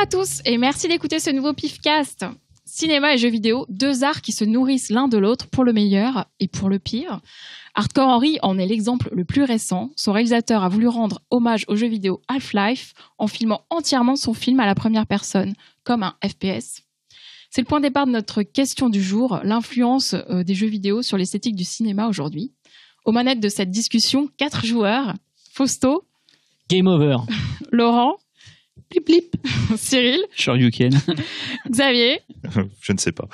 tous et merci d'écouter ce nouveau Pifcast. Cinéma et jeux vidéo, deux arts qui se nourrissent l'un de l'autre pour le meilleur et pour le pire. Hardcore Henry en est l'exemple le plus récent. Son réalisateur a voulu rendre hommage au jeu vidéo Half-Life en filmant entièrement son film à la première personne, comme un FPS. C'est le point de départ de notre question du jour, l'influence des jeux vidéo sur l'esthétique du cinéma aujourd'hui. Aux manettes de cette discussion, 4 joueurs. Fausto. Game over. Laurent. Plip plip. Cyril. Shoryuken. Xavier. Je ne sais pas.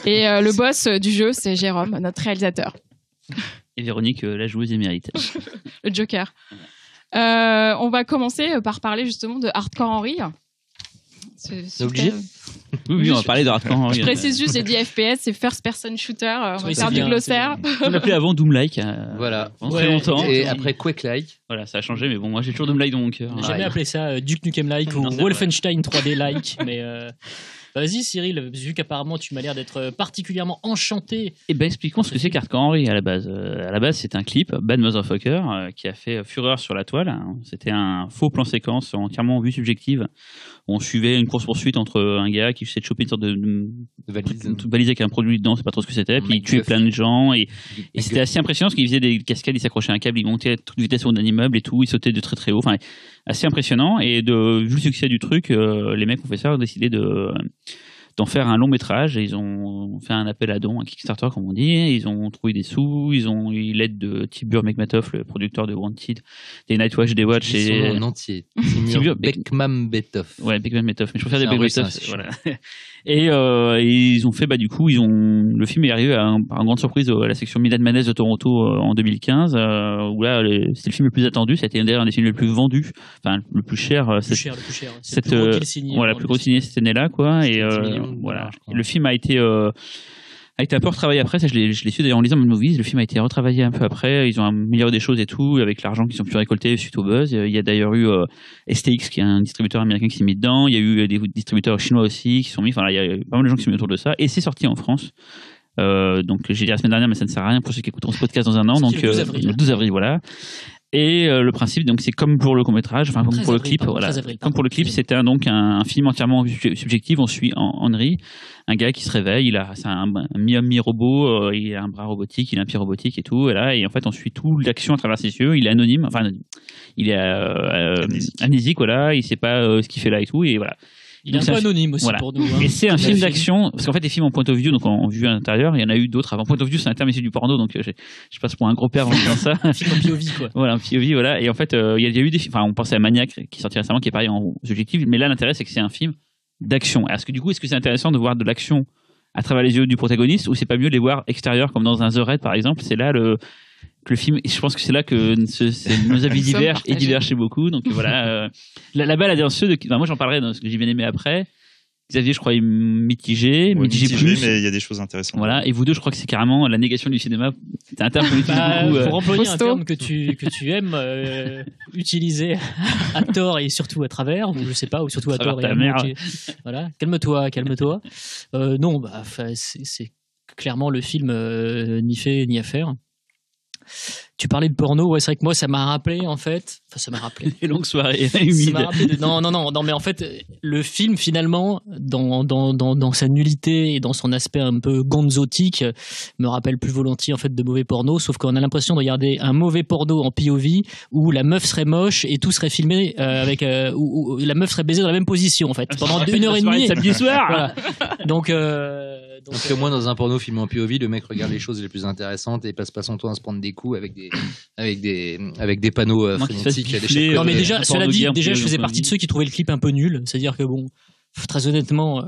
Et le boss du jeu, c'est Jérôme, notre réalisateur. Et Véronique, la joueuse émérite. Le Joker. On va commencer par parler justement de Hardcore Henry. C'est obligé. Oui, on va parler de Hardcore Henry. Je précise juste, j'ai dit FPS, c'est First Person Shooter. On va faire du bien, glossaire. On l'appelait avant Doom-like. Voilà. Très longtemps. Et après Quake-like. Voilà, ça a changé, mais bon, moi j'ai toujours Doom-like dans mon cœur. J'ai jamais appelé ça Duke Nukem-like ou Wolfenstein 3D-like, mais vas-y Cyril, vu qu'apparemment tu m'as l'air d'être particulièrement enchanté. Eh ben expliquons ce que c'est qu'Hardcore Henry à la base. À la base, c'est un clip, Bad Motherfucker, qui a fait fureur sur la toile. C'était un faux plan séquence entièrement en vue subjective. On suivait une course-poursuite entre un gars qui essayait de choper une sorte de valise avec un produit dedans, c'est pas trop ce que c'était, puis il tuait plein de gens, et c'était assez impressionnant parce qu'il faisait des cascades, il s'accrochait à un câble, il montait à toute vitesse sur un immeuble et tout, il sautait de très très haut, enfin assez impressionnant, et vu le succès du truc, les mecs ont fait ça, ont décidé d'en faire un long métrage, et ils ont fait un appel à dons, un Kickstarter comme on dit, et ils ont trouvé des sous, ils ont eu l'aide de Tibur Mekmatov, le producteur de Wanted, des Nightwatch, des Watch, et son nom en entier. Tibur Bekmambetov. Ouais, Bekmambetov, mais je préfère des Bekmambetov, voilà. Et ils ont fait, du coup, le film est arrivé par grande surprise à la section Midnight Madness de Toronto en 2015, où là, c'était le film le plus attendu, ça a été d'ailleurs un des films les plus vendus, enfin, le plus cher. Le plus cher. C'est le plus gros deal signé. Voilà, le plus gros signé cette année-là, quoi. Et voilà. Le film a été un peu retravaillé après, ça je l'ai su d'ailleurs en lisant Movies, le film a été retravaillé un peu après, ils ont amélioré des choses et tout, avec l'argent qu'ils ont pu récolter suite au buzz. Il y a d'ailleurs eu STX qui est un distributeur américain qui s'est mis dedans, il y a eu des distributeurs chinois aussi qui sont mis, enfin il y a pas mal de gens qui sont mis autour de ça, et c'est sorti en France. Donc j'ai dit la semaine dernière, mais ça ne sert à rien pour ceux qui écouteront ce podcast dans un an, donc le 12 avril, voilà. Et le principe, donc c'est comme pour le court-métrage, enfin comme pour le clip, voilà. Comme pour le clip, c'était donc un film entièrement subjectif. On suit Henry, un gars qui se réveille, c'est un mi-homme mi-robot, il a un bras robotique, il a un pied robotique et tout, et là, et en fait, on suit toute l'action à travers ses yeux. Il est anonyme, il est amnésique, voilà, il sait pas ce qu'il fait là et tout, et voilà. Il est un peu anonyme aussi pour nous. Et c'est un film d'action, parce qu'en fait, des films en point of view, donc en vue intérieure, il y en a eu d'autres avant. Point of view, c'est un terme issu du porno, donc je passe pour un gros père en disant ça. Un film en POV, quoi. Voilà, un POV, voilà. Et en fait, il y a eu des films, on pensait à Maniac, qui est sorti récemment, qui est pareil en subjectif, mais là, l'intérêt, c'est que c'est un film d'action. Est-ce que c'est intéressant de voir de l'action à travers les yeux du protagoniste, ou c'est pas mieux de les voir extérieurs, comme dans un The Raid, par exemple? C'est là que le film, je pense que c'est là que nos avis divergent chez beaucoup, donc voilà. La balle a des ceux moi j'en parlerai dans ce que j'ai bien aimé après. Xavier, je crois, est mitigé plus. Mais il y a des choses intéressantes. Voilà, et vous deux, je crois que c'est carrément la négation du cinéma. C'est un terme que pour employer un terme que tu aimes utiliser à tort et surtout à travers, ou je sais pas, ou surtout à tort et à moitié. Voilà, calme-toi. Non, c'est clairement le film ni fait ni à faire. Tu parlais de porno, ouais, c'est vrai que moi ça m'a rappelé en fait, les longues soirées humides. Non, mais en fait le film finalement dans sa nullité et dans son aspect un peu gonzotique me rappelle plus volontiers en fait de mauvais porno, sauf qu'on a l'impression de regarder un mauvais porno en POV où la meuf serait moche et tout serait filmé avec où la meuf serait baisée dans la même position en fait pendant 1h30 samedi soir. Voilà. Donc que moi dans un porno filmé en POV, le mec regarde les choses les plus intéressantes et passe pas son temps à se prendre des coups avec des panneaux frénétiques. Non mais déjà, cela dit, je faisais partie de ceux qui trouvaient le clip un peu nul. C'est-à-dire que bon, très honnêtement,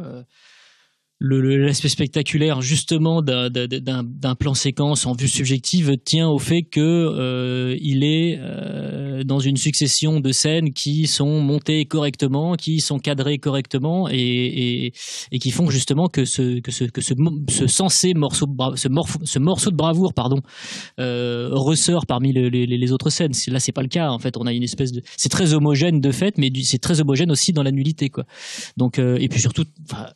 l'aspect spectaculaire justement d'un plan séquence en vue subjective tient au fait que il est dans une succession de scènes qui sont montées correctement, qui sont cadrées correctement et qui font justement que ce censé morceau de bravoure ressort parmi les autres scènes. Là c'est pas le cas en fait, on a une espèce de, c'est très homogène de fait, mais c'est très homogène aussi dans la nullité quoi. Donc et puis surtout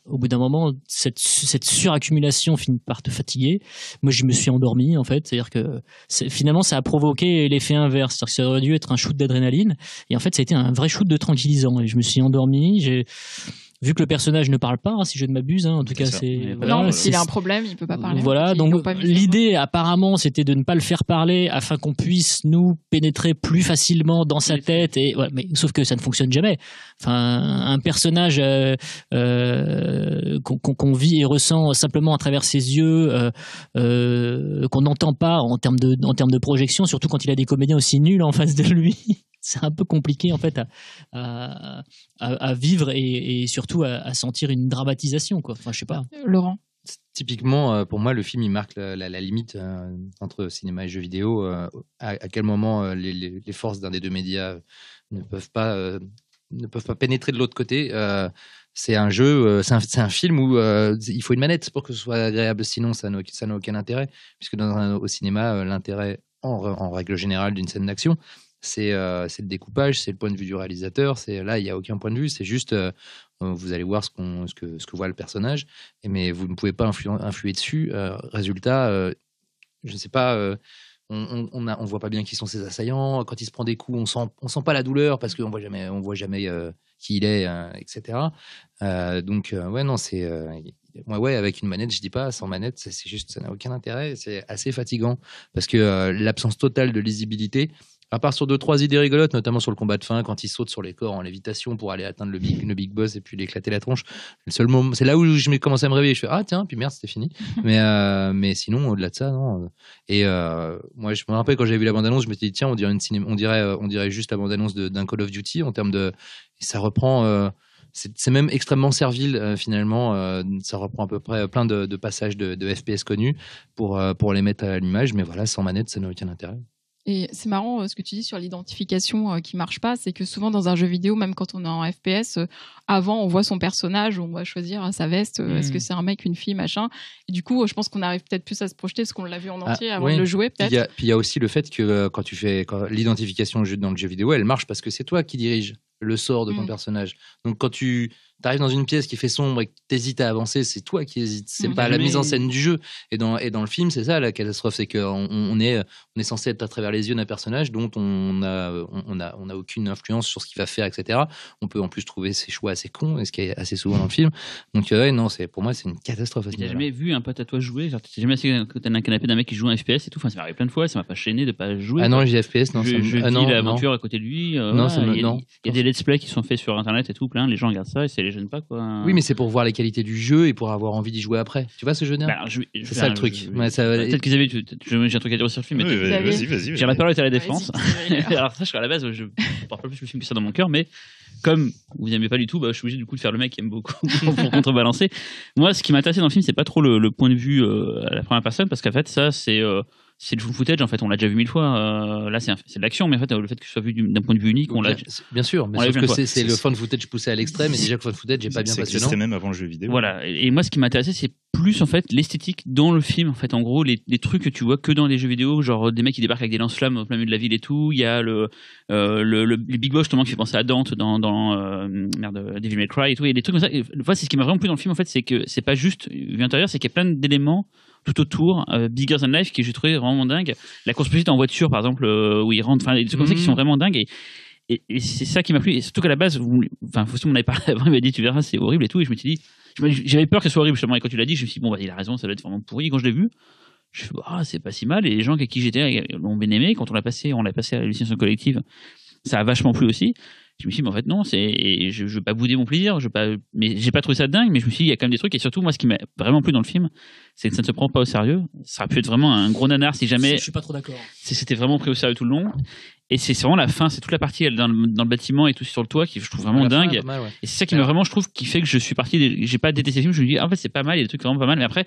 au bout d'un moment cette suraccumulation finit par te fatiguer. Moi, je me suis endormi, en fait. C'est-à-dire que finalement, ça a provoqué l'effet inverse. C'est-à-dire que ça aurait dû être un shoot d'adrénaline. Et en fait, ça a été un vrai shoot de tranquillisant. Et je me suis endormi. vu que le personnage ne parle pas, si je ne m'abuse, en tout cas, s'il a un problème, il peut pas parler. Voilà, donc l'idée apparemment, c'était de ne pas le faire parler afin qu'on puisse nous pénétrer plus facilement dans sa tête. Et mais sauf que ça ne fonctionne jamais. Enfin, un personnage qu'on vit et ressent simplement à travers ses yeux, qu'on n'entend pas en termes de projection, surtout quand il a des comédiens aussi nuls en face de lui. C'est un peu compliqué en fait à vivre et surtout à sentir une dramatisation, quoi. Enfin, je sais pas. Laurent. Typiquement, pour moi, le film il marque la limite entre cinéma et jeux vidéo. À quel moment les forces d'un des deux médias ne peuvent pas pénétrer de l'autre côté. C'est un jeu, c'est un film où il faut une manette pour que ce soit agréable, sinon ça n'a aucun intérêt, puisque au cinéma, l'intérêt en règle générale d'une scène d'action, c'est le découpage, c'est le point de vue du réalisateur. Là, il n'y a aucun point de vue, c'est juste vous allez voir ce que voit le personnage, mais vous ne pouvez pas influer dessus. Résultat, je ne sais pas. On voit pas bien qui sont ses assaillants. Quand il se prend des coups, on sent pas la douleur parce qu'on voit jamais qui il est, etc. Donc non, c'est avec une manette, je dis pas, sans manette, c'est juste, ça n'a aucun intérêt. C'est assez fatigant parce que l'absence totale de lisibilité. À part sur 2-3 idées rigolotes, notamment sur le combat de fin, quand il saute sur les corps en lévitation pour aller atteindre le big boss et puis l'éclater la tronche. Le seul moment, c'est là où je m'ai commencé à me réveiller. Je fais tiens, puis merde, c'était fini. Mais sinon, au-delà de ça, non. Et moi, je me rappelle quand j'avais vu la bande-annonce, je me suis dit tiens, on dirait juste la bande-annonce d'un Call of Duty en termes de. Et ça reprend. C'est même extrêmement servile finalement. Ça reprend à peu près plein de passages de FPS connus pour les mettre à l'image. Mais voilà, sans manette, ça n'a aucun intérêt. Et c'est marrant ce que tu dis sur l'identification qui marche pas, c'est que souvent dans un jeu vidéo, même quand on est en FPS, avant on voit son personnage, on va choisir sa veste, est-ce que c'est un mec, une fille, machin. Et du coup, je pense qu'on arrive peut-être plus à se projeter parce qu'on l'a vu en entier avant de le jouer, peut-être. Puis il y a aussi le fait que quand l'identification dans le jeu vidéo, elle marche parce que c'est toi qui dirige le sort de ton personnage. Donc quand tu arrives dans une pièce qui fait sombre et que tu hésites à avancer, c'est toi qui hésites, c'est pas la mise en scène du jeu. Et dans le film, c'est ça la catastrophe, c'est qu'on est censé être à travers les yeux d'un personnage dont on a aucune influence sur ce qu'il va faire, etc. On peut en plus trouver ses choix assez cons, ce qui est assez souvent dans le film. Donc non, pour moi c'est une catastrophe. T'as jamais vu un pote à toi jouer? Genre, t'es jamais assis à côté d'un canapé d'un mec qui joue un FPS et tout? Enfin, ça m'est arrivé plein de fois, ça m'a pas gêné de pas jouer. Ah non, j'ai FPS, non. Je dis l'aventure à côté de lui. Non, il y a des let's play qui sont faits sur internet et tout, plein. Les gens regardent ça et ça les gêne pas, quoi. Oui, mais c'est pour voir les qualités du jeu et pour avoir envie d'y jouer après. Tu vois ce jeu-là? C'est ça le truc. Peut-être qu'ils avaient. J'ai un truc à dire sur le film. Vas-y. J'ai la parole à la défense. Alors, sache qu'à la base, je porte pas plus le film que ça dans mon cœur, mais comme vous n'aimez pas du tout, je suis obligé du coup de faire le mec qui aime beaucoup pour contrebalancer. Moi, ce qui m'intéressait dans le film, c'est pas trop le point de vue à la première personne, parce qu'en fait, ça, c'est le footage, en fait, on l'a déjà vu 1000 fois. Là, c'est de l'action, mais en fait, le fait que ce soit vu d'un point de vue unique, on l'a. Bien sûr, mais sauf que c'est le fan footage poussé à l'extrême, et déjà que le fan footage n'est pas bien passionnant. C'était même avant le jeu vidéo. Voilà. Et moi, ce qui m'intéressait, c'est plus en fait l'esthétique dans le film. En fait, en gros, les trucs que tu vois que dans les jeux vidéo, genre des mecs qui débarquent avec des lance-flammes au plein milieu de la ville et tout. Il y a le Big Boss justement qui fait penser à Dante dans Devil May Cry et tout. Il y a des trucs comme ça. Et, c'est ce qui m'a vraiment plu dans le film, en fait, c'est que c'est pas juste vue intérieure, c'est qu'il y a plein d'éléments tout autour, Bigger Than Life, qui j'ai trouvé vraiment dingue. La course-poursuite en voiture, par exemple, où ils rentrent, enfin, des trucs comme ça qui sont vraiment dingues. Et c'est ça qui m'a plu. Et surtout qu'à la base, Faustin m'en avait parlé avant, il m'a dit, tu verras, c'est horrible et tout. Et je me suis dit, j'avais peur que ce soit horrible, justement. Et quand tu l'as dit, je me suis dit, bon, il a raison, ça doit être vraiment pourri. Et quand je l'ai vu, je me suis dit, c'est pas si mal. Et les gens avec qui j'étais l'ont bien aimé. Quand on l'a passé à l'hallucination collective, ça a vachement plu aussi. Je me suis dit, mais en fait, non, je veux pas bouder mon plaisir, mais j'ai pas trouvé ça dingue, mais je me suis dit, il y a quand même des trucs, et surtout, moi, ce qui m'a vraiment plu dans le film, c'est que ça ne se prend pas au sérieux. Ça aurait pu être vraiment un gros nanar si jamais. Je suis pas trop d'accord. C'était vraiment pris au sérieux tout le long. Et c'est vraiment la fin, c'est toute la partie dans le bâtiment et tout sur le toit qui je trouve vraiment dingue. Mal, ouais. Et c'est ça qui m'a vraiment, je trouve, qui fait que je suis parti, j'ai pas détesté le film, je me dis, en fait, c'est pas mal, il y a des trucs vraiment pas mal, mais après.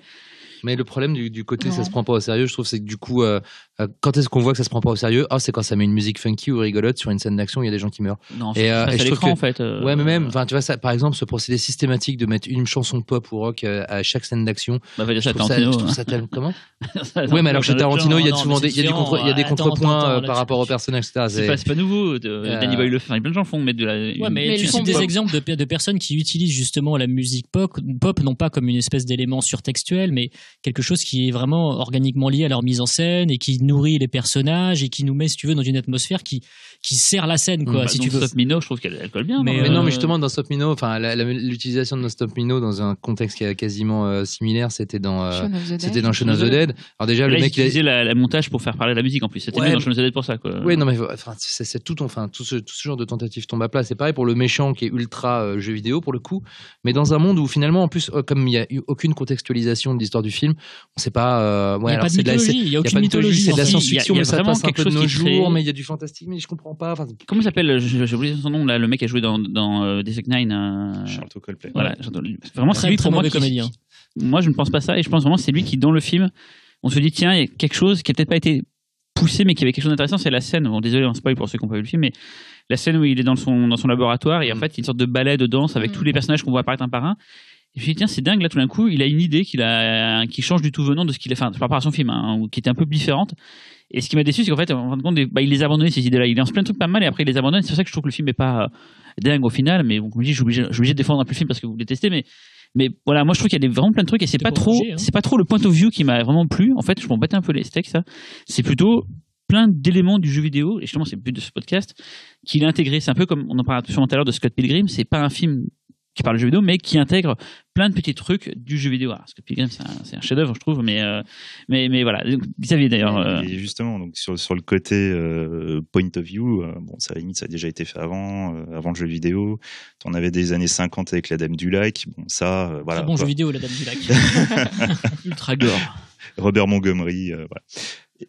Mais le problème du côté ça se prend pas au sérieux, je trouve, c'est que du coup, quand est-ce qu'on voit que ça se prend pas au sérieux? C'est quand ça met une musique funky ou rigolote sur une scène d'action, il y a des gens qui meurent. Non, et je trouve en fait. Ouais, mais même, tu vois ça, par exemple, ce procédé systématique de mettre une chanson pop ou rock à chaque scène d'action. Je trouve ça tellement comment? Ouais, mais alors chez Tarantino, il y a souvent il y a des contrepoints par rapport au personnage, etc. C'est pas nouveau. Danny Boyle le fait. Plein de gens font mettre de la. Ouais, mais tu cites des exemples de personnes qui utilisent justement la musique pop, non pas comme une espèce d'élément surtextuel, mais quelque chose qui est vraiment organiquement lié à leur mise en scène et qui nourrit les personnages et qui nous met, si tu veux, dans une atmosphère qui sert la scène, quoi. Si tu veux. Stop Mino, je trouve qu'elle colle bien. Mais non, mais justement dans Stop Mino, enfin l'utilisation de Stop Mino dans un contexte qui est quasiment similaire, c'était dans Shaun of the Dead. Alors déjà le mec il utilisait la montage pour faire parler la musique en plus. C'était bien dans Shaun of the Dead pour ça, quoi. Oui, non mais enfin c'est tout ce genre de tentative tombe à plat. C'est pareil pour le méchant qui est ultra jeu vidéo pour le coup, mais dans un monde où finalement en plus comme il y a eu aucune contextualisation de l'histoire du film, on sait pas. Il y a pas de mythologie, il y a aucune mythologie. C'est de la science-fiction, mais ça passe un peu de nos jours, mais il y a du fantastique, mais je comprends pas. Comment il s'appelle? J'ai oublié son nom là, le mec qui a joué dans District 9. Charlton Copley. Voilà, vraiment c'est lui pour moi comédien. Moi je ne pense pas ça et je pense vraiment c'est lui qui dans le film on se dit tiens il y a quelque chose qui a peut-être pas été poussé mais qui avait quelque chose d'intéressant. C'est la scène, bon désolé on spoil pour ceux qui n'ont pas vu le film, mais la scène où il est dans son laboratoire et en fait il y a une sorte de ballet de danse avec tous les personnages qu'on voit apparaître un par un. Et je me dis tiens c'est dingue là tout d'un coup il a une idée qui change du tout venant de ce qu'il a fait par rapport à son film hein, qui était un peu différente. Et ce qui m'a déçu c'est qu'en fait en fin de compte il les a abandonnés ces idées là, il lance plein de trucs pas mal et après il les abandonne. C'est pour ça que je trouve que le film est pas dingue au final, mais bon, comme je dis je suis obligé de défendre un peu le film parce que vous le détestez, mais voilà, moi je trouve qu'il y a vraiment plein de trucs et c'est pas trop le point of view qui m'a vraiment plu. En fait je m'en battais un peu les steaks, ça c'est plutôt plein d'éléments du jeu vidéo et justement c'est le but de ce podcast qu'il a intégré. C'est un peu comme on en parlait sûrement tout à l'heure de Scott Pilgrim, c'est pas un film qui parle de jeu vidéo mais qui intègre plein de petits trucs du jeu vidéo. Alors, Scott Pilgrim c'est un chef-d'œuvre je trouve, mais voilà. Xavier d'ailleurs. Et justement donc sur le côté point of view, bon ça à la limite ça a déjà été fait avant le jeu vidéo. On avait des années 50 avec La Dame du Lac. Bon ça voilà. Très bon jeu vidéo La Dame du Lac. Ultra gore. Robert Montgomery voilà.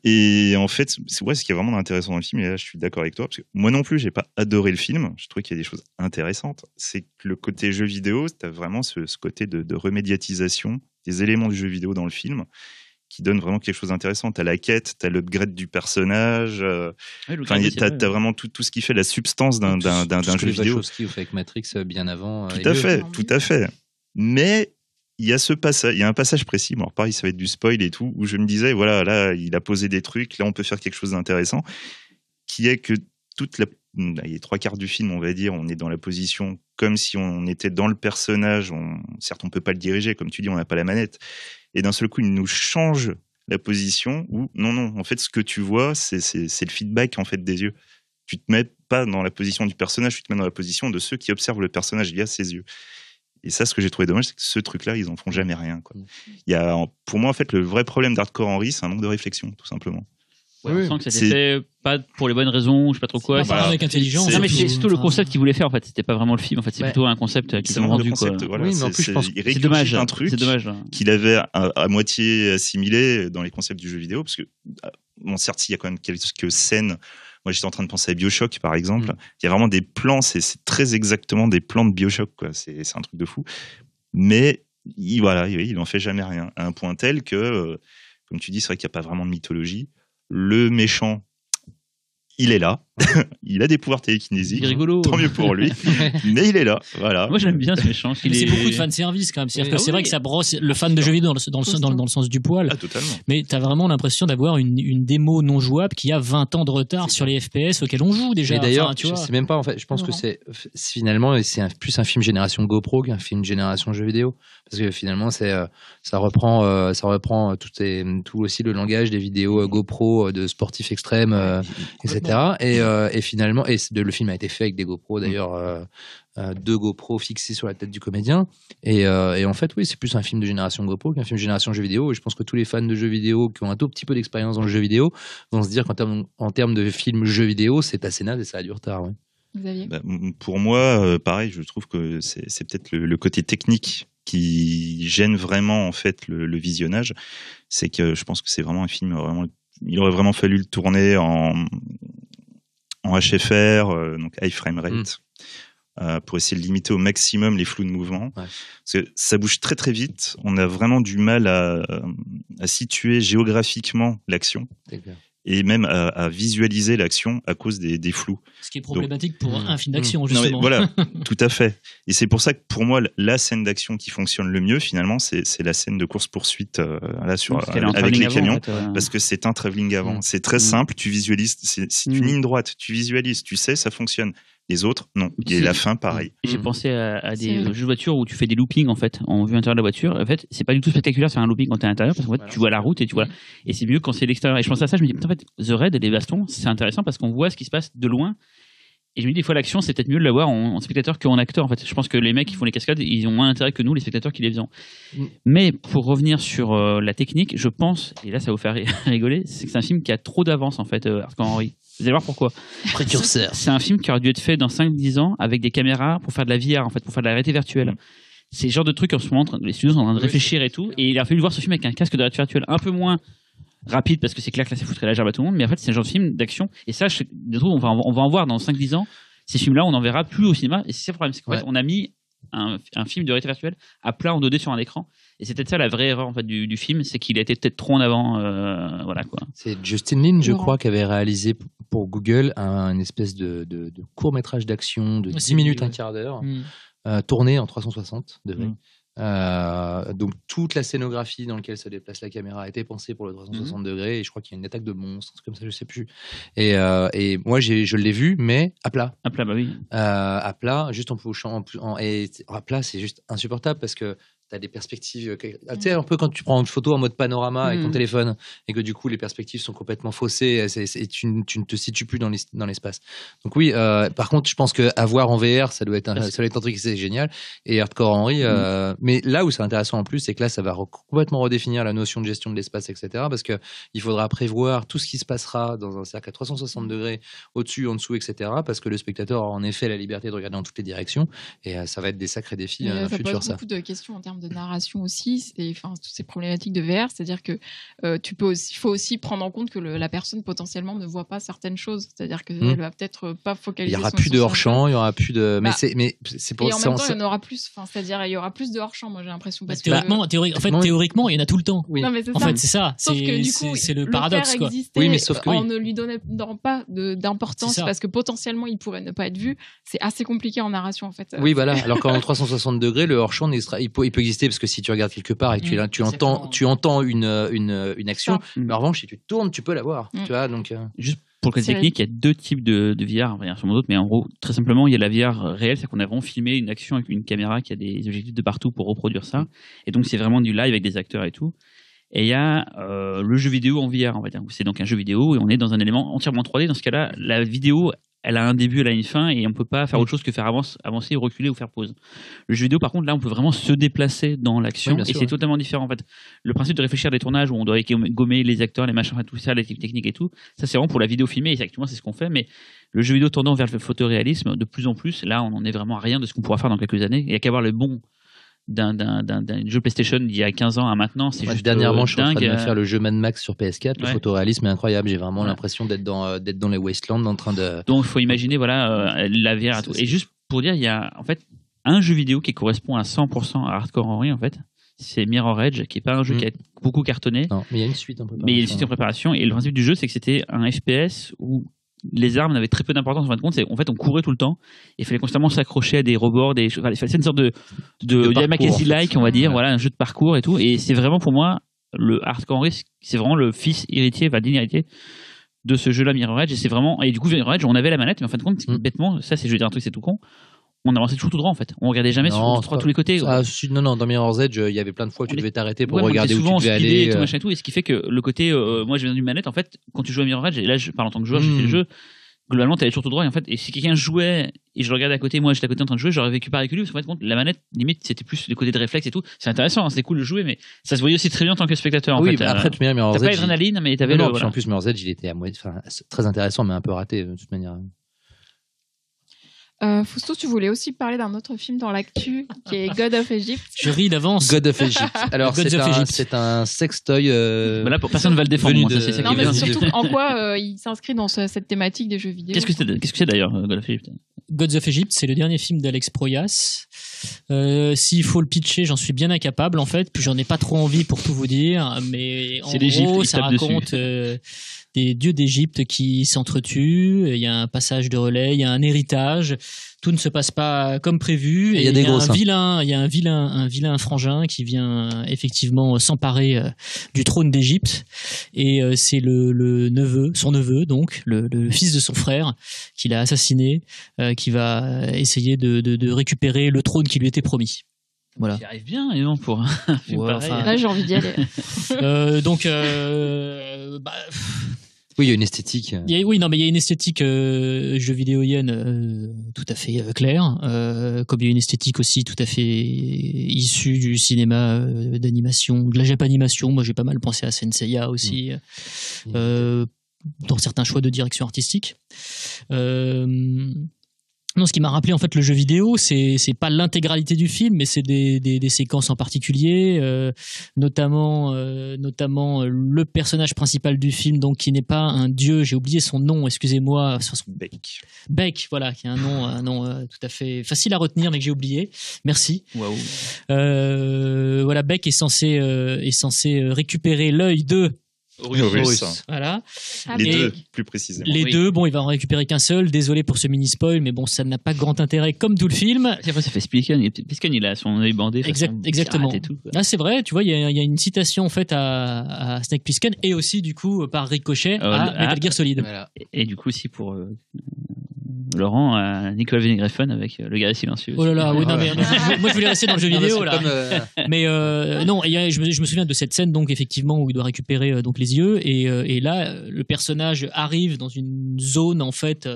Et en fait, ce qui est vraiment intéressant dans le film, et là je suis d'accord avec toi, parce que moi non plus, j'ai pas adoré le film, je trouve qu'il y a des choses intéressantes, c'est que le côté jeu vidéo, tu as vraiment ce côté de remédiatisation des éléments du jeu vidéo dans le film, qui donne vraiment quelque chose d'intéressant. Tu as la quête, tu as l'upgrade du personnage, t'as vraiment tout ce qui fait la substance d'un jeu vidéo. Tout ce qui fait avec Matrix bien avant. Tout à fait. Mais il y a un passage précis, bon, alors pareil, ça va être du spoil et tout, où je me disais, voilà, là, il a posé des trucs, là, on peut faire quelque chose d'intéressant, qui est que les 3/4 du film, on va dire, on est dans la position comme si on était dans le personnage, certes, on peut pas le diriger, comme tu dis, on n'a pas la manette, et d'un seul coup, il nous change la position où, non, en fait, ce que tu vois, c'est le feedback, en fait, des yeux. Tu te mets pas dans la position du personnage, tu te mets dans la position de ceux qui observent le personnage via ses yeux. Et ça, ce que j'ai trouvé dommage, c'est que ce truc-là, ils en font jamais rien, quoi. Il y a, pour moi, en fait, le vrai problème d'Hardcore Henry, c'est un manque de réflexion, tout simplement. Ouais, on sent que c'était fait pas pour les bonnes raisons, je sais pas trop quoi. Pas avec intelligence. Non, mais c'est surtout le concept qu'il voulait faire, en fait. C'était pas vraiment le film, en fait. C'est plutôt un concept qu'ils ont rendu, quoi. Voilà, oui, mais en plus, je pense que c'est dommage. Un truc qu'il avait à moitié assimilé dans les concepts du jeu vidéo, parce que, bon, certes, il y a quand même quelques scènes. Moi, j'étais en train de penser à BioShock, par exemple. Il y a vraiment des plans, c'est très exactement des plans de BioShock, quoi. C'est un truc de fou. Mais il n'en fait jamais rien. À un point tel que, comme tu dis, c'est vrai qu'il n'y a pas vraiment de mythologie. Le méchant, il est là. Il a des pouvoirs télékinésiques. Rigolo. Tant mieux pour lui. Mais il est là. Voilà. Moi, j'aime bien ce méchant. C'est beaucoup de fanservice, quand même. C'est vrai que ça brosse le fan de jeux vidéo dans le sens du poil. Ah, totalement. Mais t'as vraiment l'impression d'avoir une démo non jouable qui a 20 ans de retard sur les FPS auxquels on joue déjà. Et d'ailleurs, je sais même pas, en fait, je pense que c'est finalement, c'est plus un film génération GoPro qu'un film génération jeux vidéo. Parce que finalement, ça reprend tout aussi le langage des vidéos GoPro de sportifs extrêmes, etc. Et finalement, le film a été fait avec des GoPro d'ailleurs, 2 GoPro fixés sur la tête du comédien. Et en fait, oui, c'est plus un film de génération GoPro qu'un film de génération jeux vidéo. Et je pense que tous les fans de jeux vidéo qui ont un tout petit peu d'expérience dans le jeu vidéo vont se dire qu'en termes de film jeux vidéo, c'est assez naze et ça a du retard. Ouais. Xavier. Pour moi, pareil, je trouve que c'est peut-être le côté technique qui gêne vraiment en fait le visionnage. C'est que je pense que c'est vraiment un film il aurait vraiment fallu le tourner en HFR, donc high frame rate, pour essayer de limiter au maximum les flous de mouvement. Ouais. Parce que ça bouge très très vite. On a vraiment du mal à situer géographiquement l'action. Et même à visualiser l'action à cause des flous. Ce qui est problématique pour un film d'action, justement. Non, mais voilà, tout à fait. Et c'est pour ça que pour moi, la scène d'action qui fonctionne le mieux, finalement, c'est la scène de course-poursuite avec les camions, parce que c'est un travelling avant. C'est très simple, tu visualises, c'est une ligne droite, tu visualises, tu sais, ça fonctionne. Les autres, non. Et la fin, pareil. J'ai pensé à des jeux de voiture où tu fais des loopings en fait, en vue intérieure de la voiture. En fait, c'est pas du tout spectaculaire de faire un looping quand t'es à l'intérieur parce qu'en fait, tu vois la route et tu vois. Et c'est mieux quand c'est l'extérieur. Et je pensais à ça, je me dis, en fait, The Raid et les bastons, c'est intéressant parce qu'on voit ce qui se passe de loin. Et je me dis, des fois, l'action, c'est peut-être mieux de l'avoir en spectateur qu'en acteur. En fait, je pense que les mecs qui font les cascades, ils ont moins intérêt que nous, les spectateurs qui les faisons. Mais pour revenir sur la technique, je pense, et là, ça va vous faire rigoler, c'est que c'est un film qui a trop d'avance en fait, Hardcore Henry. Vous allez voir pourquoi. Précurseur. C'est un film qui aurait dû être fait dans 5-10 ans avec des caméras pour faire de la VR, en fait, pour faire de la réalité virtuelle. C'est le genre de truc en ce moment, les studios sont en train de réfléchir et tout. Et il a fallu voir ce film avec un casque de réalité virtuelle un peu moins rapide, parce que c'est clair que là, ça foutrait la gerbe à tout le monde. Mais en fait, c'est un genre de film d'action. Et ça, on va en voir dans 5-10 ans. Ces films-là, on n'en verra plus au cinéma. Et c'est ça le problème. C'est qu'en fait, on a mis un film de réalité virtuelle à plat en 2D sur un écran. Et c'est peut-être ça la vraie erreur en fait, du film, c'est qu'il a été peut-être trop en avant. Voilà, quoi. C'est Justin Lin, je crois, qui avait réalisé pour Google un espèce de court-métrage d'action de 10 minutes, un quart d'heure, tourné en 360 degrés. Donc toute la scénographie dans laquelle se déplace la caméra a été pensée pour le 360 degrés, et je crois qu'il y a une attaque de monstres, comme ça, je sais plus. Et moi je l'ai vu, mais à plat. À plat, bah oui. À plat, juste en poussant. Et à plat, c'est juste insupportable parce que t'as des perspectives. Tu sais, un peu quand tu prends une photo en mode panorama avec ton téléphone et que du coup les perspectives sont complètement faussées et tu ne te situes plus dans l'espace. Donc oui, par contre, je pense qu'à voir en VR, ça doit être un truc qui c'est génial. Et Hardcore Henry, mais là où c'est intéressant en plus, c'est que là, ça va complètement redéfinir la notion de gestion de l'espace, etc. Parce que il faudra prévoir tout ce qui se passera dans un cercle à 360 degrés, au-dessus, en dessous, etc. Parce que le spectateur aura en effet la liberté de regarder dans toutes les directions, et ça va être des sacrés défis futurs. Ça pose beaucoup de questions en termes de narration aussi, enfin toutes ces problématiques de VR, c'est-à-dire que il faut aussi prendre en compte que la personne potentiellement ne voit pas certaines choses, c'est-à-dire que elle va peut-être pas focaliser. Il y aura plus de hors-champ, il y aura plus de. Mais c'est pour. Et en même temps, il y en aura plus. Enfin, c'est-à-dire il y aura plus de hors-champ. Moi, j'ai l'impression parce théoriquement, il y en a tout le temps. Oui. Non, mais en fait, c'est ça. Sauf que du coup, c'est le paradoxe, quoi. Oui, mais sauf que en ne lui donnant pas d'importance, parce que potentiellement, il pourrait ne pas être vu. C'est assez compliqué en narration, en fait. Oui, voilà. Alors qu'en 360 degrés, le hors-champ, il peut exister parce que si tu regardes quelque part et que tu entends une action, mais en revanche, si tu te tournes, tu peux la voir. Tu vois, donc. Juste pour le côté technique, il y a deux types de VR, on va dire sûrement d'autres, mais en gros, très simplement, il y a la VR réelle, c'est qu'on a vraiment filmé une action avec une caméra qui a des objectifs de partout pour reproduire ça. Et donc, c'est vraiment du live avec des acteurs et tout. Et il y a le jeu vidéo en VR, on va dire. C'est donc un jeu vidéo et on est dans un élément entièrement 3D. Dans ce cas-là, la vidéo, elle a un début, elle a une fin, et on peut pas faire autre chose que faire avancer, reculer ou faire pause. Le jeu vidéo, par contre, là, on peut vraiment se déplacer dans l'action, et c'est totalement différent, en fait. Le principe de réfléchir à des tournages où on doit gommer les acteurs, les machins, tout ça, les techniques et tout, ça, c'est vraiment pour la vidéo filmée, et exactement, c'est ce qu'on fait, mais le jeu vidéo tendant vers le photoréalisme, de plus en plus, là, on n'en est vraiment à rien de ce qu'on pourra faire dans quelques années. Il n'y a qu'à voir le bon d'un jeu PlayStation d'il y a 15 ans à maintenant, c'est juste dernièrement je suis en train de me faire le jeu Mad Max sur PS4. Le photoréalisme est incroyable, j'ai vraiment l'impression d'être dans les wastelands en train de. Donc il faut imaginer la VR et tout. Et juste pour dire, il y a en fait un jeu vidéo qui correspond à 100% à Hardcore Henry, en fait, c'est Mirror Edge, qui est pas un jeu qui a beaucoup cartonné. Non, mais il y a une suite en préparation. Mais il y a une suite en préparation, et le principe du jeu, c'est que c'était un FPS où les armes n'avaient très peu d'importance en fin de compte. En fait, on courait tout le temps et il fallait constamment s'accrocher à des rebords, il fallait une sorte de Yamakasi-like, on va dire, voilà, un jeu de parcours et tout. Et c'est vraiment pour moi le Hardcore Henry, c'est vraiment le fils héritier, digne héritier de ce jeu-là, Mirror Edge. Et c'est vraiment, et du coup, Mirror Edge, on avait la manette, mais en fin de compte, bêtement, ça, c'est, je vais dire un truc, c'est tout con. On avançait toujours tout droit, en fait. On regardait jamais sur tous les côtés. Non, dans Mirror's Edge, il y avait plein de fois où tu devais t'arrêter pour regarder où tu devais aller. Et tout, machin et tout. Et ce qui fait que le côté, moi, je viens d'une manette, en fait, quand tu joues à Mirror Edge, et là, je parle en tant que joueur, j'ai fait le jeu, globalement, t'allais toujours tout droit, et en fait, et si quelqu'un jouait, et je le regardais à côté, moi, j'étais à côté en train de jouer, j'aurais vécu pareil que lui, parce qu'en fait, compte, la manette, limite, c'était plus des côtés de réflexe et tout. C'est intéressant, hein, c'était cool de jouer, mais ça se voyait aussi très bien en tant que spectateur, en fait. Oui, après, tu Mirror's Edge. T'as pas l'adrénaline, mais t'avais le. En plus, Mirror's Edge, il était très intéressant, mais un peu raté, de toute manière. Fausto, tu voulais aussi parler d'un autre film dans l'actu qui est God of Egypt. Je ris d'avance. God of Egypt. Alors c'est un sextoy. Là, personne ne va le défendre. Non, mais surtout en quoi il s'inscrit dans cette thématique des jeux vidéo. Qu'est-ce que c'est d'ailleurs, God of Egypt? Gods of Egypt, c'est le dernier film d'Alex Proyas. S'il faut le pitcher, j'en suis bien incapable en fait. Puis j'en ai pas trop envie pour tout vous dire. Mais en gros, ça raconte des dieux d'Égypte qui s'entretuent. Il y a un passage de relais, il y a un héritage. Tout ne se passe pas comme prévu. Il y a des gros seins. Il y a un vilain frangin qui vient effectivement s'emparer du trône d'Égypte. Et c'est son neveu, donc le fils de son frère, qu'il a assassiné, qui va essayer de récupérer le trône qui lui était promis. Voilà. Il arrive bien, et non, pour un film pareil. Là, j'ai envie d'y aller. Oui, il y a une esthétique. Il y a une esthétique jeu vidéoienne tout à fait claire, comme il y a une esthétique aussi tout à fait issue du cinéma d'animation, de la Japanimation. Moi, j'ai pas mal pensé à Senseiya aussi, dans certains choix de direction artistique. Non, ce qui m'a rappelé en fait le jeu vidéo, c'est pas l'intégralité du film, mais c'est des séquences en particulier, notamment le personnage principal du film, donc qui n'est pas un dieu, j'ai oublié son nom, excusez-moi, Beck, voilà, qui a un nom tout à fait facile à retenir, mais que j'ai oublié. Merci. Waouh. Voilà, Beck est censé récupérer l'œil de Horus. Voilà. Les deux, plus précisément. Les deux, bon, il va en récupérer qu'un seul. Désolé pour ce mini spoil, mais bon, ça n'a pas grand intérêt comme tout le film. Après, ça fait Spilken. Spilken, il a son œil bandé. Exactement. Et tout, là, c'est vrai. Tu vois, il y a une citation en fait à Snake Plissken et aussi du coup par ricochet à Metal Gear Solid. Voilà. Et du coup aussi pour Laurent, Nicolas Winding-Refn avec Le Guerrier Silencieux. Oh là là, oui, non, mais moi je voulais rester dans le jeu vidéo là. Mais non, je me souviens de cette scène donc effectivement où il doit récupérer donc les yeux et là le personnage arrive dans une zone en fait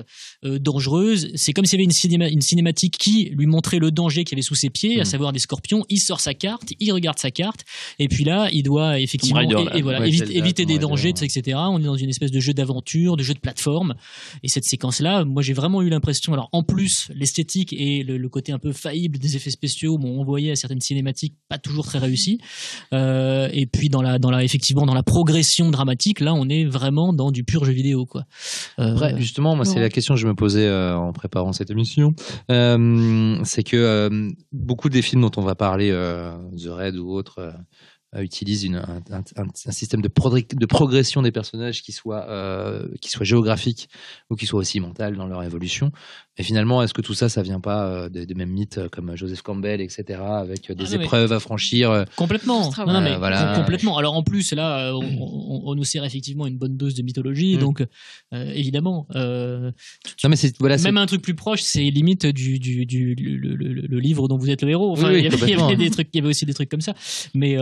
dangereuse. C'est comme s'il y avait une cinématique qui lui montrait le danger qu'il y avait sous ses pieds, à savoir des scorpions. Il sort sa carte, il regarde sa carte et puis là il doit effectivement éviter des dangers, etc. On est dans une espèce de jeu d'aventure, de jeu de plateforme et cette séquence là, moi j'ai vraiment eu l'impression, alors en plus l'esthétique et le côté un peu faillible des effets spéciaux m'ont envoyé à certaines cinématiques pas toujours très réussies et puis effectivement dans la progression dramatique, là on est vraiment dans du pur jeu vidéo quoi. Après, justement moi c'est la question que je me posais en préparant cette émission, c'est que beaucoup des films dont on va parler, The Raid ou autres, utilise un système de progression des personnages qui soit géographique ou qui soit aussi mental dans leur évolution. Et finalement, est-ce que tout ça vient pas des mêmes mythes comme Joseph Campbell, etc., avec des épreuves à franchir Complètement. Voilà. Complètement. Alors en plus, là, on nous sert effectivement une bonne dose de mythologie, donc évidemment. Non, mais même un truc plus proche, c'est limite le livre dont vous êtes le héros. Enfin, il y avait aussi des trucs comme ça. Mais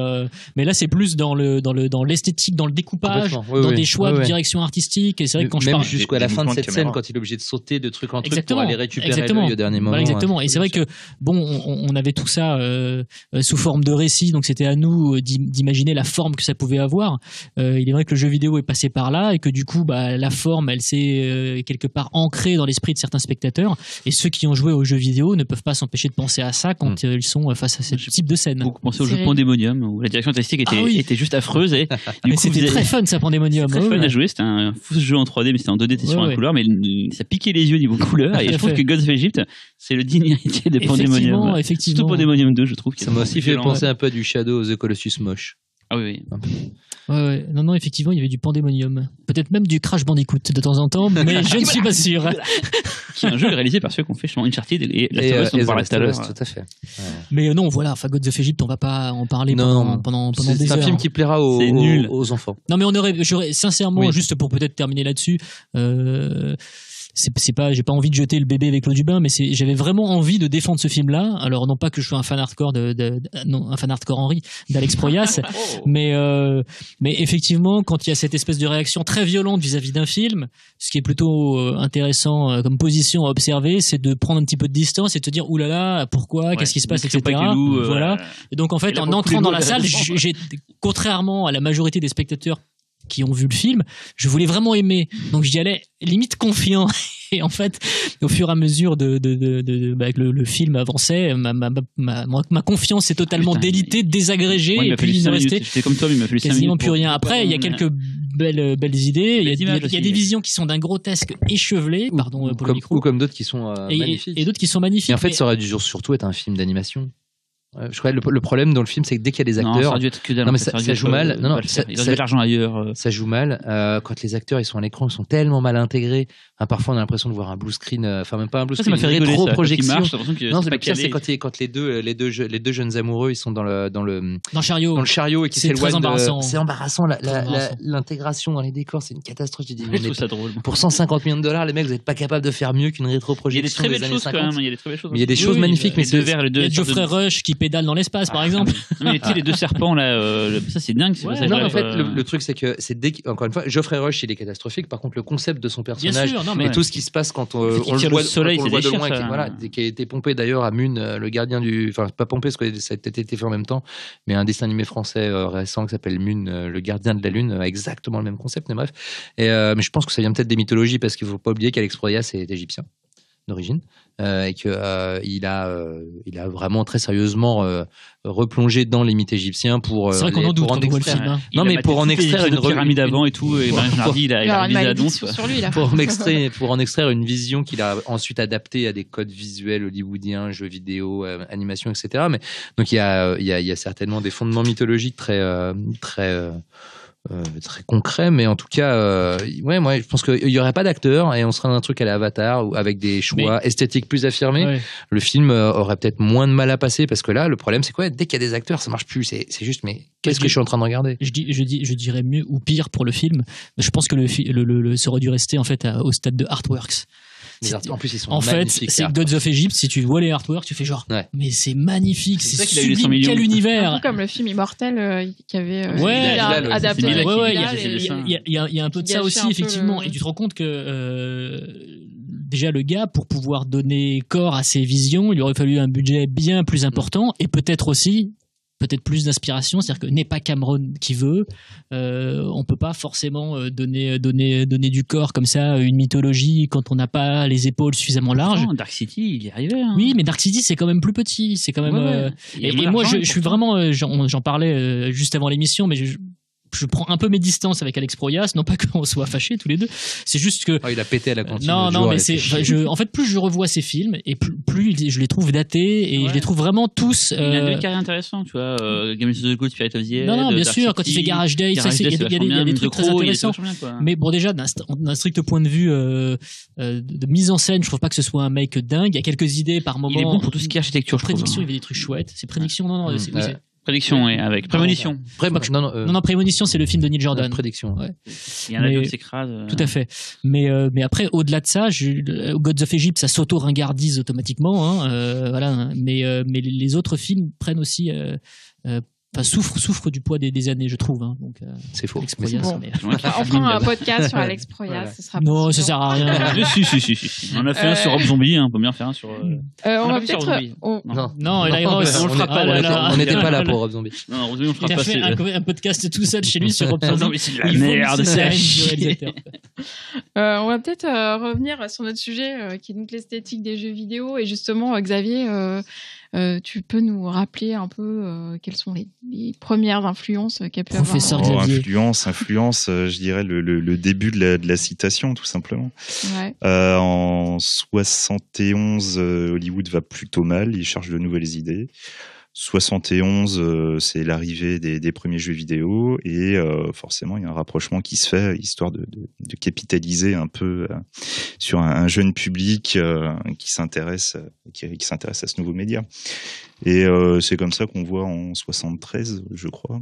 là, c'est plus dans l'esthétique, dans le découpage, dans des choix de direction artistique. Et c'est vrai que quand je parle jusqu'à la fin de cette scène, quand il est obligé de sauter de truc en truc pour aller récupérer l'œil au dernier moment. Voilà, exactement. Et c'est vrai que bon, on avait tout ça sous forme de récit, donc c'était à nous d'imaginer la forme que ça pouvait avoir. Il est vrai que le jeu vidéo est passé par là et que du coup, la forme, elle s'est quelque part ancrée dans l'esprit de certains spectateurs. Et ceux qui ont joué aux jeux vidéo ne peuvent pas s'empêcher de penser à ça quand ils sont face à ce type de scène. Beaucoup penser au jeu Pandemonium où la direction artistique était juste affreuse et c'était très fun ça, Pandemonium. C'était très fun à jouer. C'était un fou jeu en 3D, mais c'était en 2D, t'es sur la couleur, mais ça piquait les yeux niveau couleur. Et je trouve que Gods of Egypt, c'est le digne héritier de Pandemonium. Effectivement. Surtout Pandemonium 2, je trouve. Ça m'a aussi fait penser un peu à du Shadow of the Colossus moche. Ah oui. Ouais. Non, effectivement, il y avait du Pandemonium. Peut-être même du Crash Bandicoot de temps en temps, mais je ne suis pas sûr. Qui est un jeu réalisé par ceux qui ont fait Uncharted et Last of Us, on parlait tout à l'heure. Tout à fait. Ouais. Mais non, voilà, Gods of Egypt, on va pas en parler pendant des heures. C'est un film qui plaira aux enfants. Non, mais j'aurais sincèrement, juste pour peut-être terminer là-dessus, c'est pas, j'ai pas envie de jeter le bébé avec l'eau du bain, mais j'avais vraiment envie de défendre ce film-là. Alors non pas que je sois un fan hardcore un fan hardcore Henry d'Alex Proyas, mais effectivement, quand il y a cette espèce de réaction très violente vis-à-vis d'un film, ce qui est plutôt intéressant comme position à observer, c'est de prendre un petit peu de distance et de te dire oulala, pourquoi, qu'est-ce qui se passe, etc. Voilà. Et donc en fait, en entrant dans la salle, j'ai contrairement à la majorité des spectateurs qui ont vu le film, je voulais vraiment aimer, donc j'y allais limite confiant. Et en fait, au fur et à mesure que le film avançait, ma confiance est totalement délitée, désagrégée, et puis il ne restait quasiment plus rien. Après, il y a quelques belles idées, il y a des visions qui sont d'un grotesque échevelé, pardon pour le micro, ou comme d'autres qui sont magnifiques. Et d'autres qui sont magnifiques. Et en fait, ça aurait dû surtout être un film d'animation. Je crois le problème dans le film, c'est que dès qu'il y a des acteurs, ça a dû être que dalle. Non, mais ça joue mal. Non, ils ont de l'argent ailleurs. Ça joue mal. Quand les acteurs ils sont à l'écran, ils sont tellement mal intégrés. Parfois, on a l'impression de voir un blue screen. Enfin, même pas un blue screen. Ça m'a fait rigoler. Rétro-projection. Non, c'est pire, c'est quand les deux jeunes amoureux, ils sont dans le chariot et qui s'éloignent. C'est embarrassant. L'intégration dans les décors, c'est une catastrophe. Je trouve ça drôle. Pour 150 millions de dollars, les mecs, vous n'êtes pas capable de faire mieux qu'une rétro-projection. Il y a des très belles choses quand même. Il y a des très belles choses. Il y a des choses magnifiques, mais il y a Geoffrey Rush qui pédale dans l'espace, par exemple. Mais tu sais, les deux serpents là, ça c'est dingue. Non, en fait, le truc c'est que encore une fois, Geoffrey Rush il est catastrophique. Par contre, le concept de son personnage et tout ce qui se passe quand on le voit de loin, qui a été pompé d'ailleurs à Mune, le gardien du, enfin pas pompé parce que ça a été fait en même temps, mais un dessin animé français récent qui s'appelle Mune, le gardien de la lune, a exactement le même concept. Mais bref, mais je pense que ça vient peut-être des mythologies parce qu'il faut pas oublier qu'Alex Proyas est égyptien d'origine et que il a vraiment très sérieusement replongé dans les mythes égyptiens pour c'est vrai qu'on en doute quand on voit le film, hein. Non mais pour en extraire une pyramide avant et tout, et Bernardi il a réalisé la danse sur lui là. Pour en extraire une vision qu'il a ensuite adaptée à des codes visuels hollywoodiens, jeux vidéo, animation, etc. Mais donc il y a certainement des fondements mythologiques très concret, mais en tout cas, moi, je pense qu'il y aurait pas d'acteur et on serait dans un truc à l'Avatar ou avec des choix esthétiques plus affirmés. Ouais. Le film aurait peut-être moins de mal à passer parce que là, le problème, c'est quoi? Dès qu'il y a des acteurs, ça marche plus. C'est juste, mais qu'est-ce que je suis en train de regarder? Je dirais mieux ou pire pour le film. Je pense que ça aurait dû rester en fait au stade de Artworks. En plus, ils sont en fait, c'est Gods of Egypt. Si tu vois les artworks, tu fais genre, mais c'est magnifique, c'est sublime, quel univers. Un peu comme le film Immortel qui avait adapté. Il y a un peu de ça aussi, effectivement. Et tu te rends compte que déjà le gars, pour pouvoir donner corps à ses visions, il aurait fallu un budget bien plus important et peut-être plus d'inspiration, c'est-à-dire que n'est pas Cameron qui veut, on peut pas forcément donner du corps comme ça, une mythologie quand on n'a pas les épaules suffisamment larges. Dark City, il y arrivait. Hein. Oui, mais Dark City c'est quand même plus petit, c'est quand même. Et moi je suis vraiment, j'en parlais juste avant l'émission, mais je prends un peu mes distances avec Alex Proyas, non pas qu'on soit fâchés tous les deux, c'est juste que il a pété à la cantine. Non, mais en fait plus je revois ces films et plus je les trouve datés et je les trouve vraiment tous. Il y a deux carrières intéressants, tu vois, Game of the Good, Spirit of the Air. Non, bien sûr, quand il fait Garage Day, il y a des trucs très intéressants. Mais bon, déjà d'un strict point de vue de mise en scène, je trouve pas que ce soit un mec dingue. Il y a quelques idées par moment. Il est bon pour tout ce qui est architecture. Prédiction, il y avait des trucs chouettes. C'est prédiction, non, c'est Prédiction, avec Prémonition. Non, Prémonition, c'est le film de Neil Jordan. Prédiction. Ouais. Il y en a d'autres qui s'écrasent. Tout à fait. Mais après, au-delà de ça, Gods of Egypt, ça s'auto-ringardise automatiquement, hein, voilà. Mais les autres films prennent aussi, souffrent du poids des années, je trouve. Hein, donc, c'est faux. On fera un podcast sur Alex Proyas. Non, ça sert à rien. Si. On a fait un sur Rob Zombie, on peut bien faire un sur. On va peut-être. Non, on le fera pas. On n'était pas là pour Rob Zombie. Non, Rob Zombie, on le fera pas. Il a fait un podcast tout seul chez lui sur Rob Zombie. C'est de la merde. On va peut-être revenir sur notre sujet qui est donc l'esthétique des jeux vidéo. Et justement, Xavier, tu peux nous rappeler un peu quelles sont les premières influences qu'a pu avoir. Influence, je dirais le début de la citation, tout simplement. Ouais. En 71, Hollywood va plutôt mal, il cherche de nouvelles idées. 71, c'est l'arrivée des premiers jeux vidéo et forcément il y a un rapprochement qui se fait histoire de capitaliser un peu sur un jeune public qui s'intéresse à ce nouveau média. Et c'est comme ça qu'on voit en 73, je crois,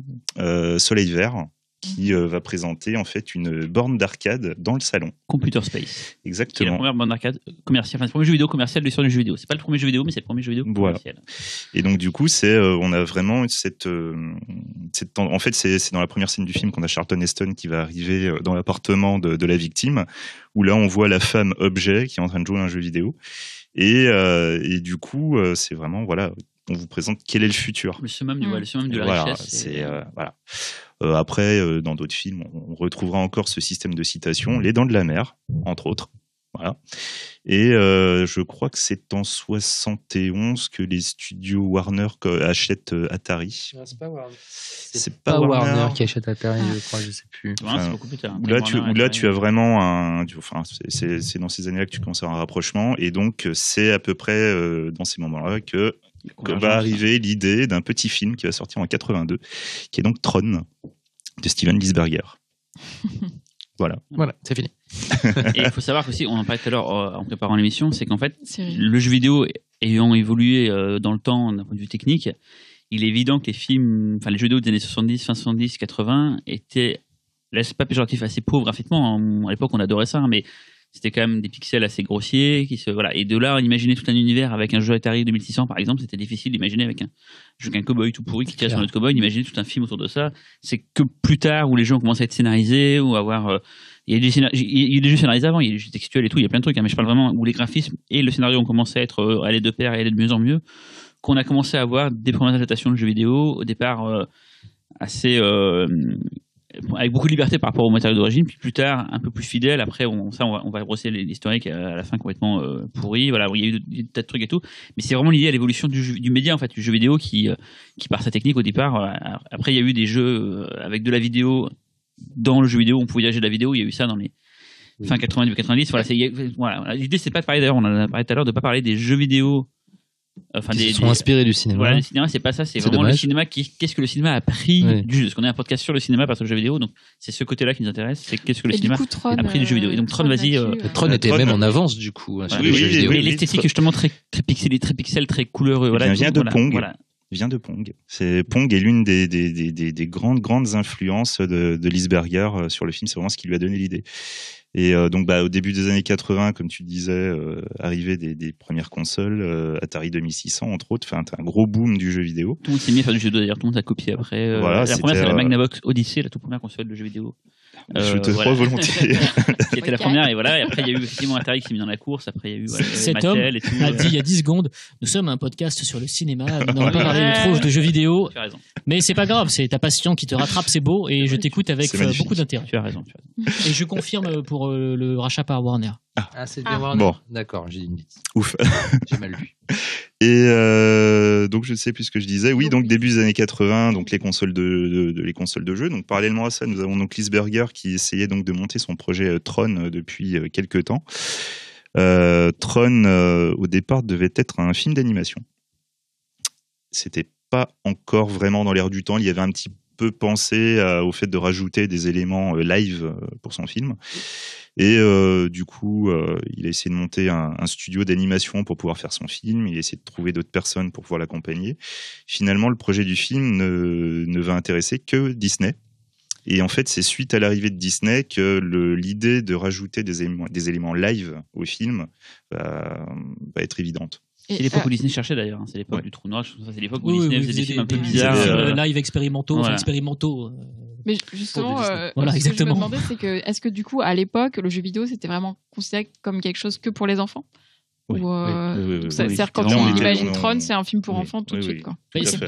Soleil Vert qui va présenter en fait une borne d'arcade dans le salon. Computer Space. Exactement. Qui est la première borne d'arcade commerciale, enfin le premier jeu vidéo commercial de l'histoire du jeu vidéo. C'est pas le premier jeu vidéo, mais c'est le premier jeu vidéo commercial. Voilà. Et donc du coup, on a vraiment cette en fait c'est dans la première scène du film qu'on a Charlton Heston qui va arriver dans l'appartement de la victime, où là on voit la femme objet qui est en train de jouer à un jeu vidéo. Et du coup, c'est vraiment on vous présente quel est le futur. Le summum de la richesse. C'est voilà. Après, dans d'autres films, on retrouvera encore ce système de citation, Les Dents de la Mer, entre autres. Voilà. Et je crois que c'est en 71 que les studios Warner achètent Atari. Non, c'est pas Warner. C'est pas Warner qui achète Atari, je crois, je sais plus. C'est beaucoup plus tard. Là, tu as vraiment c'est dans ces années-là que tu commences à avoir un rapprochement, et donc c'est à peu près dans ces moments-là que va arriver l'idée d'un petit film qui va sortir en 82, qui est donc Tron, de Steven Lisberger. Voilà, c'est fini. Et il faut savoir aussi, on en parlait tout à l'heure en préparant l'émission, c'est qu'en fait, le jeu vidéo ayant évolué dans le temps d'un point de vue technique, il est évident que les jeux vidéo des années 70, fin 70, 80 étaient, là c'est pas péjoratif, assez pauvres graphiquement. À l'époque, on adorait ça, mais c'était quand même des pixels assez grossiers. Et de là, imaginer tout un univers avec un jeu Atari 2600, par exemple, c'était difficile d'imaginer avec un jeu qu'un cowboy tout pourri qui tire sur notre cowboy, d'imaginer tout un film autour de ça. C'est que plus tard, où les jeux ont commencé à être scénarisés, ou à avoir... il y a des jeux scénarisés avant, il y a des jeux textuels et tout, il y a plein de trucs, hein, mais je parle vraiment où les graphismes et le scénario ont commencé à aller de pair et aller de mieux en mieux, qu'on a commencé à avoir des premières adaptations de jeux vidéo, au départ assez... avec beaucoup de liberté par rapport au matériau d'origine, puis plus tard un peu plus fidèle. Après on va brosser l'historique à la fin complètement pourri. Voilà, il y a eu des tas de trucs et tout, mais c'est vraiment lié à l'évolution du média, en fait, du jeu vidéo qui par sa technique au départ. Après il y a eu des jeux avec de la vidéo dans le jeu vidéo, on pouvait diriger de la vidéo, il y a eu ça dans les fin 90 90. Voilà, l'idée c'est pas de parler, d'ailleurs on en a parlé tout à l'heure, de pas parler des jeux vidéo qui sont inspirés du cinéma. Voilà, le cinéma, c'est pas ça, c'est vraiment dommage. Le cinéma. Qu'est-ce que le cinéma a pris du jeu? Parce qu'on a un podcast sur le cinéma, pas sur le jeu vidéo, donc c'est ce côté-là qui nous intéresse, c'est qu'est-ce que le cinéma a pris du jeu vidéo. Et donc Tron, vas-y. Tron était même en avance du coup. Oui, l'esthétique justement très pixelée, très pixel, très couleureux. Voilà, vient de Pong. Vient de Pong. Pong est l'une des grandes influences de Lisberger sur le film. C'est vraiment ce qui lui a donné l'idée. Et donc au début des années 80, comme tu disais, arrivée des premières consoles, Atari 2600 entre autres, enfin un gros boom du jeu vidéo. Tout le monde s'est mis à faire du jeu vidéo, d'ailleurs tout le monde a copié après. Voilà, la première c'est la Magnavox Odyssey, la toute première console de jeu vidéo. Je te crois volontiers. Qui était la première, et voilà. Et après, il y a eu effectivement Atari qui s'est mis dans la course. Après, il y a eu cet homme Mattel et tout. a dit il y a 10 secondes, nous sommes un podcast sur le cinéma, nous n'avons pas parlé trop de jeux vidéo. Tu as raison. Mais c'est pas grave, c'est ta passion qui te rattrape, c'est beau, et je t'écoute avec beaucoup d'intérêt. Tu as raison. Et je confirme pour le rachat par Warner. C'est bien Warner. Bon. D'accord, j'ai dit une bêtise. Ouf. J'ai mal lu. Et donc je ne sais plus ce que je disais. Oui, donc début des années 80, donc les consoles de jeux. Donc parallèlement à ça, nous avons donc Lisberger qui essayait donc de monter son projet Tron depuis quelques temps. Tron au départ devait être un film d'animation. C'était pas encore vraiment dans l'air du temps. Il y avait un petit peu pensé au fait de rajouter des éléments live pour son film. Et du coup, il a essayé de monter un studio d'animation pour pouvoir faire son film. Il a essayé de trouver d'autres personnes pour pouvoir l'accompagner. Finalement, le projet du film ne va intéresser que Disney. Et en fait, c'est suite à l'arrivée de Disney que l'idée de rajouter des éléments live au film va être évidente. C'est l'époque où Disney cherchait d'ailleurs, c'est l'époque du trou noir, c'est l'époque où Disney faisait des films un peu bizarres. Live expérimentaux, expérimentaux. Mais justement, voilà, ce que je me demandais, c'est que est-ce que du coup, à l'époque, le jeu vidéo, c'était vraiment considéré comme quelque chose que pour les enfants? Oui, C'est-à-dire quand on imagine Tron, c'est un film pour enfants tout de suite. Quoi.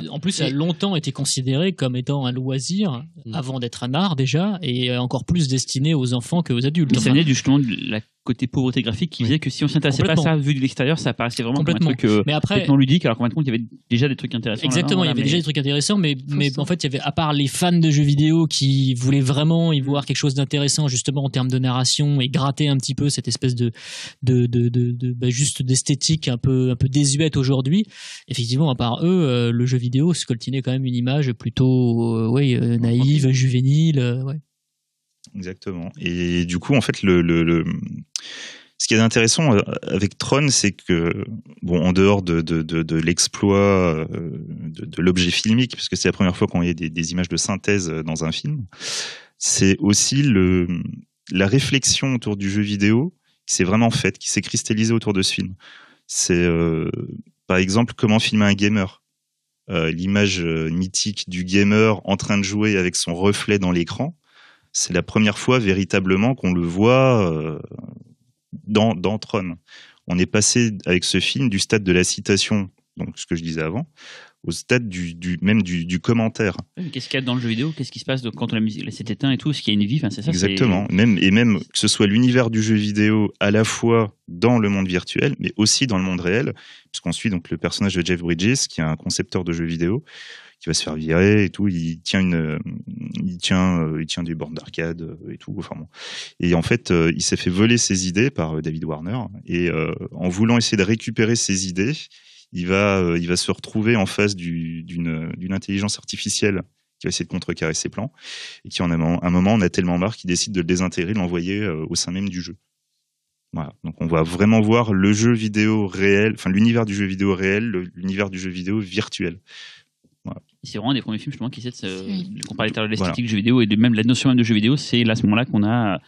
En plus, ça a longtemps été considéré comme étant un loisir avant d'être un art déjà, et encore plus destiné aux enfants qu'aux adultes. Ça venait justement de la côté pauvreté graphique qui disait que si on s'intéressait pas à ça vu de l'extérieur, ça paraissait vraiment comme un truc complètement ludique, alors qu'en fin de compte, il y avait déjà des trucs intéressants. Exactement, il y avait déjà des trucs intéressants, mais en fait, il y avait, à part les fans de jeux vidéo qui voulaient vraiment y voir quelque chose d'intéressant, justement, en termes de narration, et gratter un petit peu cette espèce de juste d'esthétique un peu désuète aujourd'hui. Effectivement, à part eux, le jeu vidéo scoltinait quand même une image plutôt, naïve, juvénile, Exactement. Et du coup, en fait, ce qui est intéressant avec Tron, c'est que, en dehors de l'exploit de l'objet filmique, parce que c'est la première fois qu'on voit des images de synthèse dans un film, c'est aussi la réflexion autour du jeu vidéo qui s'est vraiment faite, qui s'est cristallisée autour de ce film. C'est, par exemple, comment filmer un gamer. L'image mythique du gamer en train de jouer avec son reflet dans l'écran. C'est la première fois véritablement qu'on le voit dans Tron. On est passé avec ce film du stade de la citation, donc ce que je disais avant, au stade du commentaire. Qu'est-ce qu'il y a dans le jeu vidéo? Qu'est-ce qui se passe quand la musique s'est éteinte et tout? Est-ce qu'il y a une vie? C'est ça. Exactement. Même que ce soit l'univers du jeu vidéo à la fois dans le monde virtuel, mais aussi dans le monde réel, puisqu'on suit donc le personnage de Jeff Bridges, qui est un concepteur de jeux vidéo, qui va se faire virer et tout. Il tient des bornes d'arcade et tout. Enfin bon. Et en fait, il s'est fait voler ses idées par David Warner. Et en voulant essayer de récupérer ses idées, il va se retrouver en face d'une intelligence artificielle qui va essayer de contrecarrer ses plans, et qui, en un moment, on a tellement marre qu'il décide de le désintégrer, de l'envoyer au sein même du jeu. Voilà. Donc on va vraiment voir le jeu vidéo réel, enfin l'univers du jeu vidéo réel, l'univers du jeu vidéo virtuel. Voilà. C'est vraiment un des premiers films justement qui essaie de comparer l'esthétique du jeu vidéo et même la notion même de jeu vidéo. C'est là, à ce moment-là qu'on a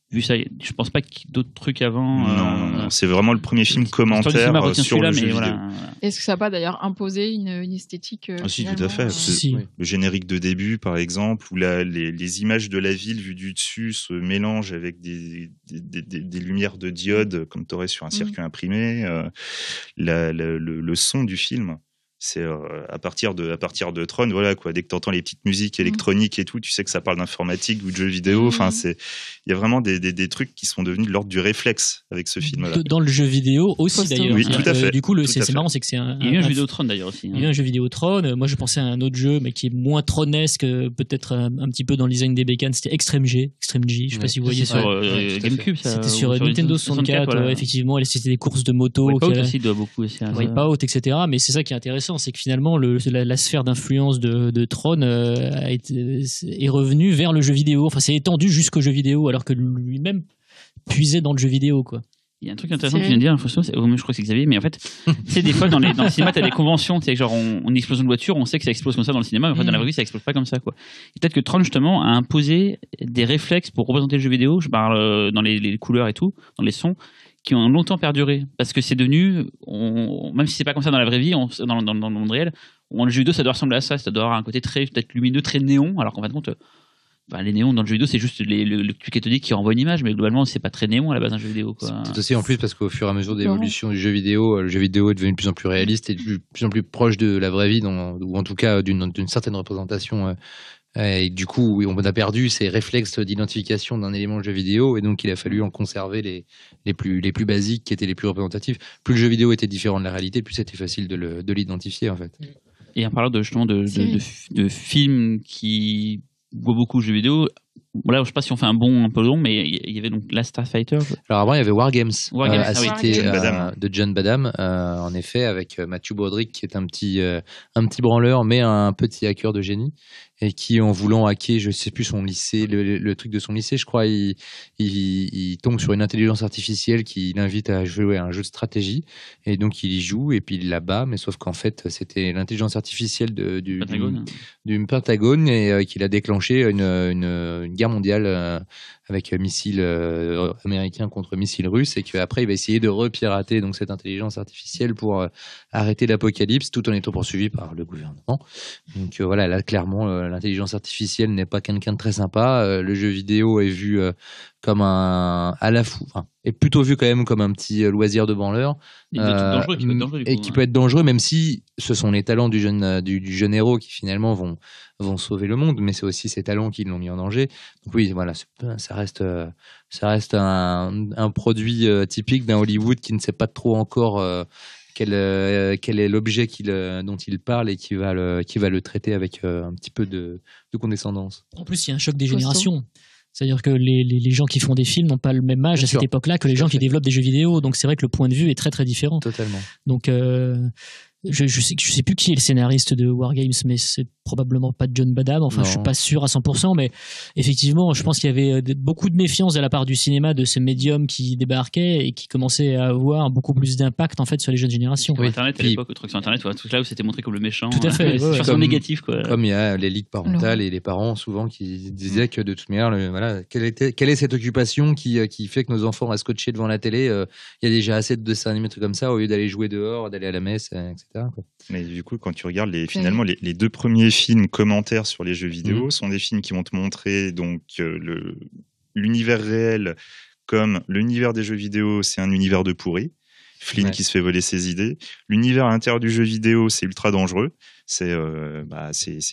vu ça. Je pense pas qu'il y ait d'autres trucs avant. Non, c'est vraiment le premier film commentaire sur le jeu vidéo. Est-ce que ça n'a pas d'ailleurs imposé une esthétique si, tout à fait. Le générique de début, par exemple, où les images de la ville vues du dessus se mélangent avec des lumières de diode, comme tu aurais sur un circuit imprimé. Le son du film, c'est à partir de Tron, voilà quoi. Dès que tu entends les petites musiques électroniques et tout, tu sais que ça parle d'informatique ou de jeux vidéo. Enfin, il y a vraiment des trucs qui sont devenus de l'ordre du réflexe avec ce film-là. Dans le jeu vidéo aussi d'ailleurs. Oui, tout à fait. Du coup, c'est marrant, c'est que c'est un. Il y a eu un jeu vidéo Tron d'ailleurs aussi. Il y a eu un jeu vidéo Tron. Moi, je pensais à un autre jeu, mais qui est moins tronesque, peut-être un petit peu dans le design des bécanes. C'était Extreme G. Je sais pas si vous voyez sur GameCube. C'était sur Nintendo 64. Effectivement, c'était des courses de moto. Wipeout aussi doit beaucoup aussi. Wipeout, etc. Mais c'est ça qui est intéressant, c'est que finalement la sphère d'influence de Tron est revenue vers le jeu vidéo. Enfin, c'est étendu jusqu'au jeu vidéo, alors que lui-même puisait dans le jeu vidéo, quoi. Il y a un truc intéressant que tu viens de dire, je crois que c'est Xavier, mais en fait, c'est des fois dans le cinéma, t'as des conventions, tu sais, genre on explose une voiture, on sait que ça explose comme ça dans le cinéma, mais en fait, dans la vraie vie, ça explose pas comme ça, quoi. Et peut-être que Tron, justement, a imposé des réflexes pour représenter le jeu vidéo, je parle dans les couleurs et tout, dans les sons, qui ont longtemps perduré, parce que c'est devenu, même si c'est pas comme ça dans la vraie vie, dans le monde réel, le jeu vidéo, ça doit ressembler à ça doit avoir un côté très peut-être lumineux, très néon, alors qu'en fin de compte, les néons dans le jeu vidéo, c'est juste le truc cathodique qui renvoie une image, mais globalement, c'est pas très néon à la base d'un jeu vidéo, quoi. C'est aussi en plus parce qu'au fur et à mesure d'évolution du jeu vidéo, le jeu vidéo est devenu de plus en plus réaliste et de plus en plus proche de la vraie vie, ou en tout cas d'une certaine représentation. Et du coup, on a perdu ces réflexes d'identification d'un élément de jeu vidéo, et donc il a fallu en conserver les plus basiques, qui étaient les plus représentatifs. Plus le jeu vidéo était différent de la réalité, plus c'était facile de l'identifier, en fait. Et en parlant justement de films qui voient beaucoup de jeux vidéo, voilà, je sais pas si on fait un bond un peu long, mais il y avait donc Last Starfighter. Alors avant, il y avait Wargames, de John Badham, en effet, avec Matthew Broderick, qui est un petit branleur, mais un petit hacker de génie, et qui, en voulant hacker, je sais plus son lycée, le truc de son lycée, je crois, il tombe sur une intelligence artificielle qui l'invite à jouer à un jeu de stratégie, et donc il y joue, et puis il la bat, mais sauf qu'en fait, c'était l'intelligence artificielle du Pentagone, et qu'il a déclenché une guerre mondiale avec missiles américains contre missiles russes, et qu'après il va essayer de repirater donc cette intelligence artificielle pour arrêter l'apocalypse, tout en étant poursuivi par le gouvernement. Donc voilà, là clairement l'intelligence artificielle n'est pas quelqu'un de très sympa. Le jeu vidéo est vu comme est plutôt vu quand même comme un petit loisir de branleur, qui peut être dangereux, même si ce sont les talents du jeune héros qui finalement vont sauver le monde, mais c'est aussi ses talents qui l'ont mis en danger. Donc oui, voilà, ça reste un produit typique d'un Hollywood qui ne sait pas trop encore quel est l'objet dont il parle, et qui va le traiter avec un petit peu de condescendance. En plus, il y a un choc des générations. C'est-à-dire que les gens qui font des films n'ont pas le même âge à cette époque-là que les gens qui développent des jeux vidéo. Donc c'est vrai que le point de vue est très très différent. Totalement. Donc je sais plus qui est le scénariste de Wargames, mais c'est probablement pas John Badham. Enfin, je suis pas sûr à 100%, mais effectivement, je pense qu'il y avait beaucoup de méfiance de la part du cinéma, de ce médium qui débarquait et qui commençait à avoir beaucoup plus d'impact en fait sur les jeunes générations. Oui, Internet à l'époque, le truc sur Internet, tout là où c'était montré comme le méchant. Tout à fait. Façon négative, quoi. Comme il y a les ligues parentales et les parents souvent qui disaient que de toute manière, quelle est cette occupation qui fait que nos enfants restent scotchés devant la télé. Il y a déjà assez de dessins animés, trucs comme ça, au lieu d'aller jouer dehors, d'aller à la messe, etc. Quoi. Mais du coup, quand tu regardes finalement les deux premiers films commentaires sur les jeux vidéo sont des films qui vont te montrer donc l'univers réel comme l'univers des jeux vidéo, c'est un univers de pourri. Flynn qui se fait voler ses idées. L'univers à l'intérieur du jeu vidéo, c'est ultra dangereux. C'est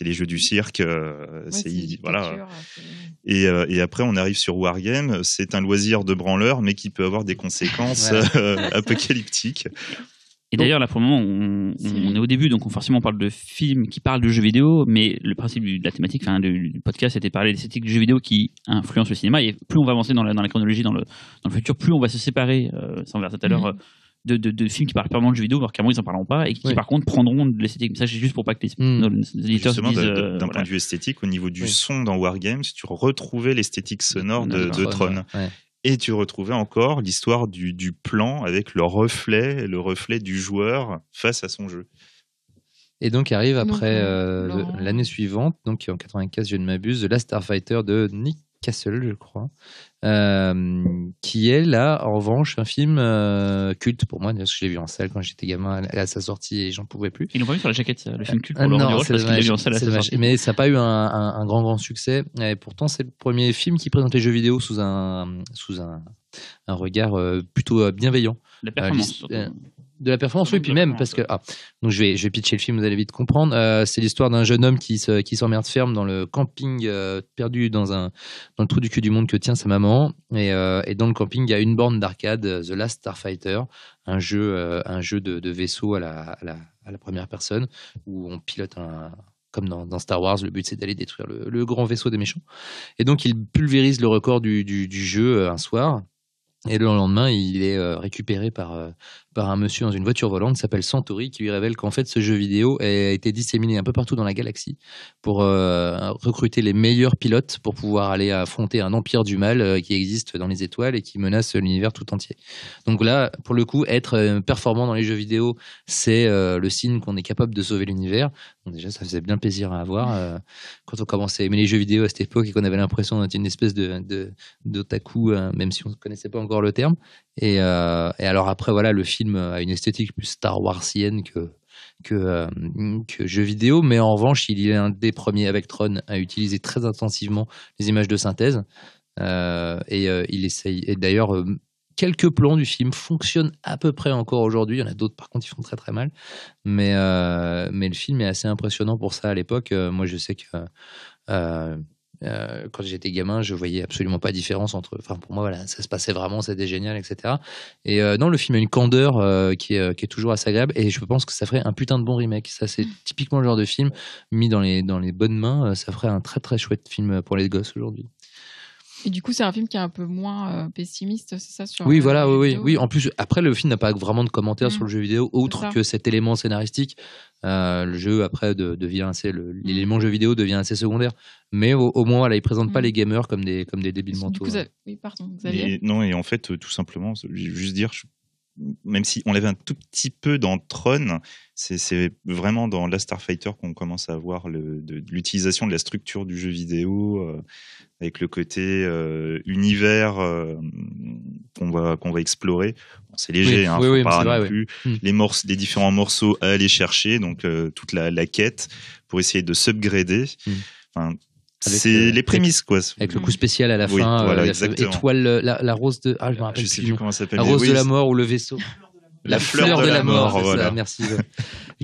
les jeux du cirque. Voilà. Et après, on arrive sur Wargame. C'est un loisir de branleur, mais qui peut avoir des conséquences apocalyptiques. Et d'ailleurs, là, pour le moment, on est au début, donc forcément, on parle de films qui parlent de jeux vidéo, mais le principe de la thématique, du podcast, c'était de parler des esthétiques du jeu vidéo qui influencent le cinéma. Et plus on va avancer dans la chronologie, dans le futur, plus on va se séparer, ça on verra tout à l'heure, de films qui parlent purement de jeux vidéo, alors qu'à moi ils en parleront pas, et qui par contre prendront de l'esthétique. Ça, c'est juste pour pas que les éditeurs se disent. D'un point de vue esthétique, au niveau du son dans Wargames, tu retrouvais l'esthétique sonore de Tron. Ouais. Et tu retrouvais encore l'histoire du plan avec le reflet du joueur face à son jeu. Et donc arrive après l'année suivante, donc en 95, je ne m'abuse, The Last Starfighter de Nick Castle, je crois, qui est là, en revanche, un film culte pour moi, parce que je l'ai vu en salle quand j'étais gamin à sa sortie et j'en pouvais plus. Ils l'ont pas vu sur la jaquette, le film culte pour Laurent Duroche, parce qu'il l'a vu en salle à sa sortie. Mais ça n'a pas eu un grand succès, et pourtant c'est le premier film qui présente les jeux vidéo sous un regard plutôt bienveillant. La performance, de la performance, oui, puis même parce que donc je vais pitcher le film, vous allez vite comprendre. C'est l'histoire d'un jeune homme qui s'emmerde ferme dans le camping perdu dans le trou du cul du monde que tient sa maman, et dans le camping il y a une borne d'arcade, The Last Starfighter, un jeu de vaisseau à la première personne où on pilote comme dans Star Wars, le but c'est d'aller détruire le grand vaisseau des méchants, et donc il pulvérise le record du jeu un soir. Et le lendemain, il est récupéré par un monsieur dans une voiture volante qui s'appelle Centauri, qui lui révèle qu'en fait, ce jeu vidéo a été disséminé un peu partout dans la galaxie pour recruter les meilleurs pilotes pour pouvoir aller affronter un empire du mal qui existe dans les étoiles et qui menace l'univers tout entier. Donc là, pour le coup, être performant dans les jeux vidéo, c'est le signe qu'on est capable de sauver l'univers. Donc déjà, ça faisait bien plaisir à avoir quand on commençait à aimer les jeux vidéo à cette époque et qu'on avait l'impression d'être une espèce d'otaku, même si on ne connaissait pas encore le terme. Et alors après, voilà, le film a une esthétique plus Star Warsienne que jeu vidéo, mais en revanche, il est un des premiers avec Tron à utiliser très intensivement les images de synthèse. Il essaye. Et d'ailleurs, quelques plans du film fonctionnent à peu près encore aujourd'hui. Il y en a d'autres, par contre, ils font très très mal. Mais le film est assez impressionnant pour ça à l'époque. Moi, je sais que quand j'étais gamin, je voyais absolument pas de différence entre. Enfin, pour moi, voilà, ça se passait vraiment, c'était génial, etc. Et non, le film a une candeur qui est toujours assez agréable. Et je pense que ça ferait un putain de bon remake. Ça, c'est typiquement le genre de film mis dans les bonnes mains. Ça ferait un très très chouette film pour les gosses aujourd'hui. Et du coup, c'est un film qui est un peu moins pessimiste, c'est ça sur Oui, voilà, oui. En plus, après, le film n'a pas vraiment de commentaires sur le jeu vidéo, outre que cet élément scénaristique. Le jeu, après, devient l'élément jeu vidéo devient assez secondaire. Mais au moins, voilà, il ne présente pas les gamers comme des débiles mentaux. Oui, pardon, Xavier. Et en fait, tout simplement, je vais juste dire, même si on l'avait un tout petit peu dans Tron, c'est vraiment dans Last Starfighter qu'on commence à voir l'utilisation de la structure du jeu vidéo, avec le côté univers qu'on va explorer. Bon, c'est léger, oui, pas c'est vrai, non plus. Les différents morceaux à aller chercher, donc toute la quête pour essayer de s'upgrader. Enfin, c'est les prémices, quoi. Avec le coup spécial à la fin, voilà, étoile, la rose de. Je me rappelle je sais plus comment ça s'appelle. La rose de la mort ou le vaisseau. La fleur de la mort, voilà. Ça, merci.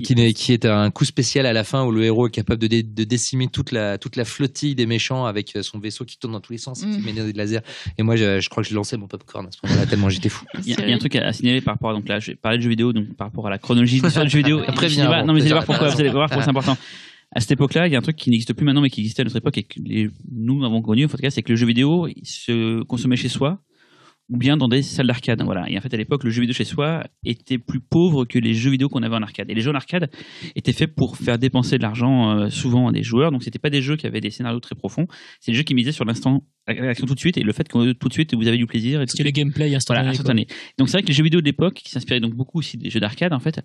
qui est un coup spécial à la fin où le héros est capable de décimer toute la flottille des méchants avec son vaisseau qui tourne dans tous les sens et qui met des lasers. Et moi, je crois que je lançais mon popcorn à ce moment-là tellement j'étais fou. Il y a un truc à signaler par rapport à, donc là, je vais parler de jeux vidéo, donc par rapport à la chronologie de l'histoire du jeu vidéo. Après, non, mais vous allez voir pourquoi, c'est important. À cette époque-là, il y a un truc qui n'existe plus maintenant, mais qui existait à notre époque et que nous avons connu, en tout cas, c'est que le jeu vidéo il se consommait chez soi ou bien dans des salles d'arcade. Voilà. Et en fait, à l'époque, le jeu vidéo chez soi était plus pauvre que les jeux vidéo qu'on avait en arcade. Et les jeux en arcade étaient faits pour faire dépenser de l'argent souvent à des joueurs. Donc, c'était pas des jeux qui avaient des scénarios très profonds. C'est des jeux qui misaient sur l'instant, l'action tout de suite et le fait que tout de suite vous avez du plaisir. C'était le gameplay instantané. Voilà, instantané. Donc, c'est vrai que les jeux vidéo de l'époque, qui s'inspiraient donc beaucoup aussi des jeux d'arcade, en fait,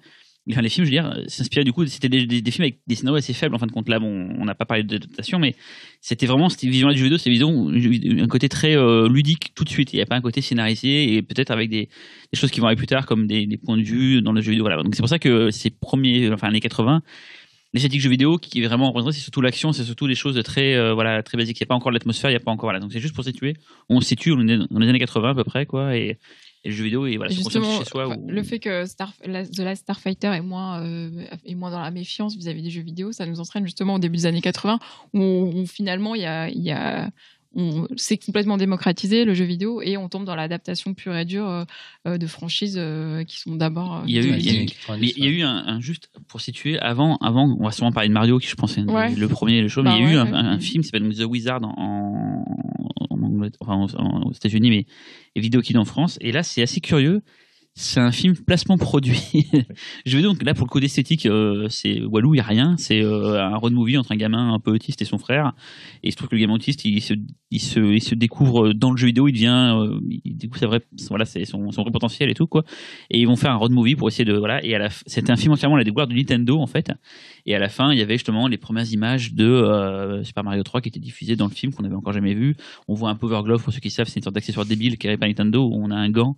enfin, les films, je veux dire, s'inspiraient du coup, c'était des films avec des scénarios assez faibles en fin de compte. Là, bon, on n'a pas parlé d'adaptation, mais c'était vision du jeu vidéo, c'était un côté très ludique tout de suite. Il n'y a pas un côté scénarisé et peut-être avec des choses qui vont arriver plus tard comme des points de vue dans le jeu vidéo. Voilà. Donc c'est pour ça que ces premiers, années 80, l'esthétique jeu vidéo qui est vraiment représentée, c'est surtout l'action, c'est surtout des choses de très très basiques. Il n'y a pas encore l'atmosphère, il n'y a pas encore Donc c'est juste pour situer. On se situe, on est dans les années 80 à peu près, quoi. Et le jeu vidéo, et voilà, justement, chez soi. Le fait que The Last Starfighter est moins dans la méfiance vis-à-vis des jeux vidéo, ça nous entraîne justement au début des années 80, où finalement c'est complètement démocratisé le jeu vidéo et on tombe dans l'adaptation pure et dure de franchises qui sont d'abord. Il y a eu un juste pour situer avant, on va sûrement parler de Mario qui je pense est le premier le show, mais il y a eu un film qui s'appelle The Wizard aux États-Unis, mais Video Kid en France. Et là, c'est assez curieux. C'est un film placement produit. Je veux donc là pour le côté esthétique, c'est Walou, il y a rien. C'est un road movie entre un gamin un peu autiste et son frère. Et il se trouve que le gamin autiste, il se découvre dans le jeu vidéo, il découvre c'est son vrai potentiel et tout quoi. Et ils vont faire un road movie pour essayer de et c'était un film entièrement à la découverte de Nintendo en fait. Et à la fin, il y avait justement les premières images de Super Mario 3 qui étaient diffusées dans le film qu'on n'avait encore jamais vu. On voit un Power Glove, pour ceux qui savent, c'est une sorte d'accessoire débile créé par Nintendo où on a un gant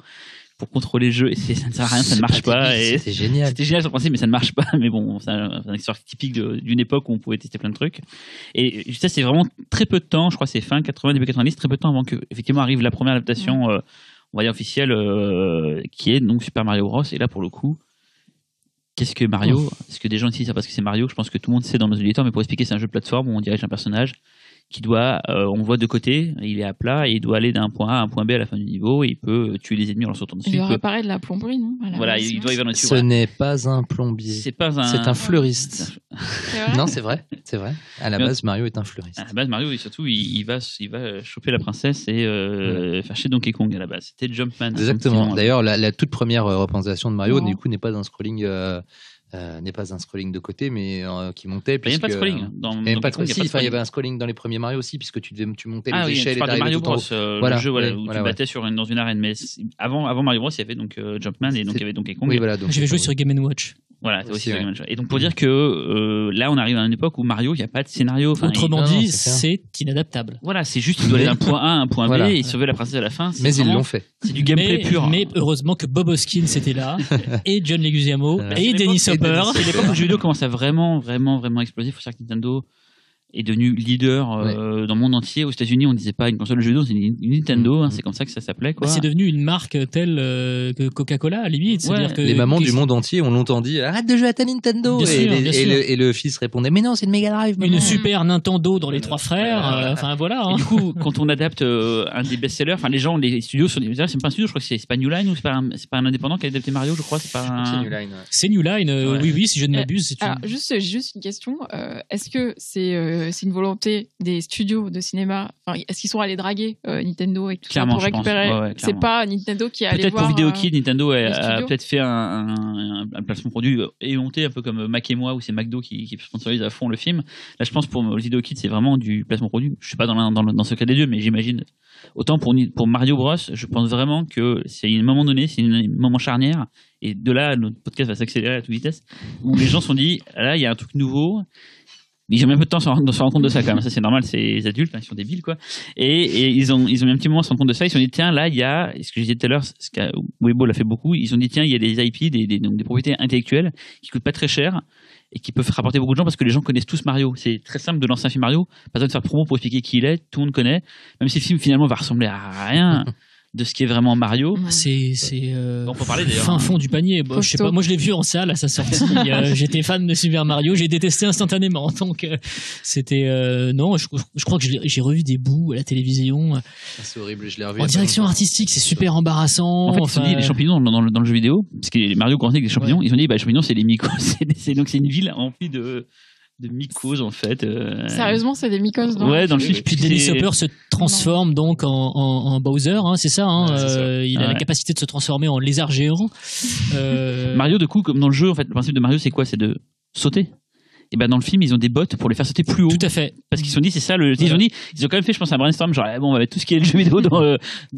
pour contrôler le jeu et ça ne sert à rien, ça ne marche pas. C'était génial. C'était génial sur le principe, mais ça ne marche pas. Mais bon, c'est un accessoire typique d'une époque où on pouvait tester plein de trucs. Et ça, c'est vraiment très peu de temps, je crois que c'est fin 80, début 90, très peu de temps avant que effectivement arrive la première adaptation, on va dire officielle, qui est donc Super Mario Bros. Et là, pour le coup, qu'est-ce que Mario ? Est-ce que des gens ici savent parce que c'est Mario ? Je pense que tout le monde sait dans nos auditeurs, mais pour expliquer, c'est un jeu de plateforme où on dirige un personnage qui doit, on le voit de côté, il est à plat et il doit aller d'un point A à un point B à la fin du niveau et il peut tuer les ennemis en leur sautant dessus. Il doit réparer de la plomberie, non ? Voilà, il doit y aller dessus. Ce n'est pas un plombier. C'est un fleuriste. Non, c'est vrai. À la base, Mario est un fleuriste. À la base, Mario, surtout, il va choper la princesse et faire chez Donkey Kong à la base. C'était Jumpman. Exactement. D'ailleurs, la toute première représentation de Mario, du coup, n'est pas un scrolling. N'est pas un scrolling de côté, mais qui montait. Il n'y a pas de scrolling. Il y avait un scrolling dans les premiers Mario aussi, puisque tu montais les échelles. Tu parles de Mario Bros, le jeu où tu battais dans une arène. Mais avant Mario Bros, il y avait donc Jumpman et donc il y avait Donkey Kong. J'avais joué sur Game & Watch. Voilà, c'est aussi Et donc pour dire que là on arrive à une époque où Mario, il n'y a pas de scénario. Autrement dit, c'est inadaptable. Voilà, c'est juste il doit aller d'un point A à un point B et sauver la princesse à la fin. Mais ils l'ont fait. C'est du gameplay pur. Mais heureusement que Bob Hoskins était là, et John Leguizamo, et Dennis Hopper. C'est l'époque où le jeu vidéo commence à vraiment exploser. Il faut savoir que Nintendo est devenu leader dans le monde entier. Aux États-Unis, on disait pas une console de jeu vidéo, c'est une Nintendo, c'est comme ça que ça s'appelait quoi. C'est devenu une marque telle que Coca-Cola à la limite. C'est-à-dire que les mamans du monde entier ont longtemps dit arrête de jouer à ta Nintendo et le fils répondait mais non, c'est une Mega Drive. Une Super Nintendo dans les trois frères. Enfin voilà. Et du coup, quand on adapte un des best-sellers, enfin les studios sont c'est pas un studio, je crois que c'est pas New Line ou c'est pas un indépendant qui a adapté Mario, je crois, c'est New Line. C'est New Line, oui, si je ne m'abuse. Juste une question, est-ce que c'est une volonté des studios de cinéma, est-ce qu'ils sont allés draguer Nintendo et tout ça pour récupérer c'est pas Nintendo qui est allé voir peut-être pour Video Kid, Nintendo a peut-être fait un placement produit éhonté un peu comme Mac et moi où c'est McDo qui sponsorise à fond le film. Là je pense pour le Video Kid c'est vraiment du placement produit. Je suis pas dans ce cas des deux, mais j'imagine autant pour Mario Bros, je pense vraiment que c'est un moment donné, c'est un moment charnière et de là notre podcast va s'accélérer à toute vitesse où les gens se sont dit là il y a un truc nouveau. Ils ont mis un peu de temps à se rendre compte de ça quand même. Ça c'est normal, c'est les adultes, ils sont débiles quoi. Et ils ont mis un petit moment à se rendre compte de ça. Ils se sont dit tiens là il y a ce que je disais tout à l'heure, ce que Weibo l'a fait beaucoup. Ils ont dit tiens il y a des IP, des propriétés intellectuelles qui coûtent pas très cher et qui peuvent rapporter beaucoup de gens parce que les gens connaissent tous Mario. C'est très simple de lancer un film Mario, pas besoin de faire promo pour expliquer qui il est, tout le monde connaît. Même si le film finalement va ressembler à rien. De ce qui est vraiment Mario. C'est on peut parler d'ailleurs. Fin fond du panier. Bon, je sais pas, moi je l'ai vu en salle à sa sortie. J'étais fan de Super Mario, j'ai détesté instantanément. Donc c'était non, je crois que j'ai revu des bouts à la télévision. C'est horrible, je l'ai revu. En direction artistique, c'est super embarrassant. En fait, ils ont dit les champignons dans le jeu vidéo, parce que Mario commençait avec des champignons. Ils ont dit les champignons c'est les mycos. Donc c'est une ville remplie de mycoses en fait. Sérieusement, c'est des mycoses dans le film. Puis Dennis Hopper se transforme donc en Bowser, c'est ça. C'est ça. Il a la capacité de se transformer en lézard géant. Mario, du coup, comme dans le jeu, en fait, le principe de Mario, c'est quoi ? C'est de sauter. Et ben dans le film ils ont des bots pour les faire sauter plus haut. Tout à fait. Parce qu'ils se sont dit c'est ça ils ont quand même fait je pense un brainstorm genre bon on va mettre tout ce qui est le jeu vidéo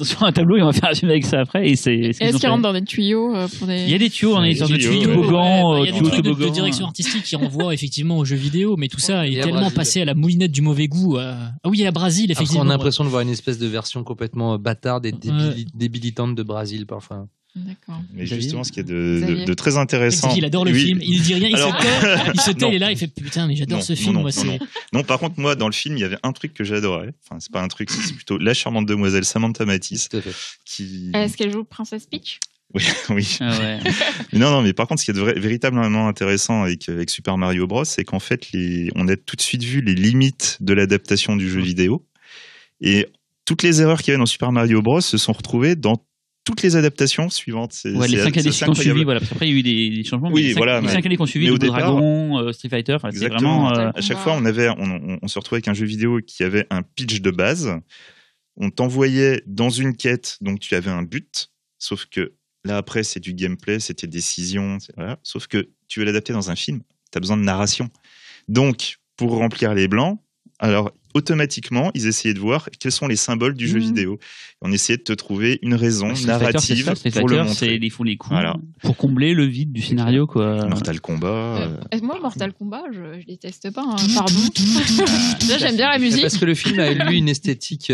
sur un tableau et on va faire un film avec ça après et est-ce qu'ils rentrent dans des tuyaux pour des... Il y a des tuyaux, on a des sortes de tuyaux toboggan, il y a des trucs de direction artistique qui renvoient effectivement aux jeux vidéo, mais tout ça est tellement passé à la moulinette du mauvais goût. Ah oui, à Brésil effectivement. On a l'impression de voir une espèce de version complètement bâtarde et débilitante de Brésil parfois. D'accord. Mais justement, ce qui est de très intéressant. Il adore le film, il dit rien, il se tait, il est là, il fait putain, mais j'adore ce film. Non, par contre, moi, dans le film, il y avait un truc que j'adorais. Enfin, c'est pas un truc, c'est plutôt la charmante demoiselle Samantha Mathis. Est-ce qu'elle joue Princess Peach ? Oui. Ah ouais. Non, mais par contre, ce qui est véritablement intéressant avec Super Mario Bros, c'est qu'en fait, on a tout de suite vu les limites de l'adaptation du jeu vidéo. Et toutes les erreurs qu'il y avait dans Super Mario Bros se sont retrouvées dans toutes les adaptations suivantes. Les 5 années qui ont suivi, voilà. Après, il y a eu des changements. Oui, voilà. Les 5 années qui ont suivi, le Dragon, Street Fighter, c'est vraiment. À chaque fois, on se retrouvait avec un jeu vidéo qui avait un pitch de base. On t'envoyait dans une quête, donc tu avais un but. Sauf que Là, après, c'est du gameplay, c'est tes décisions. Voilà. Sauf que tu veux l'adapter dans un film, tu as besoin de narration. Donc, pour remplir les blancs, alors automatiquement, ils essayaient de voir quels sont les symboles du jeu vidéo. On essayait de te trouver une raison narrative pour le montrer. Ils font les coups pour combler le vide du scénario, quoi. Mortal Kombat. Moi, Mortal Kombat, je déteste pas. Pardon. Là, j'aime bien la musique. Parce que le film a lui une esthétique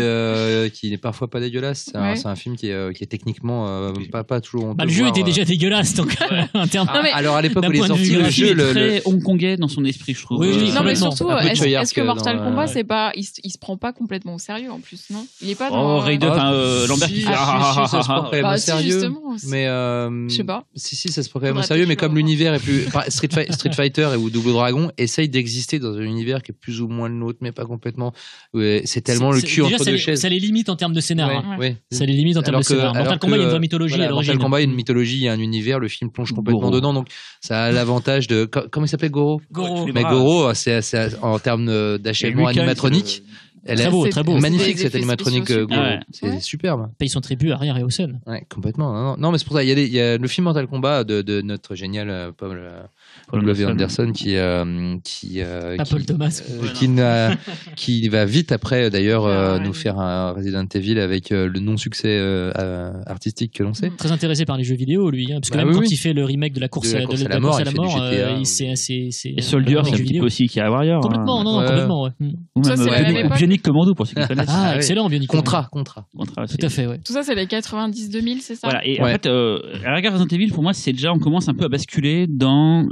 qui n'est parfois pas dégueulasse. C'est un film qui est techniquement pas toujours. Le jeu était déjà dégueulasse, donc en termes. Alors à l'époque où il est sorti, le jeu est très hongkongais dans son esprit, je trouve. Oui, non, mais surtout, est-ce que Mortal Kombat, c'est pas, il se prend pas complètement au sérieux en plus, non? Il est pas dans. Lambert qui ça se prend quand même au sérieux. Mais je sais pas. Si, ça se prend quand même au sérieux, mais comme l'univers est plus. Street Fighter ou Double Dragon essayent d'exister dans un univers qui est plus ou moins le nôtre, mais pas complètement. C'est tellement le cul entre deux chaises. Ça les limite en termes de scénar. Ça les limite en termes de scénar. Mortal Kombat, il y a une vraie mythologie à l'origine. Mortal Kombat, il y a une mythologie, il y a un univers, le film plonge complètement dedans, donc ça a l'avantage de. Comment il s'appelle, Goro? Mais Goro, c'est en termes d'achèvement animatronique. Très beau. Magnifique cette animatronique. C'est superbe. Paye son tribut à Harry Hausen. Ouais, complètement. Non, mais c'est pour ça. Il y a le film Mortal Kombat de notre génial Paul W. Anderson qui Paul Thomas. Qui va vite après d'ailleurs nous faire un Resident Evil avec le non-succès artistique que l'on sait. Très intéressé par les jeux vidéo lui, parce que même quand il fait le remake de la course à la mort, c'est et Soldier, c'est un petit peu aussi qui a Warrior. Complètement, complètement. Ça, c'est la même époque. Bionic Commando pour ceux qui connaissent. Excellent, Bionic Contra. Tout à fait, ouais. Tout ça, c'est les 90-2000, c'est ça? Voilà, et en fait, à la rigueur, Resident Evil, pour moi, c'est déjà, on commence un peu à basculer dans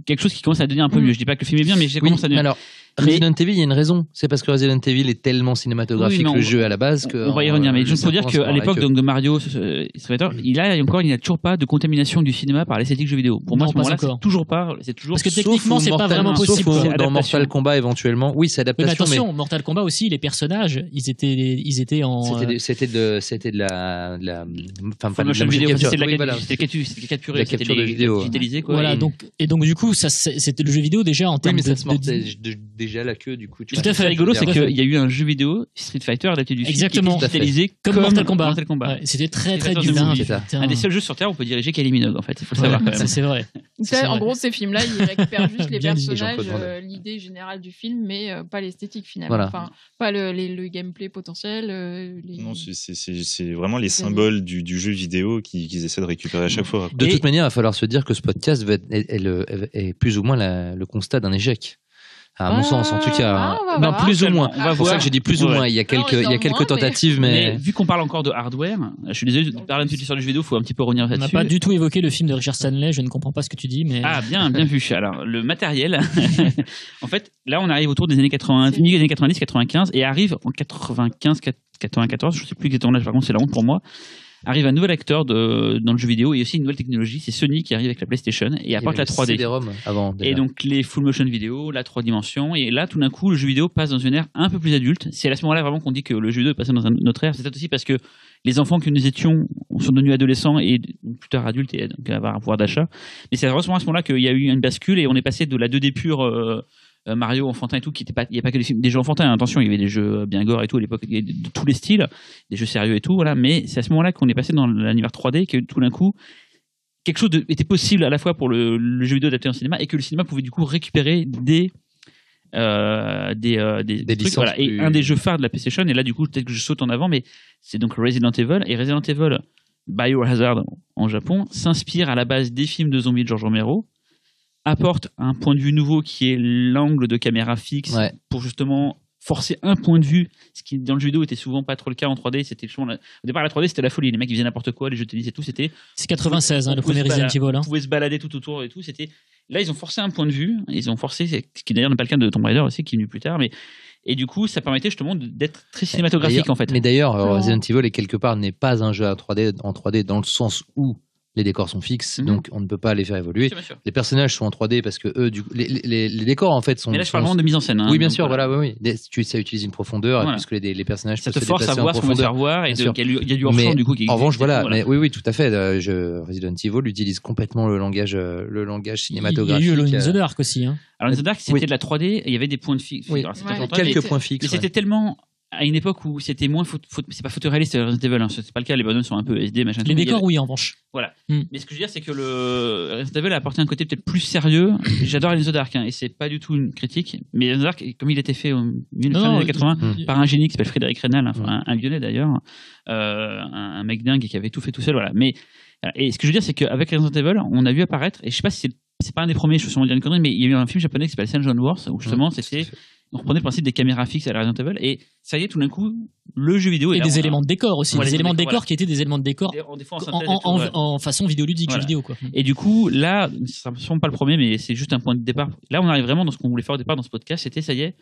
quelque chose qui commence à devenir un peu mieux. Je dis pas que le film est bien, mais commence à devenir. Alors, Resident Evil, il y a une raison. C'est parce que Resident Evil est tellement cinématographique, le jeu à la base, que. On va y revenir, mais juste pour dire qu'à l'époque donc, de Mario, il n'y a toujours pas de contamination du cinéma par l'esthétique jeu vidéo. Pour moi, à ce moment-là, c'est toujours pas. Parce que techniquement, c'est pas vraiment possible. Sauf dans Mortal Kombat, éventuellement. Oui, c'est adaptation. Mais attention, Mortal Kombat aussi, les personnages, ils étaient en. C'était de la. Enfin, pas de la vidéo. C'était la capture de vidéo. Digitalisé, quoi. Voilà, donc du coup, c'était le jeu vidéo déjà en termes de. Déjà la queue du coup. Ce qui est fait rigolo, c'est qu'il y a eu un jeu vidéo Street Fighter adapté du film, exactement, digitalisé comme Mortal Kombat. Ouais, c'était très dur. Un des seuls jeux sur Terre où on peut diriger Kylie Minogue en fait. Il faut le savoir. Quand même. C'est vrai. En gros, ces films-là, ils récupèrent juste les personnages, l'idée générale du film, mais pas l'esthétique finalement. Enfin, pas le gameplay potentiel. Non, c'est vraiment les symboles du jeu vidéo qu'ils essaient de récupérer à chaque fois. De toute manière, il va falloir se dire que ce podcast est plus ou moins le constat d'un échec. À mon sens, en tout cas. Non, plus ou moins. C'est pour ça que j'ai dit plus ou moins. Il y a quelques tentatives, mais. Vu qu'on parle encore de hardware, je suis désolé de parler un petit peu sur le jeu vidéo, il faut un petit peu revenir là-dessus. On n'a pas du tout évoqué le film de Richard Stanley, je ne comprends pas ce que tu dis, mais. Ah, bien vu. Alors, le matériel. En fait, là, on arrive autour des années 80, milieu des années 90, 95, et arrive en 95, 94, je sais plus exactement là, par contre, c'est la honte pour moi. Arrive un nouvel acteur dans le jeu vidéo et aussi une nouvelle technologie, c'est Sony qui arrive avec la PlayStation et apporte la 3D. Et donc les full motion vidéo, la 3 dimensions, et là tout d'un coup le jeu vidéo passe dans une ère un peu plus adulte. C'est à ce moment-là vraiment qu'on dit que le jeu vidéo est passé dans une autre ère. C'est peut-être aussi parce que les enfants que nous étions sont devenus adolescents et plus tard adultes et donc avoir un pouvoir d'achat. Mais c'est vraiment à ce moment-là qu'il y a eu une bascule et on est passé de la 2D pure Mario enfantin et tout, il n'y a pas que des jeux enfantins, attention, il y avait des jeux bien gore et tout à l'époque, de tous les styles, des jeux sérieux et tout, voilà, mais c'est à ce moment-là qu'on est passé dans l'univers 3D, que tout d'un coup, quelque chose était possible à la fois pour le jeu vidéo adapté en cinéma et que le cinéma pouvait du coup récupérer des trucs, voilà. Et un des jeux phares de la PlayStation, et là du coup, peut-être que je saute en avant, mais c'est donc Resident Evil, et Resident Evil Biohazard en Japon s'inspire à la base des films de zombies de George Romero, apporte un point de vue nouveau qui est l'angle de caméra fixe pour justement forcer un point de vue, ce qui dans le jeu vidéo était souvent pas trop le cas en 3D. C'était au départ la 3D c'était la folie, les mecs ils faisaient n'importe quoi, les jeux télévisés et tout, c'était. C'est 96 le premier Resident Evil. On pouvait se balader tout autour et tout, c'était. Là ils ont forcé un point de vue, ils ont forcé, ce qui d'ailleurs n'est pas le cas de Tomb Raider aussi qui est venu plus tard, mais et du coup ça permettait justement d'être très cinématographique en fait. Mais d'ailleurs Resident Evil quelque part n'est pas un jeu en 3D dans le sens où les décors sont fixes, donc on ne peut pas les faire évoluer. Bien sûr. Les personnages sont en 3D parce que eux, les décors en fait sont. Mais là, je parle vraiment de mise en scène. Oui, bien sûr, voilà, oui. Ça utilise une profondeur, puisque les personnages. Ça te force à voir ce qu'on va faire voir, et il y a du hors-champ du coup qui. En revanche, voilà. Mais oui, tout à fait. Resident Evil utilise complètement le langage cinématographique. Il y a eu Alone in the Dark aussi. Alors, Alone in the Dark, c'était de la 3D, il y avait des points de fixe. Quelques points fixes. Mais c'était tellement à une époque où c'était moins c'est pas photoréaliste Resident Evil, hein, c'est pas le cas, les bonhommes sont un peu SD, machin. Les décors, oui, en revanche. Voilà. Mais ce que je veux dire, c'est que le Resident Evil a apporté un côté peut-être plus sérieux. J'adore Alone in the Dark, hein, et c'est pas du tout une critique, mais Alone in the Dark, comme il était fait au milieu des années 80 par un génie qui s'appelle Frédéric Reynal, un Lyonnais d'ailleurs, un mec dingue qui avait tout fait tout seul, voilà. Mais et ce que je veux dire, c'est qu'avec Resident Evil, on a vu apparaître, et je sais pas si c'est pas un des premiers, je suis sûrement dire une connerie, mais il y a eu un film japonais qui s'appelle Saint John Wars, où justement c'était on reprenait le principe des caméras fixes à la Resident Evil, et ça y est, tout d'un coup, le jeu vidéo... Et des éléments de décor aussi, des éléments de décor qui étaient des éléments de décor des fois en façon vidéoludique, jeu vidéo. Quoi. Et du coup, là, ça ne semble pas le premier, mais c'est juste un point de départ. Là, on arrive vraiment dans ce qu'on voulait faire au départ dans ce podcast, c'était, ça y est,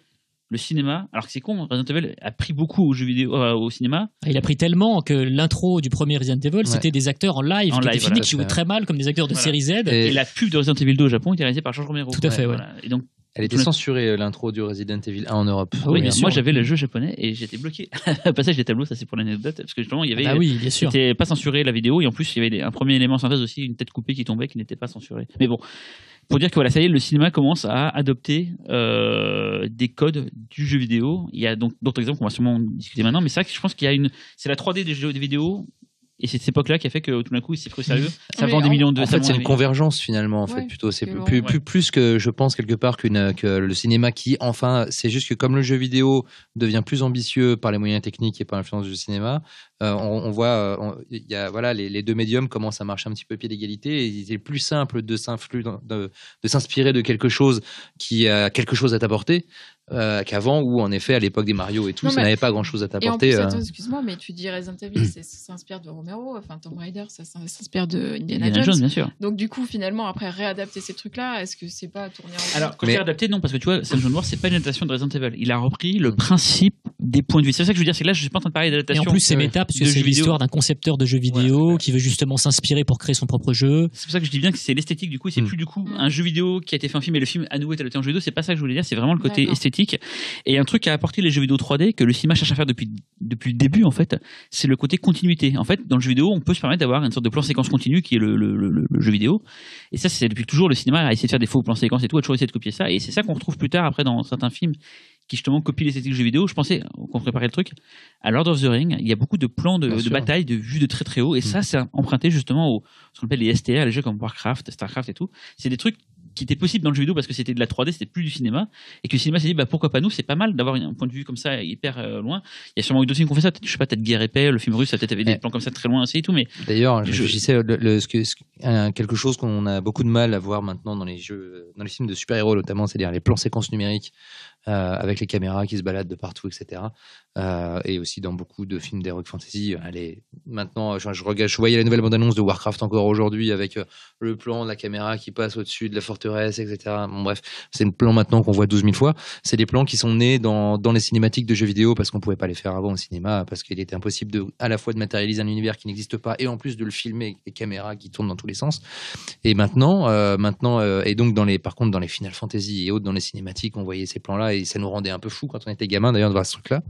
le cinéma, alors que c'est con, Resident Evil a pris beaucoup au jeu vidéo, au cinéma. Il a pris tellement que l'intro du premier Resident Evil, c'était des acteurs en live qui jouaient très mal, comme des acteurs de série Z. Et la pub de Resident Evil 2 au Japon était réalisée par George Romero. Tout à fait, Et donc, elle était censurée, l'intro du Resident Evil 1 en Europe. Oui, moi j'avais le jeu japonais et j'étais bloqué. Au passage des tableaux, ça c'est pour l'anecdote, parce que justement il y avait, bien sûr. C'était pas censuré la vidéo, et en plus il y avait un premier élément synthèse aussi, une tête coupée qui tombait qui n'était pas censurée. Mais bon, pour dire que voilà, ça y est, le cinéma commence à adopter des codes du jeu vidéo. Il y a donc d'autres exemples qu'on va sûrement discuter maintenant, mais c'est vrai que je pense qu'il y a c'est la 3D des jeux vidéo. Et c'est cette époque-là qui a fait que tout d'un coup, il s'est pris sérieux. Ça vend des millions de... En fait, c'est une convergence finalement. En fait, plutôt, c'est plus que je pense quelque part que le cinéma qui, enfin, c'est juste que comme le jeu vidéo devient plus ambitieux par les moyens techniques et par l'influence du cinéma, on voit, il y a voilà, les deux médiums commencent à marcher un petit peu pied d'égalité. Et il est plus simple de s'inspirer de quelque chose qui a quelque chose à t'apporter. Qu'avant, où en effet à l'époque des Mario et tout, ça n'avait pas grand chose à t'apporter. Et en plus, attends, excuse-moi, mais tu dis Resident Evil, ça s'inspire de Romero, enfin Tomb Raider, ça s'inspire de Indiana Jones, bien sûr. Donc du coup, finalement, après réadapter ces trucs-là, est-ce que c'est pas tourné en... Alors, quand réadapté, non, parce que tu vois, Saint John Wars, c'est pas une adaptation de Resident Evil. Il a repris le principe des points de vue. C'est ça que je veux dire, c'est que là, je suis pas en train de parler d'adaptation. Et en plus, c'est méta, parce que c'est l'histoire d'un concepteur de jeux vidéo qui veut justement s'inspirer pour créer son propre jeu. C'est pour ça que je dis bien que c'est l'esthétique, du coup, c'est plus du coup un jeu vidéo qui a été fait en film et le film à nouveau est adapté en jeu vidéo. C'est pas ça que je voulais dire, c'est vraiment le côté esthétique. Et un truc qui a apporté les jeux vidéo 3D que le cinéma cherche à faire depuis le début, en fait, c'est le côté continuité. En fait, dans le jeu vidéo, on peut se permettre d'avoir une sorte de plan séquence continu qui est le jeu vidéo. Et ça, c'est depuis toujours le cinéma a essayé de faire des faux plans séquences et tout, a toujours essayé de copier ça. Et c'est ça qu'on retrouve plus tard après dans certains films qui justement copient l'esthétique du jeu vidéo. Je pensais, qu'on préparait le truc, à Lord of the Rings, il y a beaucoup de plans de bataille, de vues de très très haut. Et ça, c'est emprunté justement ce qu'on appelle les STR, les jeux comme Warcraft, Starcraft et tout. C'est des trucs qui était possible dans le jeu vidéo parce que c'était de la 3D, c'était plus du cinéma, et que le cinéma s'est dit pourquoi pas nous, c'est pas mal d'avoir un point de vue comme ça hyper loin. Il y a sûrement eu d'autres films qui ont fait ça, je sais pas, peut-être Guerre et Paix, le film russe, ça peut-être avait des plans comme ça très loin aussi et tout, mais d'ailleurs je disais quelque chose qu'on a beaucoup de mal à voir maintenant dans les films de super-héros notamment, c'est-à-dire les plans séquences numériques avec les caméras qui se baladent de partout, etc. Et aussi dans beaucoup de films d'heroic fantasy. Maintenant, je voyais la nouvelle bande-annonce de Warcraft encore aujourd'hui avec le plan de la caméra qui passe au-dessus de la forteresse, etc. Bon, bref, c'est un plan maintenant qu'on voit 12 000 fois. C'est des plans qui sont nés dans les cinématiques de jeux vidéo parce qu'on pouvait pas les faire avant au cinéma, parce qu'il était impossible à la fois de matérialiser un univers qui n'existe pas et en plus de le filmer avec des caméras qui tournent dans tous les sens. Et maintenant, et donc par contre dans les Final Fantasy et autres, dans les cinématiques, on voyait ces plans-là et ça nous rendait un peu fou quand on était gamin d'ailleurs de voir ce truc-là.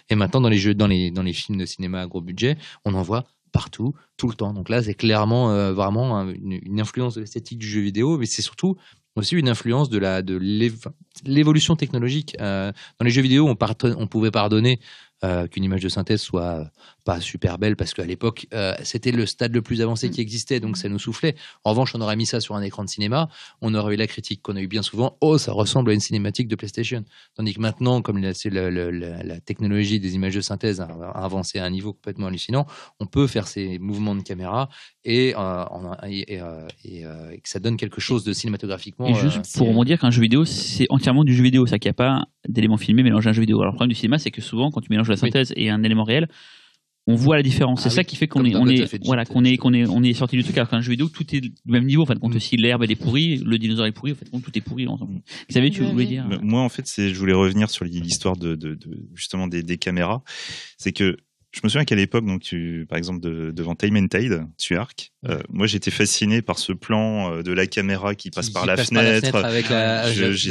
Et maintenant dans les films de cinéma à gros budget, on en voit partout, tout le temps. Donc là, c'est clairement vraiment une influence de l'esthétique du jeu vidéo, mais c'est surtout aussi une influence de l'évolution technologique. Dans les jeux vidéo, on pouvait pardonner qu'une image de synthèse soit pas super belle parce qu'à l'époque c'était le stade le plus avancé qui existait, donc ça nous soufflait. En revanche, on aurait mis ça sur un écran de cinéma, on aurait eu la critique qu'on a eu bien souvent, ça ressemble à une cinématique de PlayStation. Tandis que maintenant, comme la technologie des images de synthèse a avancé à un niveau complètement hallucinant, on peut faire ces mouvements de caméra et que ça donne quelque chose de cinématographiquement. Et juste pour vous dire qu'un jeu vidéo, c'est entièrement du jeu vidéo, ça qu'il n'y a pas d'éléments filmés mélangés à un jeu vidéo. Alors le problème du cinéma, c'est que souvent quand tu mélanges la synthèse et un élément réel, on voit la différence. C'est ça qui fait qu'on est sorti du truc. Alors qu'un jeu vidéo, tout est du même niveau. En fait, quand aussi l'herbe elle est pourrie, le dinosaure est pourri, en fait, tout est pourri ensemble. Xavier, tu voulais dire? Moi, en fait, je voulais revenir sur l'histoire de justement des caméras. C'est que Je me souviens qu'à l'époque, donc par exemple devant Time and Tide sur Arc, moi j'étais fasciné par ce plan de la caméra qui passe par la fenêtre. Avec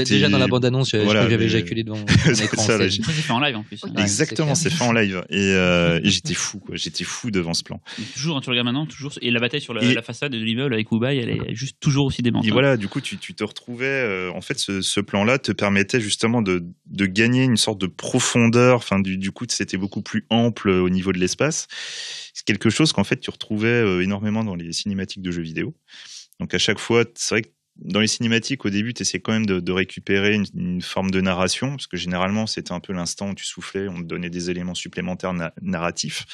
déjà dans la bande-annonce, j'avais éjaculé devant l'écran. C'est fait en live en plus. Exactement, c'est fait en live. Et j'étais fou, quoi. J'étais fou devant ce plan. Toujours, hein, tu regardes maintenant, toujours. Et la bataille sur la façade de l'immeuble avec Ubai, elle est juste toujours aussi démente. Et voilà, du coup, tu te retrouvais. En fait, ce plan-là te permettait justement de gagner une sorte de profondeur. Enfin, du coup, c'était beaucoup plus ample au niveau de l'espace. C'est quelque chose qu'en fait, tu retrouvais énormément dans les cinématiques de jeux vidéo. Donc, à chaque fois, c'est vrai que dans les cinématiques, au début, tu essaies quand même de récupérer une forme de narration, parce que généralement, c'était un peu l'instant où tu soufflais, on te donnait des éléments supplémentaires narratifs.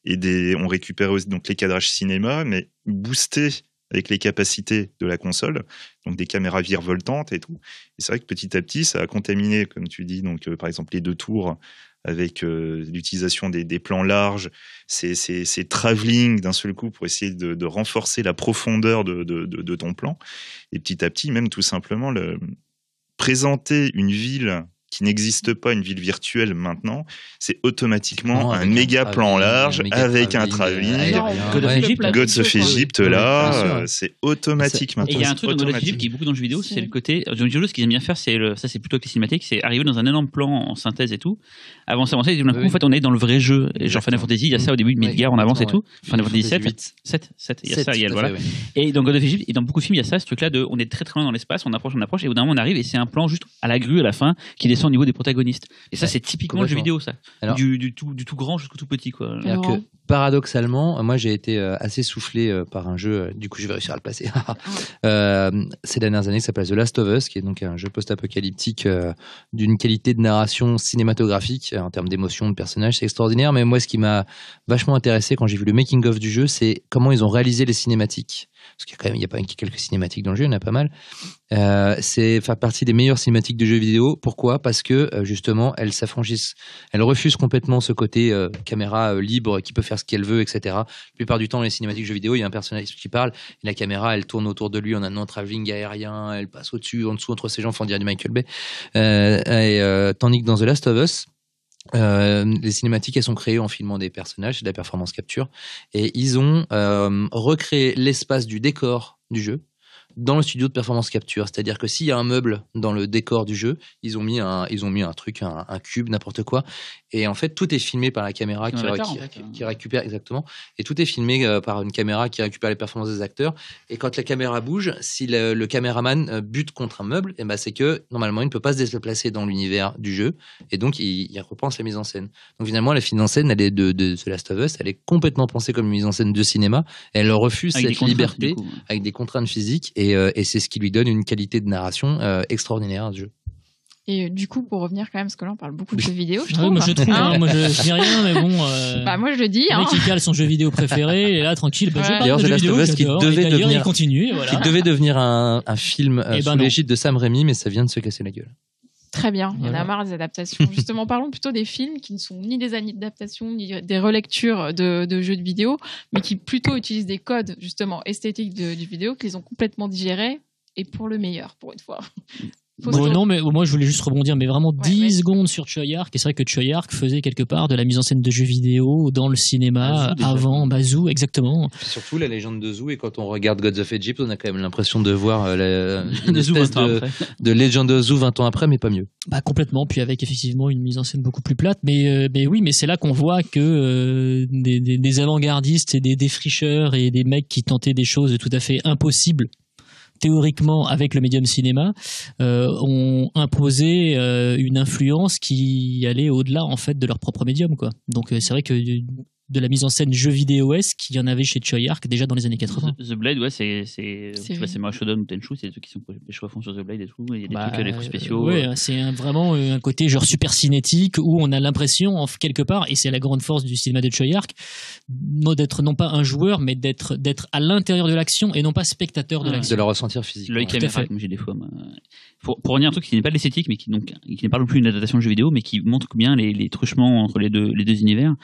Et on récupérait aussi donc les cadrages cinéma, mais boostés avec les capacités de la console, donc des caméras virevoltantes et tout. Et c'est vrai que petit à petit, ça a contaminé, comme tu dis, donc par exemple les 2 tours, avec l'utilisation des plans larges, ces travelling d'un seul coup pour essayer de renforcer la profondeur de ton plan. Et petit à petit, même tout simplement, présenter une ville qui n'existe pas, une ville virtuelle maintenant, c'est automatiquement un méga plan large avec un travelling. Gods of Egypt, là, c'est automatique maintenant. Et il y a un truc dans God of Egypt qui est beaucoup dans le jeu vidéo, c'est le côté. Dans le jeu vidéo, ce qu'ils aiment bien faire, ça c'est plutôt avec les cinématiques, c'est arriver dans un énorme plan en synthèse et tout, avancer, et d'un coup, en fait, on est dans le vrai jeu. Et genre Final Fantasy, il y a ça au début de Midgar, on avance et tout. Final Fantasy 7, il y a ça, voilà. Et dans God of Egypt, et dans beaucoup de films, il y a ça, ce truc-là de, on est très très loin dans l'espace, on approche, et au bout d'un moment, on arrive, et c'est un plan juste à la grue à la fin qui descend au niveau des protagonistes. Et ça, c'est typiquement le jeu vidéo, ça. Alors, du tout grand jusqu'au tout petit, quoi. Alors que, paradoxalement, moi, j'ai été assez soufflé par un jeu, du coup, je vais réussir à le placer. Ces dernières années, ça s'appelle The Last of Us, qui est donc un jeu post-apocalyptique d'une qualité de narration cinématographique, en termes d'émotion, de personnages, c'est extraordinaire. Mais moi, ce qui m'a vachement intéressé quand j'ai vu le making-of du jeu, c'est comment ils ont réalisé les cinématiques. Parce qu'il y a quand même, il y a pas quelques cinématiques dans le jeu, il y en a pas mal. C'est faire partie des meilleures cinématiques de jeux vidéo. Pourquoi ? Parce que justement, elles s'affranchissent, elles refusent complètement ce côté caméra libre qui peut faire ce qu'elle veut, etc. La plupart du temps, dans les cinématiques de jeux vidéo, il y a un personnage qui parle et la caméra, elle tourne autour de lui en un travelling aérien, elle passe au-dessus, en dessous, entre ses jambes, on dirait du Michael Bay. Tandis que dans The Last of Us, les cinématiques, elles sont créées en filmant des personnages, c'est de la performance capture, et ils ont recréé l'espace du décor du jeu dans le studio de performance capture. C'est-à-dire que s'il y a un meuble dans le décor du jeu, ils ont mis un truc, un cube, n'importe quoi. Et en fait, tout est filmé par la caméra qui récupère, exactement. Et tout est filmé par une caméra qui récupère les performances des acteurs. Et quand la caméra bouge, si le caméraman bute contre un meuble, et ben c'est que normalement, il ne peut pas se déplacer dans l'univers du jeu. Et donc, il repense la mise en scène. Donc finalement, la mise en scène, elle est de The Last of Us, elle est complètement pensée comme une mise en scène de cinéma. Elle refuse cette liberté avec des contraintes physiques. Et c'est ce qui lui donne une qualité de narration extraordinaire à ce jeu. Et du coup, pour revenir quand même, parce que là on parle beaucoup de jeux vidéo, je trouve. Moi je trouve, moi je dis rien, mais bon. Moi je le dis. Le mec qui cale son jeu vidéo préféré, et là tranquille, je parle de jeux vidéo, qui devait devenir un film sous l'égide de Sam Raimi, mais ça vient de se casser la gueule. Très bien, il y en a marre des adaptations. Justement, parlons plutôt des films qui ne sont ni des adaptations, ni des relectures de jeux de vidéo, mais qui plutôt utilisent des codes justement esthétiques du vidéo, qu'ils ont complètement digérés, et pour le meilleur, pour une fois. Non, mais moi je voulais juste rebondir, mais vraiment 10 secondes sur Choyark. Et c'est vrai que Choyark faisait quelque part de la mise en scène de jeux vidéo dans le cinéma avant Bazou, exactement. Surtout la légende de Zoo, et quand on regarde Gods of Egypt, on a quand même l'impression de voir une espèce de Legend of Zoo 20 ans après, mais pas mieux. Complètement, puis avec effectivement une mise en scène beaucoup plus plate, mais oui, mais c'est là qu'on voit que des avant-gardistes et des défricheurs et des mecs qui tentaient des choses tout à fait impossibles théoriquement avec le médium cinéma ont imposé une influence qui allait au-delà en fait de leur propre médium, quoi. Donc c'est vrai que de la mise en scène jeux vidéo-esque qu'il y en avait chez Choyark déjà dans les années 80. The Blade, ouais, c'est Mario Shodown ou Tenchu, c'est ceux qui sont les choix à fond sur The Blade et tout. Il y a des trucs, les coups spéciaux. Ouais, c'est vraiment un côté genre super cinétique où on a l'impression, quelque part, et c'est la grande force du cinéma de Choyark, d'être non pas un joueur, mais d'être à l'intérieur de l'action et non pas spectateur de l'action. De le ressentir physiquement. L'œil caméra, comme j'ai des fois. Pour revenir à un truc qui n'est pas de l'esthétique, mais qui n'est pas non plus une adaptation de jeu vidéo, mais qui montre bien les truchements entre les deux univers.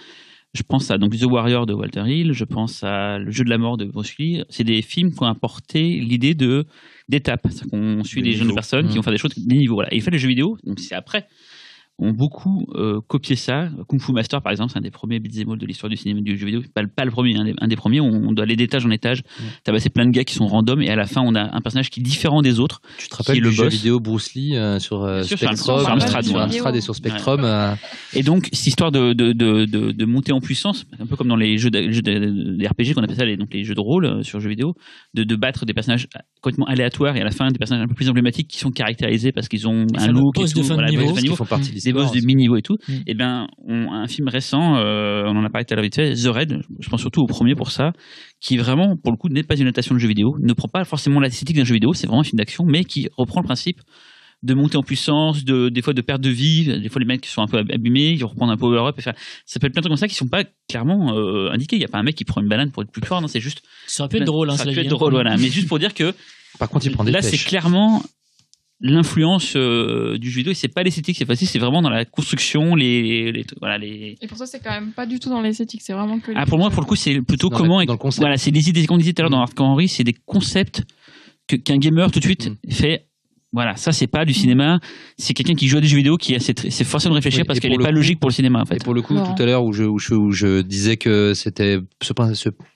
Je pense à donc The Warrior de Walter Hill, je pense à Le Jeu de la mort de Bruce Lee. C'est des films qui ont apporté l'idée d'étapes. C'est-à-dire qu'on suit des jeunes personnes qui vont faire des choses, des niveaux. Voilà. Et il fait les jeux vidéo, donc c'est après. ont beaucoup copié ça. Kung Fu Master, par exemple, c'est un des premiers beat'em all de l'histoire du cinéma du jeu vidéo. Pas le premier, un des premiers où on doit aller d'étage en étage, tabasser plein de gars qui sont random, et à la fin, on a un personnage qui est différent des autres. Tu te rappelles du jeu vidéo Bruce Lee sur Spectrum, sur Amstrad et sur Spectrum. Et donc, cette histoire de monter en puissance, un peu comme dans les jeux des RPG qu'on appelle ça, donc les jeux de rôle sur jeux vidéo, de battre des personnages complètement aléatoires et à la fin des personnages un peu plus emblématiques qui sont caractérisés parce qu'ils ont un look et tout, qui font partie des boss de mini-niveau et tout. Et bien, un film récent, on en a parlé tout à l'heure vite fait, The Raid, je pense surtout au premier pour ça, qui vraiment, pour le coup, n'est pas une adaptation de jeu vidéo, ne prend pas forcément l'esthétique d'un jeu vidéo, c'est vraiment un film d'action, mais qui reprend le principe de monter en puissance, des fois de perte de vie, des fois les mecs qui sont un peu abîmés, ils reprennent un power-up, ça s'appelle plein de trucs comme ça qui sont pas clairement indiqués. Il n'y a pas un mec qui prend une banane pour être plus fort, non, c'est juste. Ça aurait pu être drôle, ça aurait pu être drôle, voilà. Mais juste pour dire que. Par contre, il prend des là, pêches. c'est clairement l'influence du jeu vidéo, et c'est pas l'esthétique, c'est vraiment dans la construction, voilà, les. Et pour ça, c'est quand même pas du tout dans l'esthétique, c'est vraiment que. Pour moi, pour le coup, c'est plutôt comment. Dans le concept. Voilà, c'est des idées, comme on disait tout à l'heure dans Hardcore Henry, c'est des concepts qu'un gamer tout de suite fait. Voilà, ça c'est pas du cinéma, c'est quelqu'un qui joue à des jeux vidéo qui a c'est forcément de réfléchir parce qu'elle est pas logique pour le cinéma en fait. Et pour le coup, tout à l'heure où je disais que c'était ce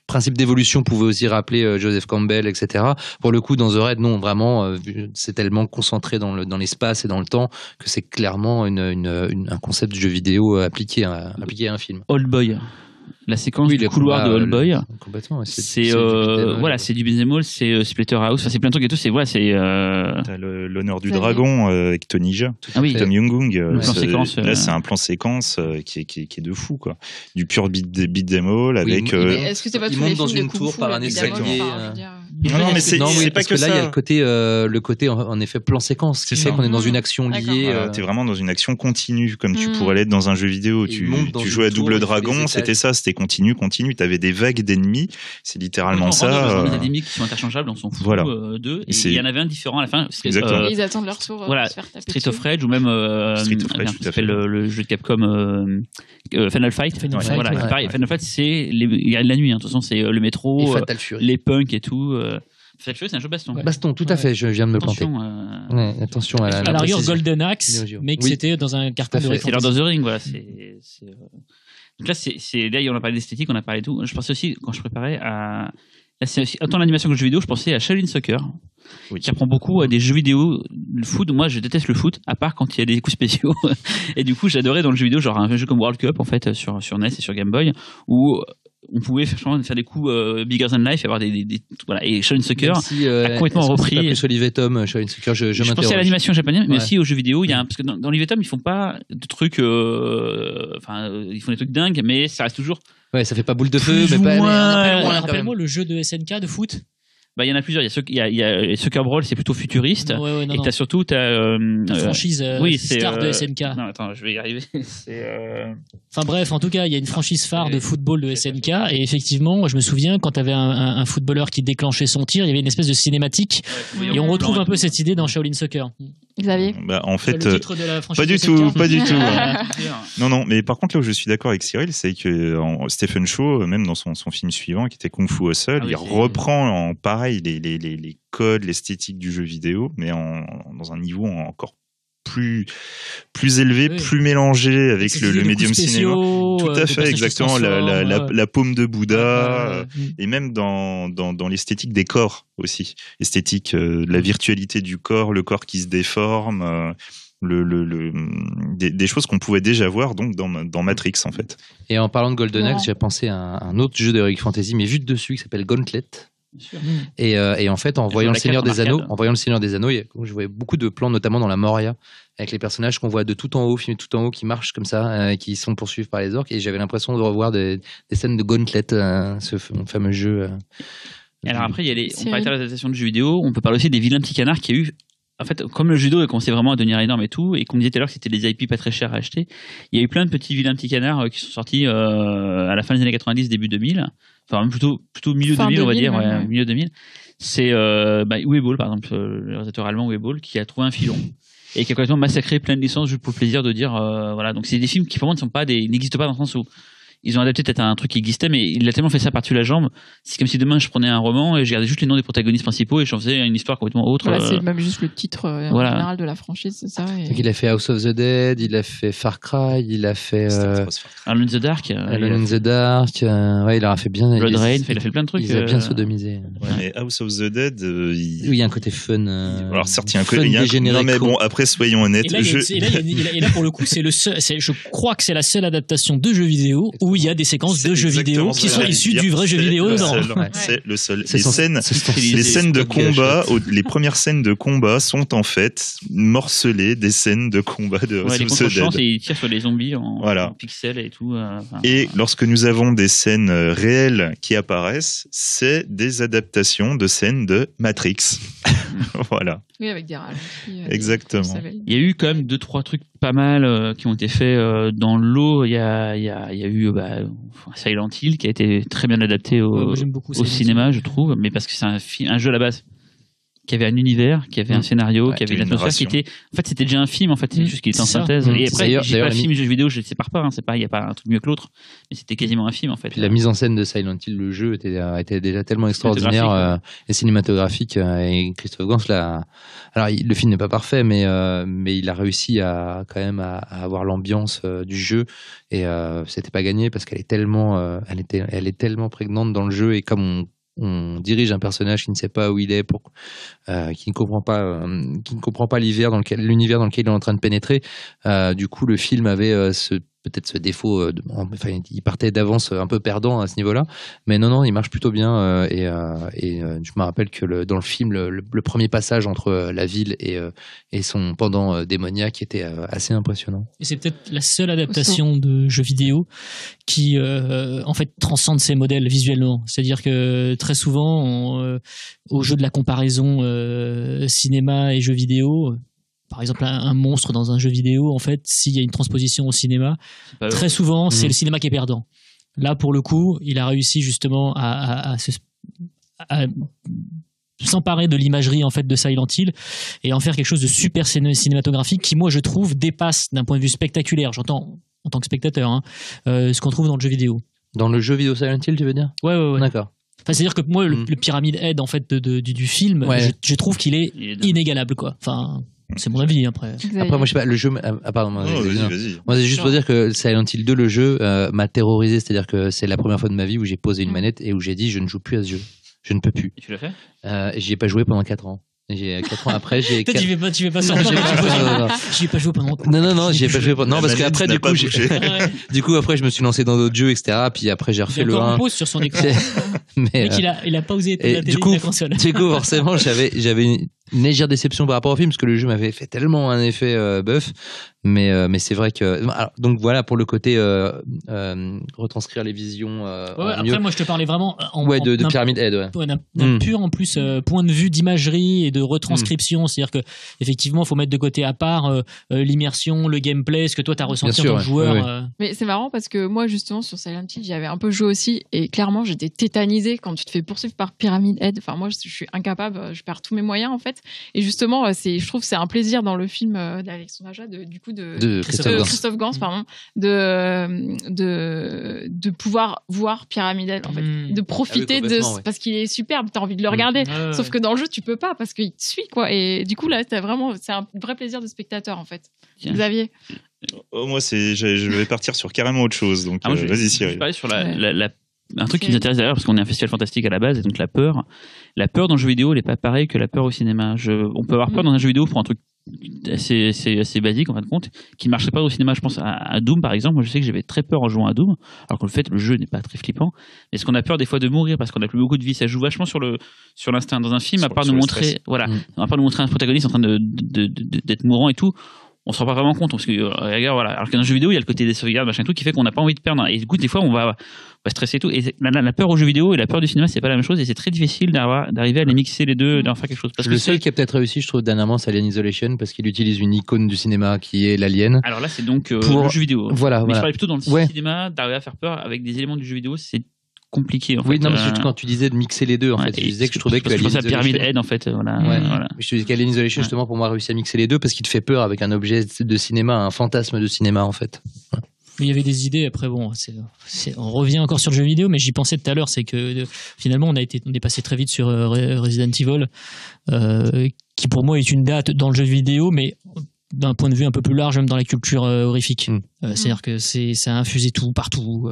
principe d'évolution pouvait aussi rappeler Joseph Campbell, etc. Pour le coup, dans The Raid, non, vraiment, c'est tellement concentré dans l'espace et dans le temps que c'est clairement un concept de jeu vidéo appliqué à un film. Old Boy. La séquence du couloir de Old Boy, complètement. C'est voilà, c'est du beat'em all, c'est Splatterhouse, enfin, c'est plein de trucs et tout. C'est voilà, c'est. T'as l'honneur du dragon avec Tony Jaa, Tom Young-gung. Là, c'est un plan séquence qui est de fou quoi. Du pur beat'em all avec. Est-ce que c'est pas il tous les monte dans films une tour par un escalier. Non, mais c'est pas que ça. Là, il y a le côté en effet plan séquence qui fait qu'on est dans une action liée. T'es vraiment dans une action continue, comme tu pourrais l'être dans un jeu vidéo. Tu jouais à Double Dragon, c'était ça, c'était continu. T'avais des vagues d'ennemis, c'est littéralement ça. Il y a des ennemis qui sont interchangeables, on s'en fout d'eux. Et il y en avait un différent à la fin. Exactement. Ils attendent leur tour. Voilà, Street of Rage ou même ça s'appelle le jeu de Capcom Final Fight. Voilà, pareil, Final Fight, c'est la nuit. De toute façon, c'est le métro, les punks et tout. Fatal Fury, c'est un jeu baston. Baston, tout à fait, je viens de me planter. Attention à la rigueur Golden Axe, mais que c'était dans un carton de C'est Lord of the Ring, voilà. Donc là, là, on a parlé d'esthétique, on a parlé de tout. Je pensais aussi, quand je préparais à. Là, c'est aussi, autant l'animation que le jeu vidéo, je pensais à Shaolin Soccer, qui apprend beaucoup à des jeux vidéo. Le foot, moi, je déteste le foot, à part quand il y a des coups spéciaux. Et du coup, j'adorais dans le jeu vidéo, genre un jeu comme World Cup, en fait, sur NES et sur Game Boy, où on pouvait faire des coups bigger than life, avoir voilà. Et Shaolin Soccer a complètement repris. C'est pas plus Olive et Tom, Shaolin Soccer, je pensais à l'animation japonaise, mais aussi aux jeux vidéo. Parce que dans Olive et Tom, ils font pas de trucs, ils font des trucs dingues, mais ça reste toujours. Ouais, ça fait pas boule de feu, mais pas. Rappelle-moi le jeu de SNK de foot. Il y en a plusieurs. Il y a Soccer Brawl, c'est plutôt futuriste. Et t'as surtout la franchise star de SNK. Non, attends, je vais y arriver. Enfin bref, en tout cas, il y a une franchise phare de football de SNK. Et effectivement, je me souviens quand t'avais un footballeur qui déclenchait son tir, il y avait une espèce de cinématique. Et on retrouve un peu cette idée dans Shaolin Soccer. Xavier. En fait, le titre de la franchise pas du tout. Non, mais par contre là où je suis d'accord avec Cyril, c'est que Stephen Chow, même dans son film suivant, qui était Kung Fu Hustle, il reprend pareil les codes, l'esthétique du jeu vidéo, mais dans un niveau encore plus élevé, plus mélangé avec le médium cinéma. Tout à fait, exactement. La paume de Bouddha, et même dans l'esthétique des corps aussi. Esthétique de la virtualité du corps, le corps qui se déforme. Des choses qu'on pouvait déjà voir donc dans Matrix en fait. Et en parlant de Golden Axe, j'ai pensé à un autre jeu d'Heroic Fantasy, mais vu de dessus, qui s'appelle Gauntlet. Et en fait, en voyant le Seigneur des Anneaux, je voyais beaucoup de plans, notamment dans la Moria, avec les personnages qu'on voit de tout en haut, filmés tout en haut, qui marchent comme ça, qui sont poursuivis par les orques. Et j'avais l'impression de revoir des scènes de Gauntlet, ce fameux jeu. Alors après, on parlait de l'adaptation de jeux vidéo, on peut parler aussi des vilains petits canards qu'il y a eu. En fait, comme le jeu vidéo a commencé vraiment à devenir énorme et tout, et qu'on disait tout à l'heure que c'était des IP pas très chers à acheter, il y a eu plein de petits vilains petits canards qui sont sortis à la fin des années 90, début 2000, enfin même plutôt milieu 2000, on va dire, milieu 2000. C'est Uwe par exemple, le réalisateur allemand Uwe, qui a trouvé un filon et qui a complètement massacré plein de licences juste pour le plaisir de dire voilà. Donc c'est des films qui pour moi n'existent pas dans le sens où ils ont adapté peut-être un truc qui existait, mais il a tellement fait ça par-dessus la jambe. C'est comme si demain je prenais un roman et je gardais juste les noms des protagonistes principaux et j'en faisais une histoire complètement autre. Voilà, c'est même juste le titre en général de la franchise, c'est ça. Donc il a fait House of the Dead, il a fait Far Cry, il a fait Alone in the Dark. Alone in the Dark. Ouais, il a fait bien. Blood Rain, il a fait plein de trucs. Il a bien sodomisé. Ouais, mais House of the Dead, oui, il y a un côté fun. Alors certes, il y a un côté dégénéré. Non mais bon, après soyons honnêtes. Et là, pour le coup, je crois que c'est la seule adaptation de jeux vidéo où il y a des séquences de jeux vidéo qui sont issues du vrai jeu vidéo. C'est le seul. Les scènes de combat, les premières scènes de combat sont en fait morcelées des scènes de combat de House of the Dead. Et ils tirent sur les zombies en pixels et tout. Et lorsque nous avons des scènes réelles qui apparaissent, c'est des adaptations de scènes de Matrix. Voilà. Oui, avec des ralentis. Exactement. Il y a eu quand même 2-3 trucs pas mal qui ont été faits dans l'eau. Il y a eu Silent Hill qui a été très bien adapté au cinéma, je trouve, mais parce que c'est un jeu à la base qui avait un univers, qui avait un scénario, qui avait une atmosphère qui était. En fait, c'était déjà un film. En fait, c'est juste qu'il était en synthèse. Et après, j'ai pas film, jeu vidéo, je les sépare pas. Hein, c'est pas, il y a pas un truc mieux que l'autre, mais c'était quasiment un film en fait. Puis la mise en scène de Silent Hill, le jeu était déjà tellement extraordinaire et cinématographique. Et Christophe Gans là. Alors, le film n'est pas parfait, mais il a réussi à quand même à avoir l'ambiance du jeu. Et c'était pas gagné parce qu'elle est tellement, elle est tellement prégnante dans le jeu et comme on dirige un personnage qui ne sait pas où il est, qui ne comprend pas l'univers dans lequel il est en train de pénétrer. Du coup, le film avait peut-être ce défaut. Il partait d'avance un peu perdant à ce niveau-là, mais non, il marche plutôt bien. Et je me rappelle que dans le film, le premier passage entre la ville et son pendant démoniaque était assez impressionnant. Et c'est peut-être la seule adaptation de jeu vidéo qui en fait transcende ces modèles visuellement. C'est-à-dire que très souvent, au jeu de la comparaison cinéma et jeu vidéo, par exemple un monstre dans un jeu vidéo, en fait, s'il y a une transposition au cinéma, très souvent c'est le cinéma qui est perdant. Là, pour le coup, il a réussi justement à s'emparer de l'imagerie en fait de Silent Hill et en faire quelque chose de super cinématographique qui, moi, je trouve, dépasse d'un point de vue spectaculaire. J'entends en tant que spectateur ce qu'on trouve dans le jeu vidéo. Dans le jeu vidéo Silent Hill, tu veux dire ? Ouais. D'accord. Enfin, c'est-à-dire que moi, le Pyramid Head en fait du film, je trouve qu'il est inégalable, quoi. Enfin. C'est mon avis après. Après, moi, je sais pas, le jeu. Pardon. Vas-y. Moi, c'est juste pour dire que Silent Hill 2, le jeu, m'a terrorisé. C'est-à-dire que c'est la première fois de ma vie où j'ai posé une manette et où j'ai dit je ne joue plus à ce jeu. Je ne peux plus. Et tu l'as fait ? J'y ai pas joué pendant 4 ans. J'ai 4 ans après, j'ai. Peut-être tu vais pas sortir. J'y ai pas joué pendant. Non, j'y ai pas joué pendant. Non, parce qu'après, du coup, après, je me suis lancé dans d'autres jeux, etc. Puis après, j'ai refait le 1. Il a encore un pause sur son écran. Mais il a pas osé éteindre la télé de la console. Du coup, forcément, j'avais une légère déception par rapport au film parce que le jeu m'avait fait tellement un effet bœuf. Mais c'est vrai que donc voilà pour le côté retranscrire les visions. Après, moi, je te parlais vraiment de Pyramid Head. D'un pur en plus point de vue d'imagerie et de retranscription, c'est-à-dire que effectivement, faut mettre de côté à part l'immersion, le gameplay, ce que toi t'as ressenti en tant que joueur. Mais c'est marrant parce que moi, justement, sur Silent Hill, j'avais un peu joué aussi et clairement, j'étais tétanisée quand tu te fais poursuivre par Pyramid Head. Enfin, moi, je suis incapable, je perds tous mes moyens en fait. Et justement, je trouve que c'est un plaisir dans le film d'Alexandre Aja de Christophe Gans, pardon, de pouvoir voir Pyramid Head, en fait, de profiter parce qu'il est superbe, t'as envie de le regarder, sauf que dans le jeu tu peux pas parce qu'il te suit, quoi. Et du coup là, c'est un vrai plaisir de spectateur, en fait. Xavier. Moi, je vais partir sur carrément autre chose, donc vas-y Cyril. Je parlais sur un truc qui nous intéresse d'ailleurs parce qu'on est un festival fantastique à la base, et donc la peur dans le jeu vidéo, elle est pas pareille que la peur au cinéma. On peut avoir peur dans un jeu vidéo pour un truc assez basique en fin de compte, qui marcherait pas au cinéma. Je pense à Doom par exemple. Moi, je sais que j'avais très peur en jouant à Doom, alors qu'en fait le jeu n'est pas très flippant. Est-ce qu'on a peur des fois de mourir parce qu'on a plus beaucoup de vie? Ça joue vachement sur l'instinct dans un film, à part nous montrer un protagoniste en train d'être mourant et tout. On se rend pas vraiment compte parce que regarde, voilà. Alors que dans un jeu vidéo, il y a le côté des sauvegardes, machin, tout qui fait qu'on n'a pas envie de perdre. Et du coup, des fois, on va stresser et tout. Et la peur au jeu vidéo et la peur du cinéma, c'est pas la même chose. Et c'est très difficile d'arriver à les mixer les deux, d'en faire quelque chose. Parce le seul qui a peut-être réussi, je trouve, dernièrement, c'est Alien Isolation, parce qu'il utilise une icône du cinéma qui est l'alien. Alors là, c'est donc le jeu vidéo. Voilà. Mais je parlais plutôt dans le cinéma, d'arriver à faire peur avec des éléments du jeu vidéo, c'est compliqué en fait. Oui, non, mais quand tu disais de mixer les deux, en fait, je disais que je trouvais que je pensais à Pyramid Head en fait, voilà. Je te disais qu'Alien Isolation justement pour moi a réussi à mixer les deux parce qu'il te fait peur avec un objet de cinéma, un fantasme de cinéma en fait. Il y avait des idées. Après, bon, on revient encore sur le jeu vidéo, mais j'y pensais tout à l'heure. C'est que finalement, on est passé très vite sur Resident Evil, qui pour moi est une date dans le jeu vidéo, mais d'un point de vue un peu plus large, même dans la culture horrifique. C'est-à-dire que ça a infusé tout, partout.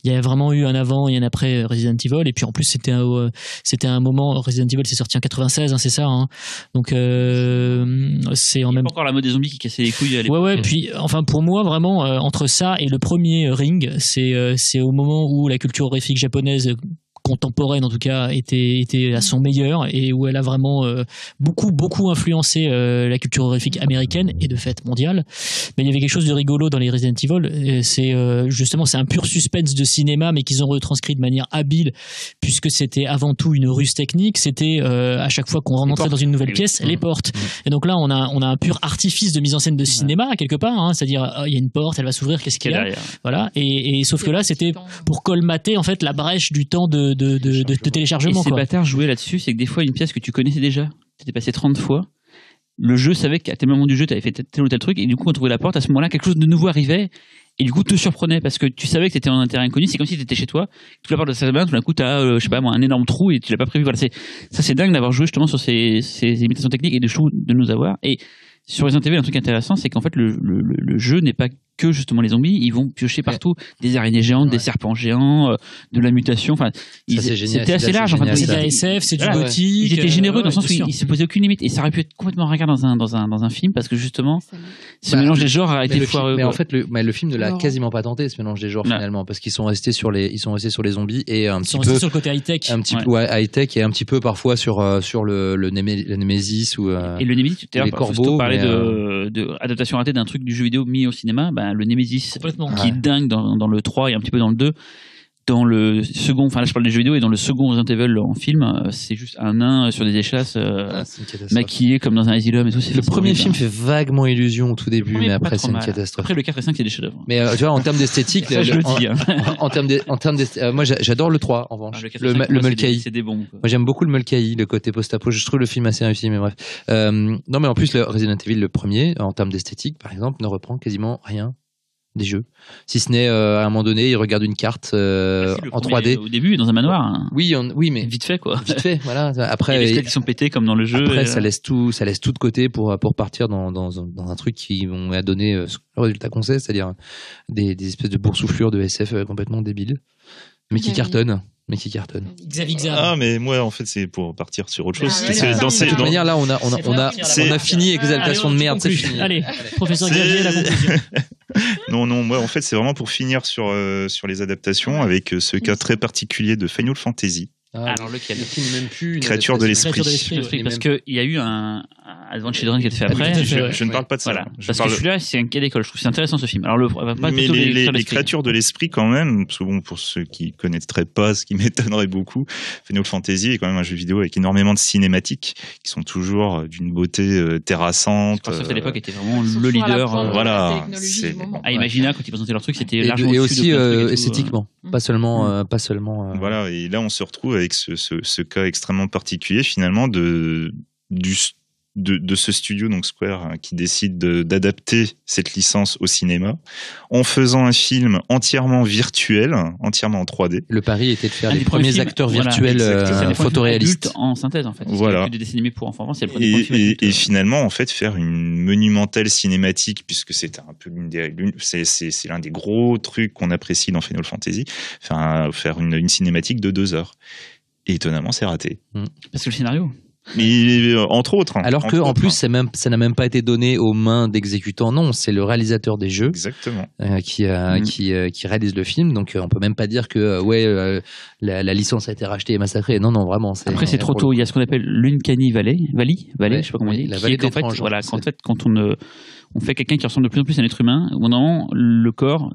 Il y a vraiment eu un avant et un après Resident Evil. Et puis en plus, c'était un moment, Resident Evil c'est sorti en 96, hein, c'est ça. Hein. Donc c'est en même temps. Encore la mode des zombies qui cassait les couilles à l'époque. Ouais. Puis enfin pour moi vraiment entre ça et le premier Ring, c'est au moment où la culture horrifique japonaise contemporaine en tout cas était à son meilleur et où elle a vraiment beaucoup influencé la culture horrifique américaine et de fait mondiale. Mais il y avait quelque chose de rigolo dans les Resident Evil, c'est justement c'est un pur suspense de cinéma mais qu'ils ont retranscrit de manière habile puisque c'était avant tout une ruse technique, c'était à chaque fois qu'on rentrait dans une nouvelle pièce, les portes. Et donc là on a un pur artifice de mise en scène de cinéma quelque part, hein, c'est-à-dire il y a une porte, elle va s'ouvrir, qu'est-ce qu'il y a, voilà, et sauf que là c'était pour colmater en fait la brèche du temps de téléchargement. Et ces bâtards jouaient là-dessus, c'est que des fois une pièce que tu connaissais déjà, t'étais passé 30 fois, le jeu savait qu'à tel moment du jeu t'avais fait tel ou tel truc et du coup on trouvait la porte, à ce moment-là quelque chose de nouveau arrivait et du coup te surprenait parce que tu savais que t'étais en un terrain inconnu, c'est comme si t'étais chez toi, toute la porte de sa main, tout d'un coup t'as je sais pas moi un énorme trou et tu l'as pas prévu. Voilà, c'est dingue d'avoir joué justement sur ces imitations techniques et de nous avoir. Et sur Resident Evil, un truc intéressant, c'est qu'en fait le jeu n'est pas que justement les zombies, ils vont piocher partout des araignées géantes, des serpents géants, de la mutation. Enfin, c'était assez large. En fait, c'est de la SF, c'est du gothique. Ils étaient généreux dans le sens où ils se posaient aucune limite et ça aurait pu être complètement ringard dans un film parce que justement ce mélange des genres a été foireux. Mais en fait, le film ne l'a quasiment pas tenté, ce mélange des genres finalement, parce qu'ils sont restés sur les zombies et un petit peu sur le côté high tech, high tech et un petit peu parfois sur le Nemesis ou et le Nemesis. les corbeaux. Parlait de adaptation ratée d'un truc du jeu vidéo mis au cinéma. Le Nemesis qui est dingue dans le 3 et un petit peu dans le 2. Dans le second, enfin là je parle des jeux vidéo, et dans le second Resident Evil en film, c'est juste un nain sur des échasses maquillé comme dans un asylum et tout. Le premier film fait vaguement illusion au tout début, mais après c'est une catastrophe. Après le 4 et 5 c'est des chefs-d'œuvre. Mais tu vois en termes d'esthétique, en termes moi j'adore le 3 en revanche. Le Mulcahy. C'est des bons. Moi j'aime beaucoup le Mulcahy, le côté post-apo. Je trouve le film assez réussi, mais bref. Non mais en plus le Resident Evil le premier, en termes d'esthétique par exemple, ne reprend quasiment rien des jeux, si ce n'est à un moment donné il regarde une carte en 3D au début dans un manoir, hein. oui mais vite fait voilà. Après les squelettes qui sont pétés comme dans le jeu, après ça laisse tout de côté pour partir dans un truc qui va donner le résultat qu'on sait, c'est-à-dire des espèces de boursouflures de SF complètement débiles mais qui cartonnent. Ah mais moi en fait c'est pour partir sur autre chose. De toute manière là on a fini Exaltation de merde, c'est fini. Allez, professeur Xavier, la conclusion. Non, moi en fait c'est vraiment pour finir sur les adaptations avec ce cas très particulier de Final Fantasy. Alors lequel? Même plus Créature de l'esprit. Parce qu'il y a eu un Advent Children qui a été fait après. Je ne parle pas de ça. Voilà. Parce que celui-là, c'est un cas d'école. Je trouve que c'est intéressant ce film. Alors mais les créatures de l'esprit quand même, parce que bon, pour ceux qui connaîtraient pas, ce qui m'étonnerait beaucoup, Final Fantasy est quand même un jeu vidéo avec énormément de cinématiques qui sont toujours d'une beauté terrassante. Parce qu'à l'époque était vraiment le leader. Voilà. Imagina quand ils présentaient leur truc, c'était largement et aussi esthétiquement, pas seulement. Voilà. Et là, on se retrouve avec ce cas extrêmement particulier finalement de ce studio, donc Square, qui décide d'adapter cette licence au cinéma en faisant un film entièrement virtuel, entièrement en 3D. Le pari était de faire les premiers acteurs virtuels photoréalistes en synthèse en fait. Voilà. Des dessins animés pour enfants, c'est le et finalement en fait faire une monumentale cinématique, puisque c'est un peu c'est l'un des gros trucs qu'on apprécie dans Final Fantasy, faire une cinématique de 2 heures. Et étonnamment, c'est raté. Parce que le scénario. Mais entre autres. Alors que en plus, ça n'a même pas été donné aux mains d'exécutants. Non, c'est le réalisateur des jeux. Exactement. Qui réalise le film. Donc on peut même pas dire que la licence a été rachetée et massacrée. Non, vraiment. Après, c'est trop tôt. Il y a ce qu'on appelle l'Uncanny Valley, je sais pas comment on dit. La vallée en fait, quand on fait quelqu'un qui ressemble de plus en plus à un être humain, au bout d'un moment, le corps,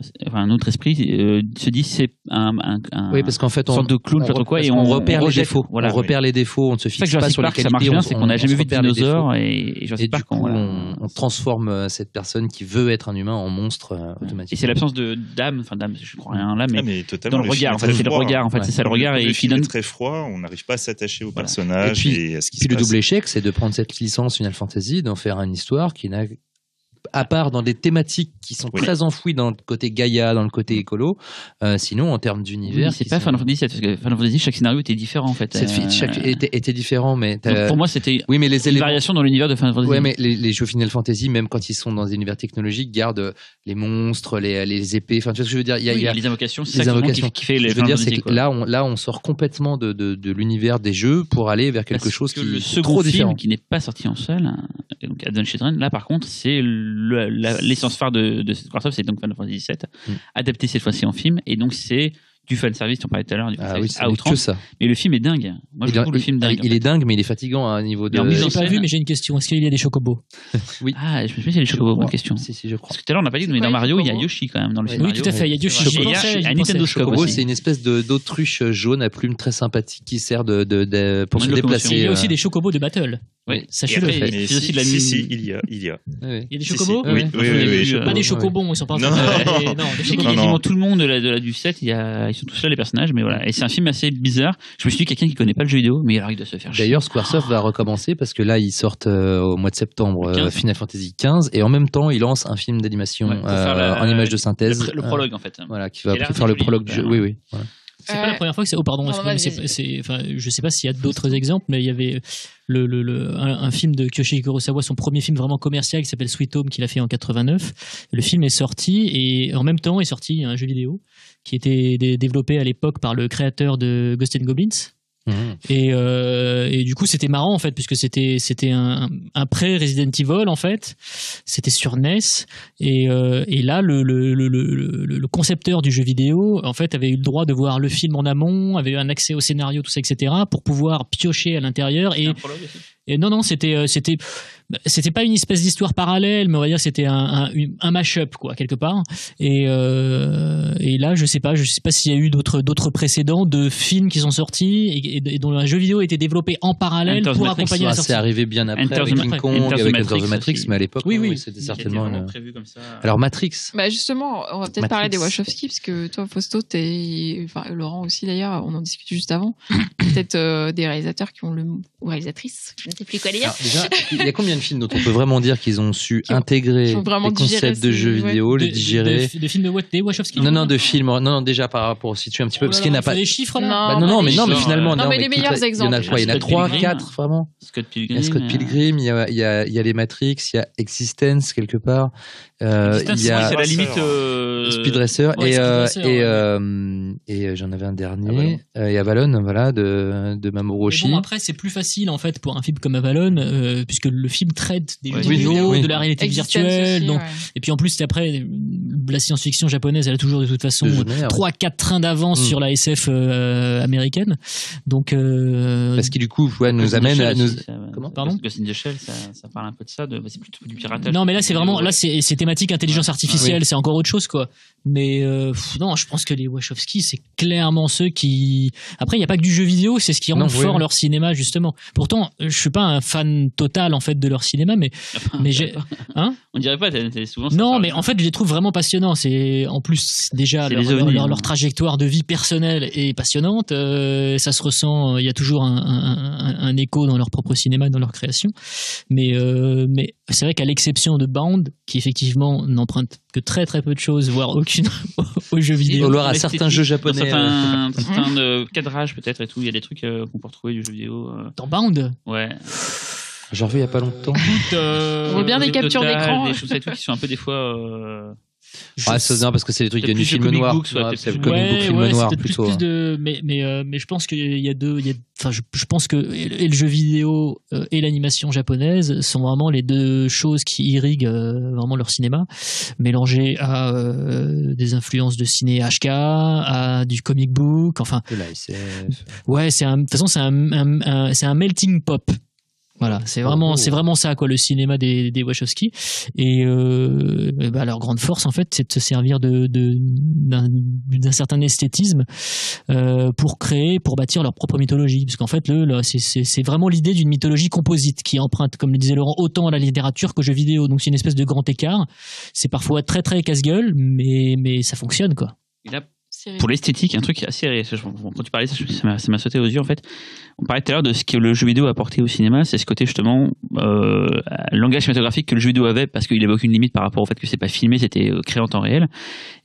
notre esprit se dit c'est parce qu'en fait, une sorte de clown, et on repère les défauts. On repère les défauts, on ne se fixe pas sur les qualités. Ça marche bien, c'est qu'on n'a jamais vu de dinosaures et du coup, on transforme cette personne qui veut être un humain en monstre automatiquement. Et c'est l'absence d'âme, je crois rien là, mais totalement, dans le regard, en fait, c'est le regard, en fait, c'est ça le regard, et qui donne très froid, on n'arrive pas à s'attacher au personnage et à ce qui se passe. Puis le double échec, c'est de prendre cette licence Final Fantasy, d'en faire une histoire qui n'a à part dans des thématiques qui sont très enfouies dans le côté Gaïa, dans le côté écolo. Sinon, en termes d'univers, c'est pas Final Fantasy VII, parce que Final Fantasy, chaque scénario était différent en fait. Chaque était différent, mais donc, pour moi, c'était mais les éléments... variation dans l'univers de Final Fantasy. Ouais, mais les jeux Final Fantasy, même quand ils sont dans des univers technologiques, gardent les monstres, les épées. Enfin, tu vois ce que je veux dire? Il y a les invocations, c'est les ça invocations. qui fait les. Je veux dire, c'est que là, on sort complètement de l'univers des jeux pour aller vers quelque chose qui est trop différent. Qui n'est pas sorti en salle, donc Advent Children, là par contre c'est l'essence phare de Squaresoft, c'est donc Final Fantasy VII, adapté cette fois-ci en film, et donc c'est du fanservice, on parlait tout à l'heure, du fanservice à outrance. Que ça. Mais le film est dingue. Moi, je trouve le film dingue. Il est dingue, mais il est fatigant à un niveau de. Je l'ai pas vu, mais j'ai une question. Est-ce qu'il y a des chocobos? Oui. Ah, je me suis dit, il y a des chocobos. Bonne question. Si, je crois. Parce que tout à l'heure, on n'a pas dit, mais dans Mario, il y a Yoshi quand même dans le film. Oui, tout à fait. Il y a Yoshi. Il y a un Nintendo Chocobo, c'est une espèce d'autruche jaune à plumes très sympathique qui sert pour se déplacer. Il y a aussi des chocobos de battle. Oui, sachez-le. Si, il y a. Il y a des chocobos? Oui. Pas des chocobons, ils sont pas en train de. Non, quasiment tout le monde du set, ils sont tous là, les personnages, mais voilà. Et c'est un film assez bizarre. Je me suis dit, quelqu'un qui connaît pas le jeu vidéo, mais alors il doit se faire chier. D'ailleurs, Squaresoft va recommencer parce que là, ils sortent au mois de septembre Final Fantasy XV, et en même temps, ils lancent un film d'animation en image de synthèse. Le prologue, en fait. Voilà, qui va faire le prologue du jeu. Oui. C'est pas la première fois que c'est. Oh, pardon, je sais pas s'il y a d'autres exemples, mais il y avait un film de Kiyoshi Kurosawa, son premier film vraiment commercial qui s'appelle Sweet Home, qu'il a fait en 89. Le film est sorti et en même temps est sorti un jeu vidéo qui était développé à l'époque par le créateur de Ghosts and Goblins. Et du coup c'était marrant en fait, puisque c'était un pré-Resident Evil en fait, c'était sur NES, et là le concepteur du jeu vidéo en fait avait eu le droit de voir le film en amont, avait eu un accès au scénario, tout ça, etc., pour pouvoir piocher à l'intérieur. Et non, c'était pas une espèce d'histoire parallèle, mais on va dire c'était un mash-up quoi, quelque part. Et là je sais pas s'il y a eu d'autres précédents de films qui sont sortis et dont un jeu vidéo a été développé en parallèle pour accompagner la sortie. C'est arrivé bien après avec King Kong, avec Enter the Matrix, mais à l'époque oui, c'était certainement prévu comme ça. Alors Matrix. Justement, on va peut-être parler des Wachowski, parce que toi Fausto, Laurent aussi d'ailleurs, on en discute juste avant. Peut-être des réalisateurs ou réalisatrices, je ne sais plus quoi dire. Alors, déjà, il y a combien de films dont on peut vraiment dire qu'ils ont su intégrer les concepts de jeux vidéo, les digérer? Des films des Wachowski? Non, de films. Non, déjà par rapport au situer un petit peu, parce qu'il n'y en a pas. Des chiffres là? Mais finalement, non, mais les meilleurs exemples. Il y en a 3, 4 vraiment. Scott Pilgrim, il y a les Matrix, il y a Existence quelque part. Il y a c'est la limite Speed Racer et j'en avais un dernier. Et Avalon, voilà, de Mamoru Oshii. Après, c'est plus facile en fait pour un film comme Avalon, puisque le film traite des jeux vidéo, de la réalité virtuelle. Donc, et puis en plus, après, la science-fiction japonaise, elle a toujours de toute façon 3-4 trains d'avance sur la SF américaine. Donc, parce que du coup, nous amène à nous. Comment? Pardon? Ghost in the Shell, ça parle un peu de ça. C'est plutôt du piratage. Non, mais là, c'est vraiment, c'est thématique intelligence artificielle, c'est encore autre chose, quoi. Mais non, je pense que les Wachowski, c'est clairement ceux qui. Après, il n'y a pas que du jeu vidéo, c'est ce qui rend fort leur cinéma, justement. Pourtant, je suis pas un fan total en fait de leur cinéma, mais j'ai. On dirait pas, t'es souvent. Non, mais en fait, je les trouve vraiment passionnants. C'est en plus déjà leur trajectoire de vie personnelle est passionnante. Ça se ressent. Il y a toujours un écho dans leur propre cinéma, dans leur création. Mais c'est vrai qu'à l'exception de Bound, qui effectivement n'emprunte que très très peu de choses, voire aucune aux jeux vidéo. Ou alors à certains jeux japonais. Certains cadrages peut-être et tout. Il y a des trucs qu'on peut retrouver du jeu vidéo. Dans Bound. Ouais. J'en revu il y a pas longtemps. On voit bien des captures d'écran. Des choses et tout qui sont un peu des fois. C'est non parce que c'est des trucs du film noir. C'est le comic book film noir plutôt. Mais je pense qu'il y a je pense que et le jeu vidéo et l'animation japonaise sont vraiment les deux choses qui irriguent vraiment leur cinéma, mélangées à des influences de ciné HK, à du comic book, enfin. De la SF. Ouais, de toute façon c'est un melting pop. Voilà, c'est vraiment ça quoi, le cinéma des Wachowski. Et leur grande force en fait, c'est de se servir d'un certain esthétisme pour bâtir leur propre mythologie, parce qu'en fait c'est vraiment l'idée d'une mythologie composite qui emprunte, comme le disait Laurent, autant à la littérature qu'aux jeux vidéo. Donc c'est une espèce de grand écart. C'est parfois très très casse-gueule, mais ça fonctionne quoi. Et là, Cyril. Pour l'esthétique, un truc assez. Quand tu parlais, ça m'a sauté aux yeux en fait. On parlait tout à l'heure de ce que le jeu vidéo a apporté au cinéma, c'est ce côté justement langage cinématographique que le jeu vidéo avait parce qu'il avait aucune limite par rapport au fait que c'est pas filmé, c'était créé en temps réel,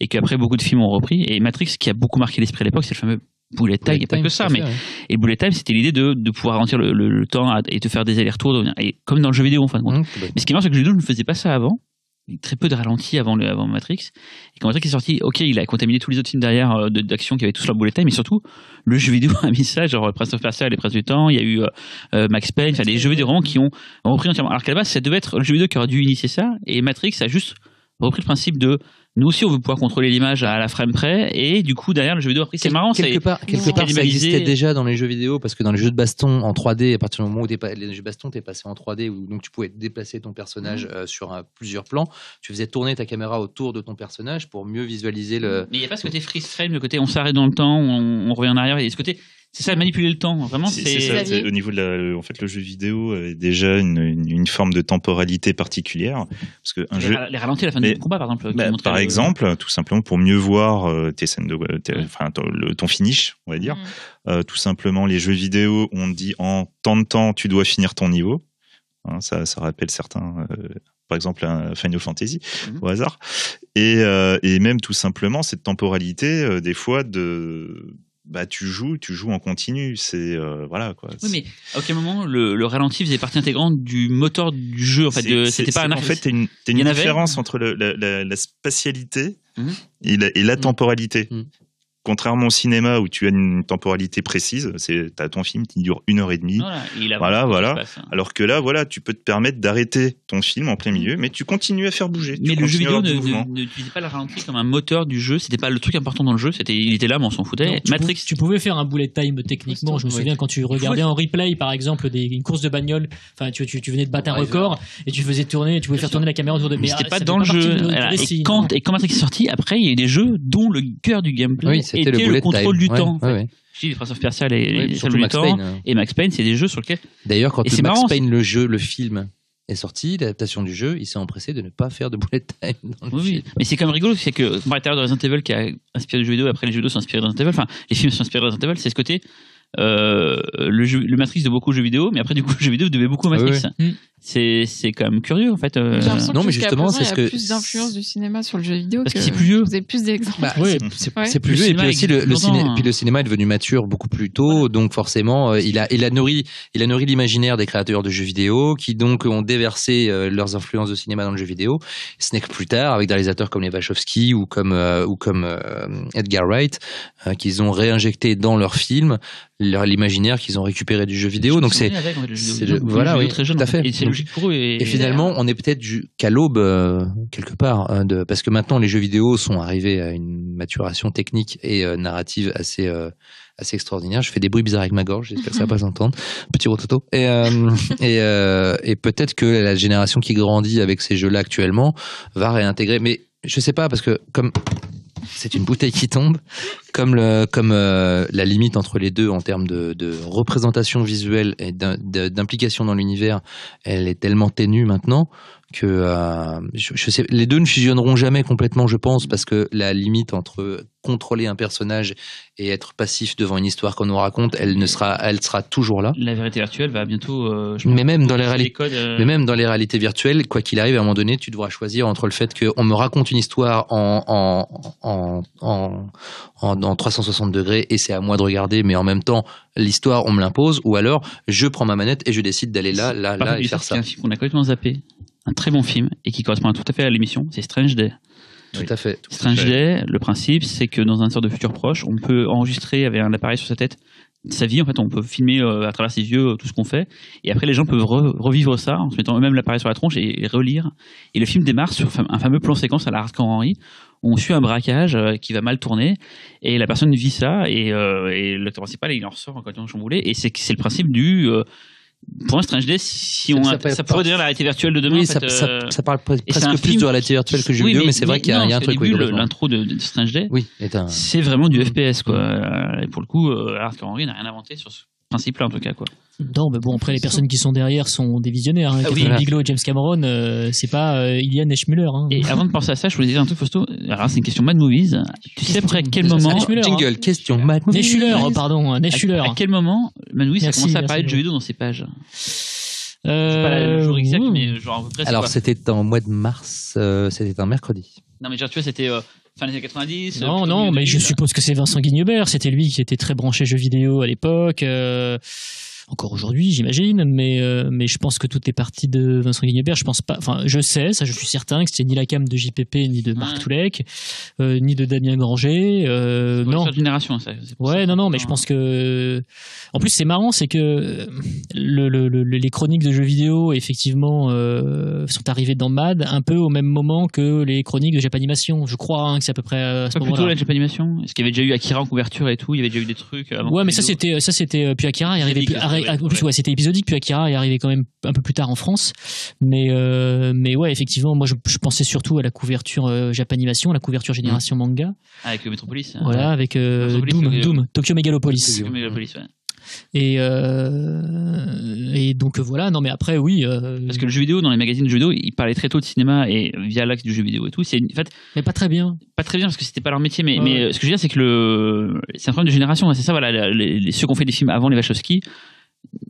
et qu'après beaucoup de films ont repris. Et Matrix, qui a beaucoup marqué l'esprit à l'époque, c'est le fameux bullet time, et pas que ça, mais et bullet time, c'était l'idée de pouvoir ralentir le temps et te faire des allers-retours, et comme dans le jeu vidéo en fin de compte. Mais ce qui est marrant, c'est que le jeu vidéo ne faisait pas ça avant. Très peu de ralenti avant Matrix, et quand Matrix est sorti, ok, il a contaminé tous les autres films derrière d'action qui avaient tous leur bullet time, mais surtout le jeu vidéo a mis ça, genre Prince of Persia, les Princes du Temps, il y a eu Max Payne, enfin des jeux vidéo vraiment qui ont repris entièrement, alors qu'à la base ça devait être le jeu vidéo qui aurait dû initier ça, et Matrix a juste repris le principe de nous aussi on veut pouvoir contrôler l'image à la frame près, et du coup derrière le jeu vidéo a pris, c'est marrant, quelque part ça existait déjà dans les jeux vidéo, parce que dans les jeux de baston en 3D, à partir du moment où les jeux de baston t'es passé en 3D, où donc tu pouvais déplacer ton personnage sur plusieurs plans, tu faisais tourner ta caméra autour de ton personnage pour mieux visualiser le... Mais il n'y a pas ce côté freeze frame, le côté on s'arrête dans le temps, on revient en arrière, il y a ce côté... C'est ça, manipuler le temps. Vraiment, c'est ça. Au niveau de en fait, le jeu vidéo avait déjà une forme de temporalité particulière, parce que les ralentis à la fin du combat, par exemple. Par exemple, tout simplement pour mieux voir tes scènes ton finish, on va dire. Tout simplement, les jeux vidéo, on dit en tant de temps, tu dois finir ton niveau. Hein, ça rappelle certains. Par exemple, un Final Fantasy, au hasard. Et même tout simplement cette temporalité, des fois tu joues en continu, c'est voilà quoi. Oui, mais à aucun moment le ralenti faisait partie intégrante du moteur du jeu en fait. C'était pas un en fait, t'as une différence entre la spatialité et la temporalité. Contrairement au cinéma où tu as une temporalité précise, t'as ton film qui dure 1h30. Voilà. Alors que là, tu peux te permettre d'arrêter ton film en plein milieu, mais tu continues à faire bouger. Mais le jeu vidéo n'utilisait pas le ralenti comme un moteur du jeu. C'était pas le truc important dans le jeu. Il était là, mais on s'en foutait. Matrix, tu pouvais faire un bullet time techniquement. Je me souviens quand tu regardais en replay, par exemple, une course de bagnole. Enfin, tu venais de battre un record et tu faisais tourner. Tu pouvais faire tourner la caméra autour de. Mais c'était pas dans le jeu. Et quand Matrix est sorti, après, il y a eu des jeux dont le cœur du gameplay était le contrôle du temps. Je dis les Prince of Persia, les Sables du Temps et Max Payne, c'est des jeux sur lesquels. D'ailleurs, quand Max Payne, le film est sorti, l'adaptation du jeu, il s'est empressé de ne pas faire de bullet time dans le film. Mais c'est quand même rigolo, c'est que à l'intérieur de Resident Evil qui a inspiré le jeu vidéo, après les jeux vidéo sont inspirés de Resident Evil, enfin les films sont inspirés de Resident Evil, c'est ce côté le Matrix de beaucoup de jeux vidéo, mais après du coup le jeu vidéo devait beaucoup au Matrix. C'est quand même curieux en fait. Non, mais justement, c'est ce que. Il y a plus d'influence du cinéma sur le jeu vidéo parce que c'est plus vieux. Vous avez plus d'exemples. C'est plus vieux, et puis aussi le cinéma est devenu mature beaucoup plus tôt, donc forcément il a nourri l'imaginaire des créateurs de jeux vidéo qui donc ont déversé leurs influences de cinéma dans le jeu vidéo. Ce n'est que plus tard, avec des réalisateurs comme les Wachowski ou comme Edgar Wright, qu'ils ont réinjecté dans leurs films l'imaginaire qu'ils ont récupéré du jeu vidéo. Donc c'est voilà, oui, tout à fait. Et c'est logique pour eux. Et finalement, on est peut-être qu'à l'aube quelque part, parce que maintenant les jeux vidéo sont arrivés à une maturation technique et narrative assez extraordinaire. Je fais des bruits bizarres avec ma gorge, j'espère que ça va pas s'entendre. Petit rototo. Et peut-être que la génération qui grandit avec ces jeux-là actuellement va réintégrer. Mais je sais pas, parce que comme c'est une bouteille qui tombe, comme la limite entre les deux en termes de représentation visuelle et d'implication dans l'univers, elle est tellement ténue maintenant que je sais, les deux ne fusionneront jamais complètement, je pense, parce que la limite entre contrôler un personnage et être passif devant une histoire qu'on nous raconte, elle sera toujours là. La vérité virtuelle va bientôt. Mais même dans les réalités virtuelles, quoi qu'il arrive, à un moment donné, tu devras choisir entre le fait qu'on me raconte une histoire en 360 degrés et c'est à moi de regarder, mais en même temps l'histoire on me l'impose, ou alors je prends ma manette et je décide d'aller là et faire ça. C'est un film qu'on a complètement zappé. Un très bon film et qui correspond tout à fait à l'émission, c'est Strange Day. Tout à fait. Strange Day, le principe, c'est que dans un sorte de futur proche, on peut enregistrer avec un appareil sur sa tête sa vie. En fait, on peut filmer à travers ses yeux tout ce qu'on fait. Et après, les gens peuvent revivre ça en se mettant eux-mêmes l'appareil sur la tronche et relire. Et le film démarre sur un fameux plan séquence à la Hardcore Henry où on suit un braquage qui va mal tourner et la personne vit ça et l'acteur principal, il en ressort quand on est chamboulé. Et c'est le principe du... Pour un Strange Day, ça pourrait devenir la réalité virtuelle de demain. Oui, en fait, ça parle presque plus de réalité virtuelle que jeu vidéo, mais c'est vrai qu'il y a un truc. L'intro de Strange Day, c'est vraiment du FPS, quoi. Et pour le coup, Hardcore Henry n'a rien inventé sur ce principe-là, en tout cas, quoi. Non, mais bon, après, les personnes qui sont derrière sont des visionnaires. Hein. Catherine Bigelow et James Cameron, c'est pas Ilian Eschmuller. Hein. Et avant de penser à ça, je voulais dire un truc, Fausto. Alors, c'est une question Mad Movies. Tu sais après à quel moment... Jingle, question Mad Movies. Neschuller, pardon, Neschuller. À quel moment Mad Movies a commencé à parler de jeux vidéo dans ses pages? Je sais pas le jour exact, mais genre à peu près. Alors, c'était en mois de mars, c'était un mercredi. Non, mais genre, tu vois, c'était... fin des années 90. Non, mais je suppose que c'est Vincent Guignebert. C'était lui qui était très branché jeux vidéo à l'époque. Encore aujourd'hui, j'imagine, mais je pense que tout est parti de Vincent Guignebert. Je pense pas. Enfin, je sais, ça, je suis certain que c'était ni la cam de JPP, ni de Marc Toulek, ni de Damien Granger. Non. Génération, ça. Ouais, non, mais je pense que. En plus, c'est marrant, c'est que les chroniques de jeux vidéo, effectivement, sont arrivées dans Mad un peu au même moment que les chroniques de Japanimation. Je crois que c'est à peu près à ce moment-là. Plutôt la Japanimation. Est-ce qu'il y avait déjà eu Akira en couverture et tout? Il y avait déjà eu des trucs. Avant ouais, mais ça c'était puis Akira, il arrivait en plus, c'était épisodique, puis Akira est arrivé quand même un peu plus tard en France. Mais ouais, effectivement, moi je pensais surtout à la couverture Japanimation, à la couverture Génération Manga. Avec Metropolis. Voilà, avec Doom, Tokyo Megalopolis. Tokyo Megalopolis, ouais. Et donc voilà, non mais après oui. Parce que le jeu vidéo, dans les magazines de jeux vidéo, ils parlaient très tôt de cinéma et via l'axe du jeu vidéo et tout. En fait, mais pas très bien. Pas très bien parce que c'était pas leur métier. Mais ce que je veux dire, c'est que c'est un problème de génération. C'est ça, voilà. Ceux qui ont fait des films avant les Wachowski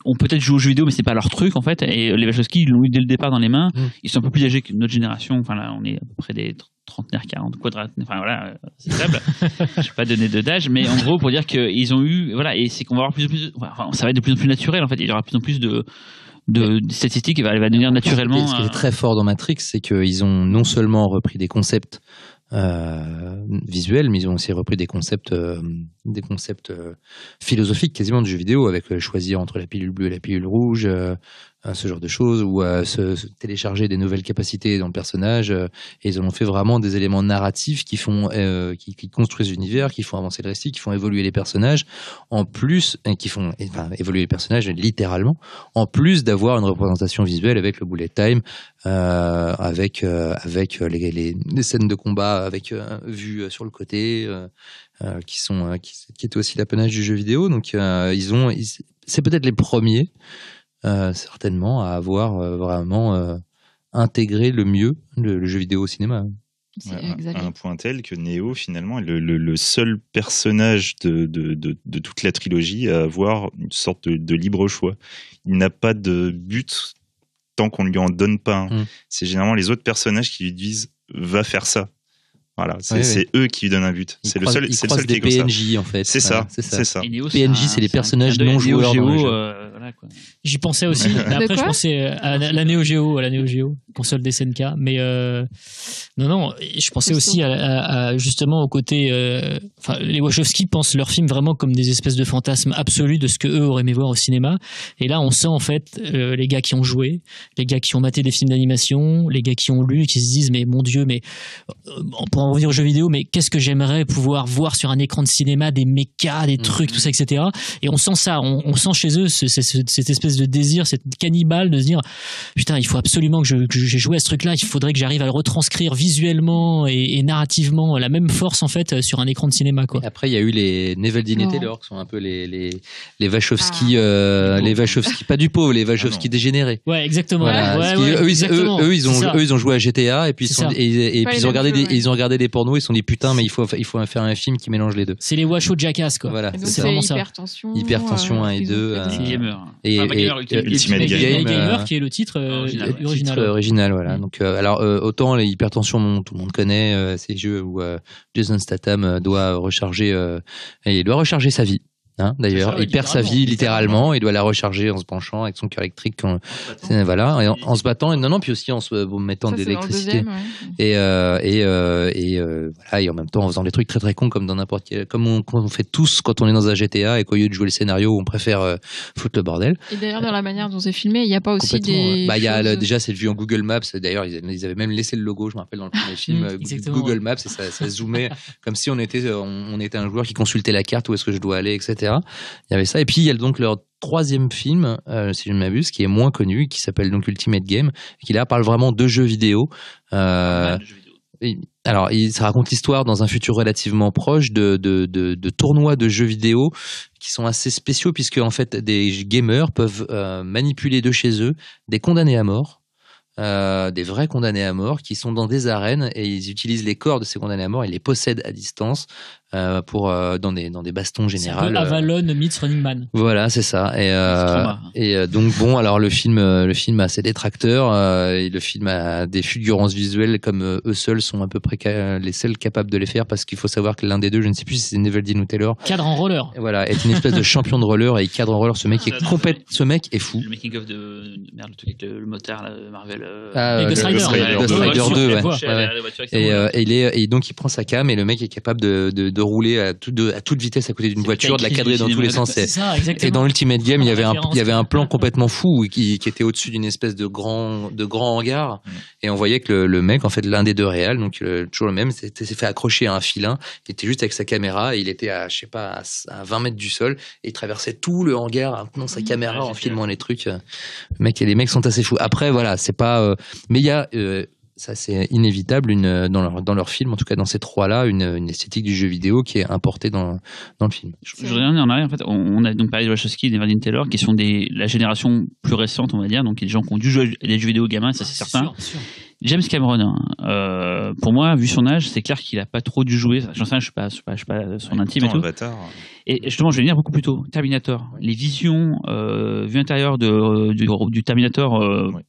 ont peut-être joué aux jeux vidéo, mais c'est pas leur truc en fait. Et les Wachowski, ils l'ont eu dès le départ dans les mains. Ils sont un peu plus âgés que notre génération. Enfin là, on est à peu près des trentenaires, 40, enfin voilà, c'est faible. Je vais pas donner d'âge, mais en gros pour dire qu'ils ont eu, voilà, et c'est qu'on va avoir plus en plus, enfin, ça va être de plus en plus naturel en fait. Il y aura de plus en plus de statistiques, elle va devenir naturellement. Ce qui est très fort dans Matrix, c'est qu'ils ont non seulement repris des concepts visuels, mais ils ont aussi repris des concepts philosophiques quasiment du jeu vidéo, avec choisir entre la pilule bleue et la pilule rouge, ce genre de choses, ou se télécharger des nouvelles capacités dans le personnage, et ils en ont fait vraiment des éléments narratifs qui font qui construisent l'univers, qui font avancer le récit, qui font évoluer les personnages, en plus qui font évoluer les personnages littéralement, en plus d'avoir une représentation visuelle avec le bullet time, avec les scènes de combat avec vue sur le côté, qui étaient aussi l'apanage du jeu vidéo. Donc c'est peut-être les premiers certainement à avoir vraiment intégré le mieux le jeu vidéo au cinéma. À un point tel que Neo finalement est le seul personnage de toute la trilogie à avoir une sorte de libre choix. Il n'a pas de but tant qu'on ne lui en donne pas un. C'est généralement les autres personnages qui lui disent va faire ça. Voilà, c'est eux qui lui donnent un but. C'est le seul qui est comme ça. PNJ en fait. C'est ça. PNJ, c'est les personnages non joueurs dans le jeu. Voilà, j'y pensais aussi. Après, je pensais à la Neo Geo, console des SNK. Mais non, je pensais aussi à justement au côté. Les Wachowski pensent leurs films vraiment comme des espèces de fantasmes absolus de ce que eux auraient aimé voir au cinéma. Et là, on sent en fait les gars qui ont joué, les gars qui ont maté des films d'animation, les gars qui ont lu et qui se disent mais mon Dieu, mais pour en revenir aux jeux vidéo, mais qu'est-ce que j'aimerais pouvoir voir sur un écran de cinéma, des mechas, des trucs, tout ça, etc. Et on sent ça, on sent chez eux cette espèce de désir, cette cannibale de se dire putain, il faut absolument que j'ai joué à ce truc-là, il faudrait que j'arrive à le retranscrire visuellement et narrativement la même force en fait sur un écran de cinéma, quoi. Et après, il y a eu les Neveldine et Taylor qui sont un peu les Wachowski, les Wachowski pas du pauvre, les Wachowski dégénérés. Ouais, exactement. Voilà. Eux, ils ont joué à GTA et puis ils ont regardé des pornos, ils se sont dit putain, mais il faut faire un film qui mélange les deux. C'est les Wacho Jackass, quoi. Voilà, c'est vraiment ça. Hypertension 1 et 2. Et Ultimate Gamer, qui est le titre original, voilà. Donc, alors autant les Hypertension, tout le monde connaît ces jeux où Jason Statham doit recharger sa vie. D'ailleurs, il perd sa vie littéralement, il doit la recharger en se penchant avec son cœur électrique, voilà, et en se battant, puis aussi en se mettant de l'électricité, et voilà, et en même temps en faisant des trucs très très cons comme dans n'importe quel, comme on fait tous quand on est dans un GTA et qu'au lieu de jouer le scénario, on préfère foutre le bordel. Et d'ailleurs, dans la manière dont c'est filmé, il n'y a pas aussi des déjà c'est vu en Google Maps. D'ailleurs, ils avaient même laissé le logo, je me rappelle, dans le premier film, Google Maps, et ça zoomait comme si on était un joueur qui consultait la carte, où est-ce que je dois aller, etc. Il y avait ça, et puis il y a donc leur troisième film, si je ne m'abuse, qui est moins connu, qui s'appelle donc Ultimate Game, qui là parle vraiment de jeux vidéo. alors, ça raconte l'histoire dans un futur relativement proche de tournois de jeux vidéo qui sont assez spéciaux puisque en fait des gamers peuvent manipuler de chez eux des condamnés à mort. Des vrais condamnés à mort qui sont dans des arènes et ils utilisent les corps de ces condamnés à mort et les possèdent à distance pour dans des bastons générales. C'est un peu Avalon meets Running Man. Voilà, c'est ça. Et donc bon, alors le film a ses détracteurs et le film a des fulgurances visuelles comme eux seuls sont à peu près les seuls capables de les faire parce qu'il faut savoir que l'un des deux, je ne sais plus si c'est Neveldine ou Taylor, cadre en roller. Voilà, est une espèce de champion de roller et il cadre en roller. Ce mec ce mec est fou. Le making of de merde, le truc avec le motard là, Marvel. Ghost Rider. Ghost Rider 2, ouais. Et donc il prend sa cam et le mec est capable de rouler à toute vitesse à côté d'une voiture, de la cadrer dans tous les sens. Et dans Ultimate Game, il y avait un plan complètement fou qui était au-dessus d'une espèce de grand hangar et on voyait que le mec, en fait, l'un des deux réals, donc toujours le même, s'est fait accrocher à un filin. Il était juste avec sa caméra et il était à 20 mètres du sol et il traversait tout le hangar en tenant sa caméra en filmant les trucs. Les mecs sont assez fous. Après, voilà, c'est pas, mais il y a, ça c'est inévitable dans leur film, en tout cas dans ces trois-là, une esthétique du jeu vidéo qui est importée dans le film. Je voudrais revenir en arrière. En fait, on a donc parlé de Wachowski et d'Evan Taylor, qui sont la génération plus récente, on va dire, donc des gens qui ont dû jouer à des jeux vidéo gamins, ça c'est certain. Sûr. James Cameron, pour moi, vu son âge, c'est clair qu'il a pas trop dû jouer. J'en sais rien, je suis pas son intime et tout. Avatar. Et justement, je vais venir beaucoup plus tôt. Terminator, les visions, vue intérieure du Terminator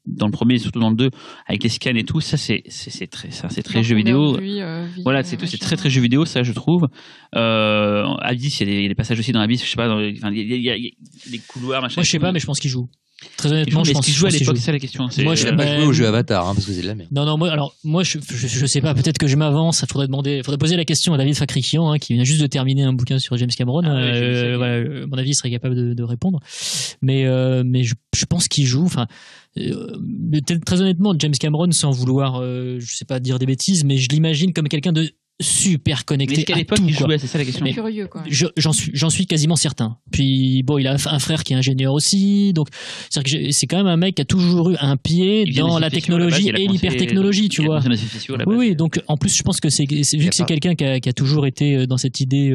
dans le premier, et surtout dans le 2, avec les scans et tout, ça c'est très jeu vidéo. Voilà, c'est très très jeu vidéo, ça je trouve. Abyss, il y a des passages aussi dans Abyss, je sais pas, il y a les couloirs, machin. Moi je sais pas, mais je pense qu'il joue. Très honnêtement, je pense qu'il joue à l'époque, c'est ça la question. Moi, je n'ai pas joué au jeu Avatar, parce que c'est de la merde. Non, moi, je sais pas, peut-être que je m'avance, faudrait poser la question à David Fakrikian, qui vient juste de terminer un bouquin sur James Cameron. Voilà, à mon avis, il serait capable de répondre. Mais je pense qu'il joue, très honnêtement, James Cameron, sans vouloir, je sais pas dire des bêtises, mais je l'imagine comme quelqu'un de super connecté. Mais est-ce qu'à l'époque, il jouait, c'est ça la question. Mais curieux, quoi. J'en suis quasiment certain. Puis bon, il a un frère qui est ingénieur aussi, donc c'est quand même un mec qui a toujours eu un pied dans la technologie et l'hypertechnologie, tu vois. Oui, donc en plus, je pense que vu que c'est quelqu'un qui a toujours été dans cette idée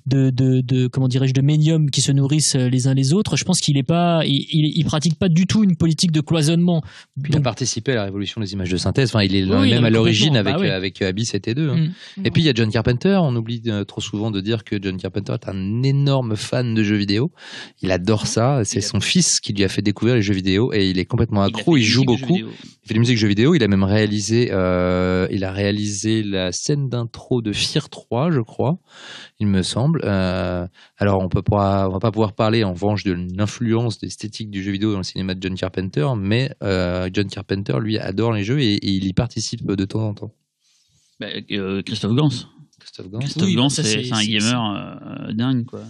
de comment dirais-je, de médiums qui se nourrissent les uns les autres. Je pense qu'il est pas, il pratique pas du tout une politique de cloisonnement. Il a participé à la révolution des images de synthèse. Enfin, il est même à l'origine avec Abyss et T2. Et puis il y a John Carpenter, on oublie trop souvent de dire que John Carpenter est un énorme fan de jeux vidéo. Il adore ça, c'est son fils qui lui a fait découvrir les jeux vidéo et il est complètement accro, il joue beaucoup. Il fait des musiques jeux vidéo, il a même réalisé la scène d'intro de Fear 3, je crois, il me semble. Alors on va pas pouvoir parler en revanche de l'influence d'esthétique du jeu vidéo dans le cinéma de John Carpenter, mais John Carpenter lui adore les jeux et il y participe de temps en temps. Christophe Gans. Christophe Gans, c'est un gamer dingue, quoi.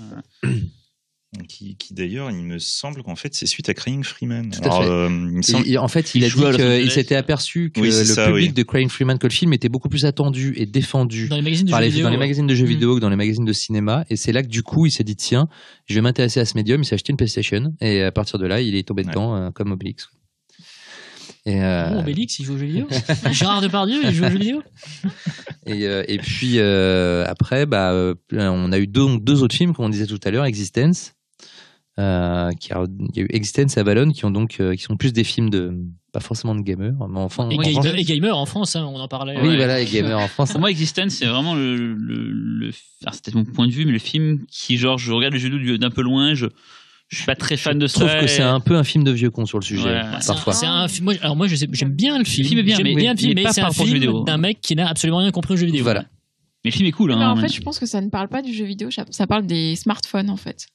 Qui d'ailleurs, il me semble qu'en fait, c'est suite à Crying Freeman. Tout à fait. En fait, il a dit qu'il s'était aperçu que le public de Crying Freeman, que le film était beaucoup plus attendu et défendu dans les magazines de jeux vidéo que dans les magazines de cinéma. Et c'est là que du coup, il s'est dit tiens, je vais m'intéresser à ce médium. Il s'est acheté une PlayStation et à partir de là, il est tombé dedans comme Obélix. Obélix, il joue aux jeux vidéo. Gérard Depardieu, il joue aux jeux vidéo. Et puis après, on a eu deux autres films, comme on disait tout à l'heure, Existence. Il y a eu Existence et Avalon qui sont plus des films pas forcément de gamers, mais enfin. Et gamers en France, on en parlait. Oui, voilà, et gamers en France. Pour moi, Existence, c'est vraiment alors c'était mon point de vue, mais le film qui, genre, je regarde le jeu vidéo d'un peu loin, je suis pas très fan de ça. Je trouve que c'est un peu un film de vieux con sur le sujet, parfois. Moi, j'aime bien le film. J'aime bien le film, mais c'est un film d'un mec qui n'a absolument rien compris au jeu vidéo. Voilà. Mais le film est cool. Mais en fait, je pense que ça ne parle pas du jeu vidéo, ça parle des smartphones, en fait.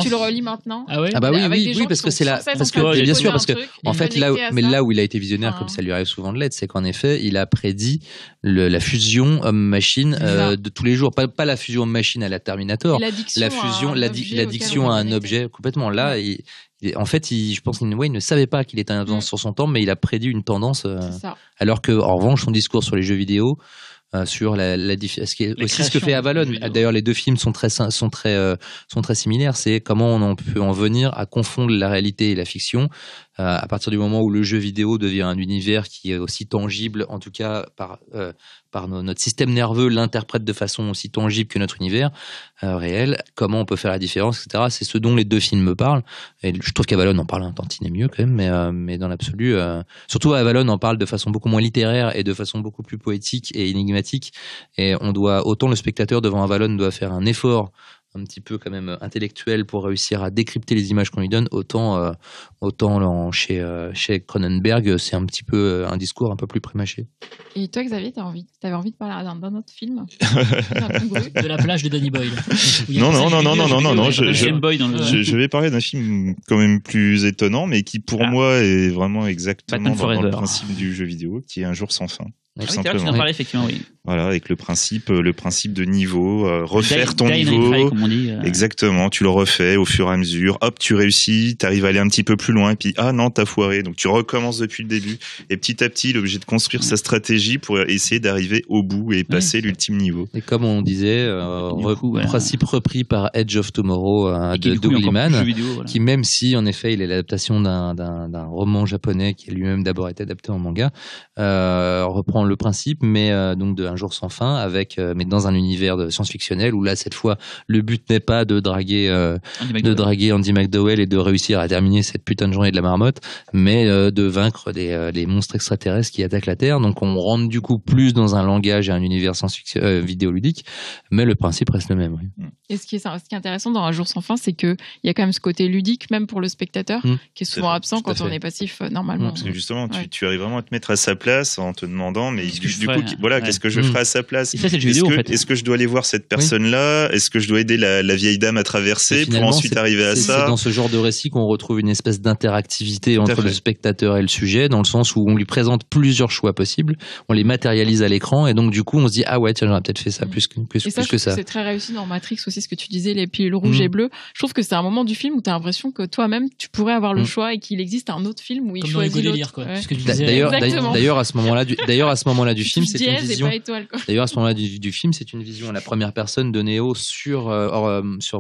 Tu le relis maintenant. Ah ouais. Ah bah oui, parce que bien sûr, parce que en fait là où il a été visionnaire, comme ça lui arrive souvent de l'être, c'est qu'en effet, il a prédit la fusion homme-machine de tous les jours, pas la fusion homme-machine à la Terminator, l'addiction à un objet complètement. Là, en fait, je pense qu'il ne savait pas qu'il était en avance sur son temps, mais il a prédit une tendance. Alors que, en revanche, son discours sur les jeux vidéo. Sur ce qui est aussi ce que fait Avalon. D'ailleurs, les deux films sont très similaires. C'est comment on peut en venir à confondre la réalité et la fiction À partir du moment où le jeu vidéo devient un univers qui est aussi tangible, en tout cas par notre système nerveux l'interprète de façon aussi tangible que notre univers réel, comment on peut faire la différence, etc. C'est ce dont les deux films me parlent. Et je trouve qu'Avalon en parle un tantinet mieux quand même, mais dans l'absolu, surtout Avalon en parle de façon beaucoup moins littéraire et de façon beaucoup plus poétique et énigmatique. Et autant le spectateur devant Avalon doit faire un effort un petit peu quand même intellectuel pour réussir à décrypter les images qu'on lui donne, autant chez Cronenberg, c'est un petit peu un discours un peu plus prémâché. Et toi, Xavier, t'avais envie de parler d'un autre film de la plage de Danny Boyle. Non, je vais parler d'un film quand même plus étonnant, mais qui pour moi est vraiment exactement dans le principe du jeu vidéo, qui est Un jour sans fin. Tout simplement. Tu en parlais, effectivement, oui. Voilà, avec le principe de niveau, refaire ton niveau. Try, comme on dit, Exactement, tu le refais au fur et à mesure. Hop, tu réussis, t'arrives à aller un petit peu plus loin, et puis ah non, t'as foiré. Donc tu recommences depuis le début. Et petit à petit, il est obligé de construire sa stratégie pour essayer d'arriver au bout et passer l'ultime niveau. Et comme on disait, principe repris par Edge of Tomorrow de Doug Liman, qui même si en effet il est l'adaptation d'un roman japonais qui a lui-même d'abord été adapté en manga, reprend le principe, mais donc de Un jour sans fin, mais dans un univers de science-fictionnel où là cette fois le but n'est pas de draguer Andy McDowell et de réussir à terminer cette putain de journée de la marmotte, mais de vaincre les monstres extraterrestres qui attaquent la Terre. Donc on rentre du coup plus dans un langage et un univers science-fiction vidéoludique, mais le principe reste le même. Oui. Et ce qui est intéressant dans Un jour sans fin, c'est que il y a quand même ce côté ludique même pour le spectateur qui est souvent absent quand on est passif normalement. Parce que justement tu arrives vraiment à te mettre à sa place en te demandant mais du coup qu'est-ce que je ferai à sa place? Et ça, c'est le jeu vidéo, en fait. Est-ce que je dois aller voir cette personne-là? Est-ce que je dois aider la vieille dame à traverser pour ensuite arriver à ça? C'est dans ce genre de récit qu'on retrouve une espèce d'interactivité entre le spectateur et le sujet, dans le sens où on lui présente plusieurs choix possibles, on les matérialise à l'écran, et donc du coup on se dit ah ouais tiens j'aurais peut-être fait ça plus que ça. C'est très réussi dans Matrix aussi, ce que tu disais, les pilules rouges et bleues. Je trouve que c'est un moment du film où tu as l'impression que toi-même tu pourrais avoir le choix et qu'il existe un autre film où il choisit l'autre. D'ailleurs à ce moment-là du film, c'est une vision. D'ailleurs, à ce moment-là du film, c'est une vision à la première personne de Neo sur